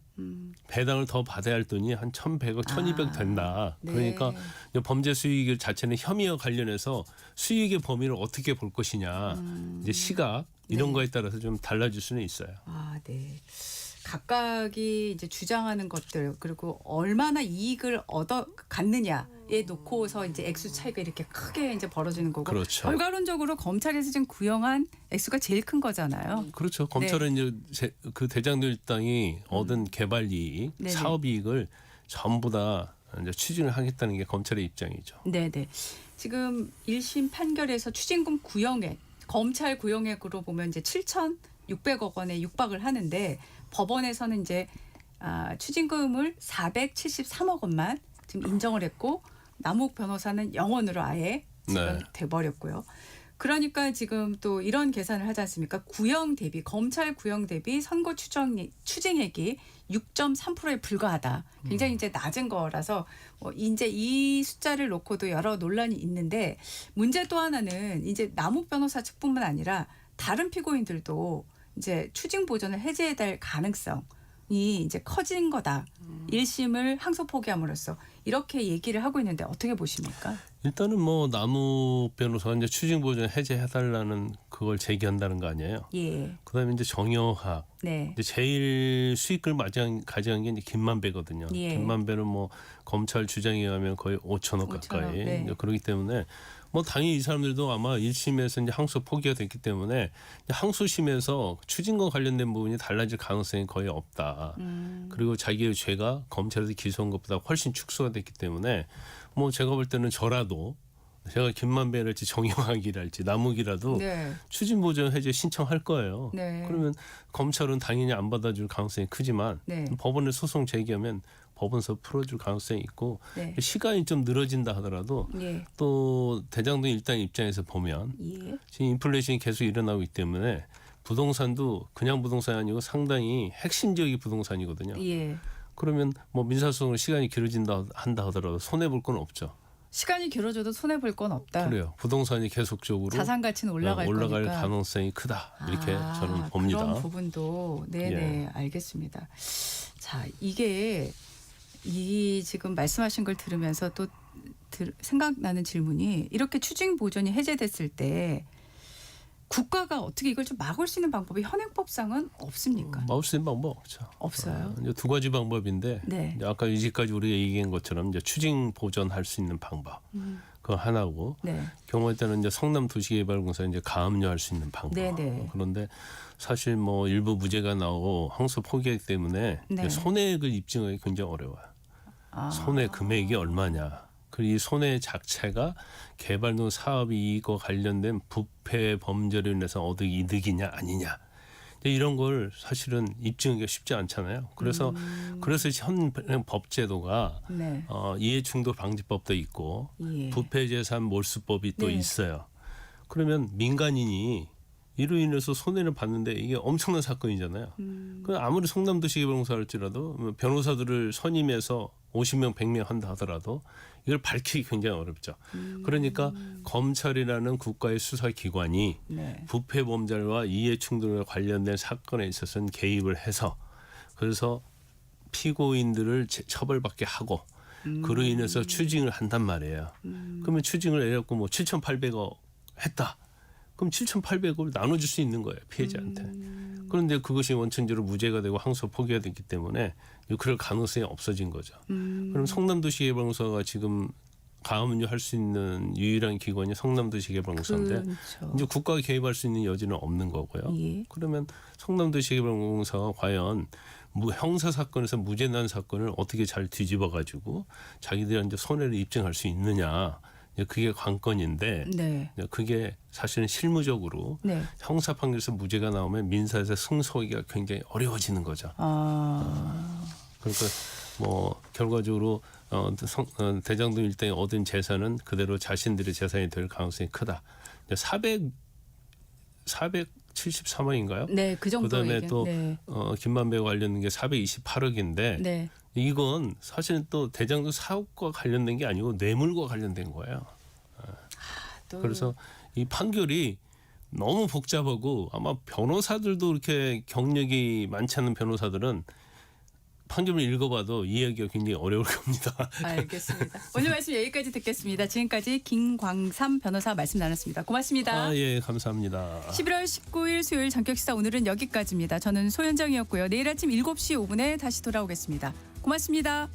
배당을 더 받아야 할 돈이 한 1,100억, 1,200억 된다. 그러니까 범죄 수익 자체는 혐의와 관련해서 수익의 범위를 어떻게 볼 것이냐, 이제 시각 이런 거에 따라서 좀 달라질 수는 있어요. 네. 각각이 이제 주장하는 것들, 그리고 얼마나 이익을 얻어 갖느냐에 놓고서 이제 액수 차이가 이렇게 크게 이제 벌어지는 거고, 결과론적으로 검찰에서 지금 구형한 액수가 제일 큰 거잖아요. 그렇죠. 검찰은 이제 그 대장동 일당이 얻은 개발 이익, 사업 이익을 전부 다 이제 추징을 하겠다는 게 검찰의 입장이죠. 네네. 지금 1심 판결에서 추징금 구형액, 검찰 구형액으로 보면 이제 7,600억 원에 육박을 하는데, 법원에서는 이제 추징금을 473억 원만 지금 인정을 했고, 남욱 변호사는 0원으로 아예 지금 돼버렸고요. 그러니까 지금 또 이런 계산을 하지 않습니까? 구형 대비, 검찰 구형 대비 선고 추징액이 6.3%에 불과하다. 굉장히 이제 낮은 거라서 이제 이 숫자를 놓고도 여러 논란이 있는데, 문제 또 하나는 이제 남욱 변호사 측뿐만 아니라 다른 피고인들도 이제 추징 보전을 해제해야 될 가능성이 이제 커진 거다. 1심을 항소 포기함으로써 이렇게 얘기를 하고 있는데 어떻게 보십니까? 일단은 뭐 남욱 변호사가 이제 추징 보전 해제해달라는 그걸 제기한다는 거 아니에요. 그다음에 이제 정여학. 이제 제일 수익을 가져간 게 이제 김만배거든요. 김만배는 뭐 검찰 주장에 의하면 거의 5천억 가까이. 이제 그렇기 때문에 뭐 당연히 이 사람들도 아마 1심에서 이제 항소 포기가 됐기 때문에 항소심에서 추징과 관련된 부분이 달라질 가능성이 거의 없다. 그리고 자기의 죄가 검찰에서 기소한 것보다 훨씬 축소가 됐기 때문에 뭐 제가 볼 때는 저라도 제가 김만배랄지 정영학이랄지 남욱이라도 추징 보전 해제 신청할 거예요. 그러면 검찰은 당연히 안 받아줄 가능성이 크지만 법원에 소송 제기하면 법원서 풀어줄 가능성이 있고, 시간이 좀 늘어진다 하더라도 또 대장동 일당 입장에서 보면 지금 인플레이션이 계속 일어나고 있기 때문에 부동산도 그냥 부동산이 아니고 상당히 핵심 지역이 부동산이거든요. 예. 그러면 뭐 민사소송으로 시간이 길어진다 한다 하더라도 손해 볼 건 없죠. 시간이 길어져도 손해 볼 건 없다. 그래요. 부동산이 계속적으로 자산 가치는 올라갈 거니까. 가능성이 크다. 이렇게 저는 봅니다. 그런 부분도 네네 알겠습니다. 자, 이게 이 지금 말씀하신 걸 들으면서 또 생각나는 질문이 이렇게 추징 보전이 해제됐을 때 국가가 어떻게 이걸 좀 막을 수 있는 방법이 현행법상은 없습니까? 막을 수 있는 방법 없죠. 없어요. 이제 두 가지 방법인데 네. 이제 아까 이제까지 우리가 얘기한 것처럼 이제 추징 보전할 수 있는 방법 그거 하나고 네. 경우에 따른 이제 성남도시개발공사 이제 가압류할 수 있는 방법. 네네. 그런데 사실 뭐 일부 무죄가 나오고 항소 포기하기 때문에 네. 손해액을 입증하기 굉장히 어려워요. 손해 금액이 얼마냐. 그리고 이 손해 자체가 개발동 사업 이익과 관련된 부패 범죄로 인해서 얻은 이득이냐 아니냐. 이런 걸 사실은 입증하기가 쉽지 않잖아요. 그래서 현 법제도가 네. 이해충돌 방지법도 있고 예. 부패재산 몰수법이 또 네. 있어요. 그러면 민간인이 이로 인해서 손해를 봤는데 이게 엄청난 사건이잖아요. 그 아무리 성남도시개발공사 할지라도 변호사들을 선임해서 50명, 100명 한다 하더라도 이걸 밝히기 굉장히 어렵죠. 그러니까 검찰이라는 국가의 수사기관이 네. 부패 범죄와 이해충돌과 관련된 사건에 있어서는 개입을 해서 그래서 피고인들을 처벌받게 하고 그로 인해서 추징을 한단 말이에요. 그러면 추징을 내렸고 뭐 7,800억 했다. 그럼 7,800억을 나눠줄 수 있는 거예요. 피해자한테. 그런데 그것이 원천적으로 무죄가 되고 항소 포기가 됐기 때문에 그럴 가능성이 없어진 거죠. 그럼 성남도시개발공사가 지금 가압류 할 수 있는 유일한 기관이 성남도시개발공사인데 그렇죠. 이제 국가가 개입할 수 있는 여지는 없는 거고요. 예. 그러면 성남도시개발공사가 과연 형사 사건에서 무죄 난 사건을 어떻게 잘 뒤집어 가지고 자기들한테 손해를 입증할 수 있느냐. 그게 관건인데 네. 그게 사실은 실무적으로 네. 형사 판결에서 무죄가 나오면 민사에서 승소하기가 굉장히 어려워지는 거죠. 그러니까 뭐 결과적으로 대장동 일당이 얻은 재산은 그대로 자신들의 재산이 될 가능성이 크다. 474만인가요? 네, 그 정도. 그다음에 또 네. 김만배 관련된 게 428억인데 네. 이건 사실은 또 대장동 사업과 관련된 게 아니고 뇌물과 관련된 거예요. 그래서 이 판결이 너무 복잡하고 아마 변호사들도 이렇게 경력이 많지 않은 변호사들은 판결을 읽어봐도 이해하기가 굉장히 어려울 겁니다. 알겠습니다. 오늘 말씀 여기까지 듣겠습니다. 지금까지 김광삼 변호사 말씀 나눴습니다. 고맙습니다. 예, 감사합니다. 11월 19일 수요일 전격시사 오늘은 여기까지입니다. 저는 소현정이었고요. 내일 아침 7시 5분에 다시 돌아오겠습니다. 고맙습니다.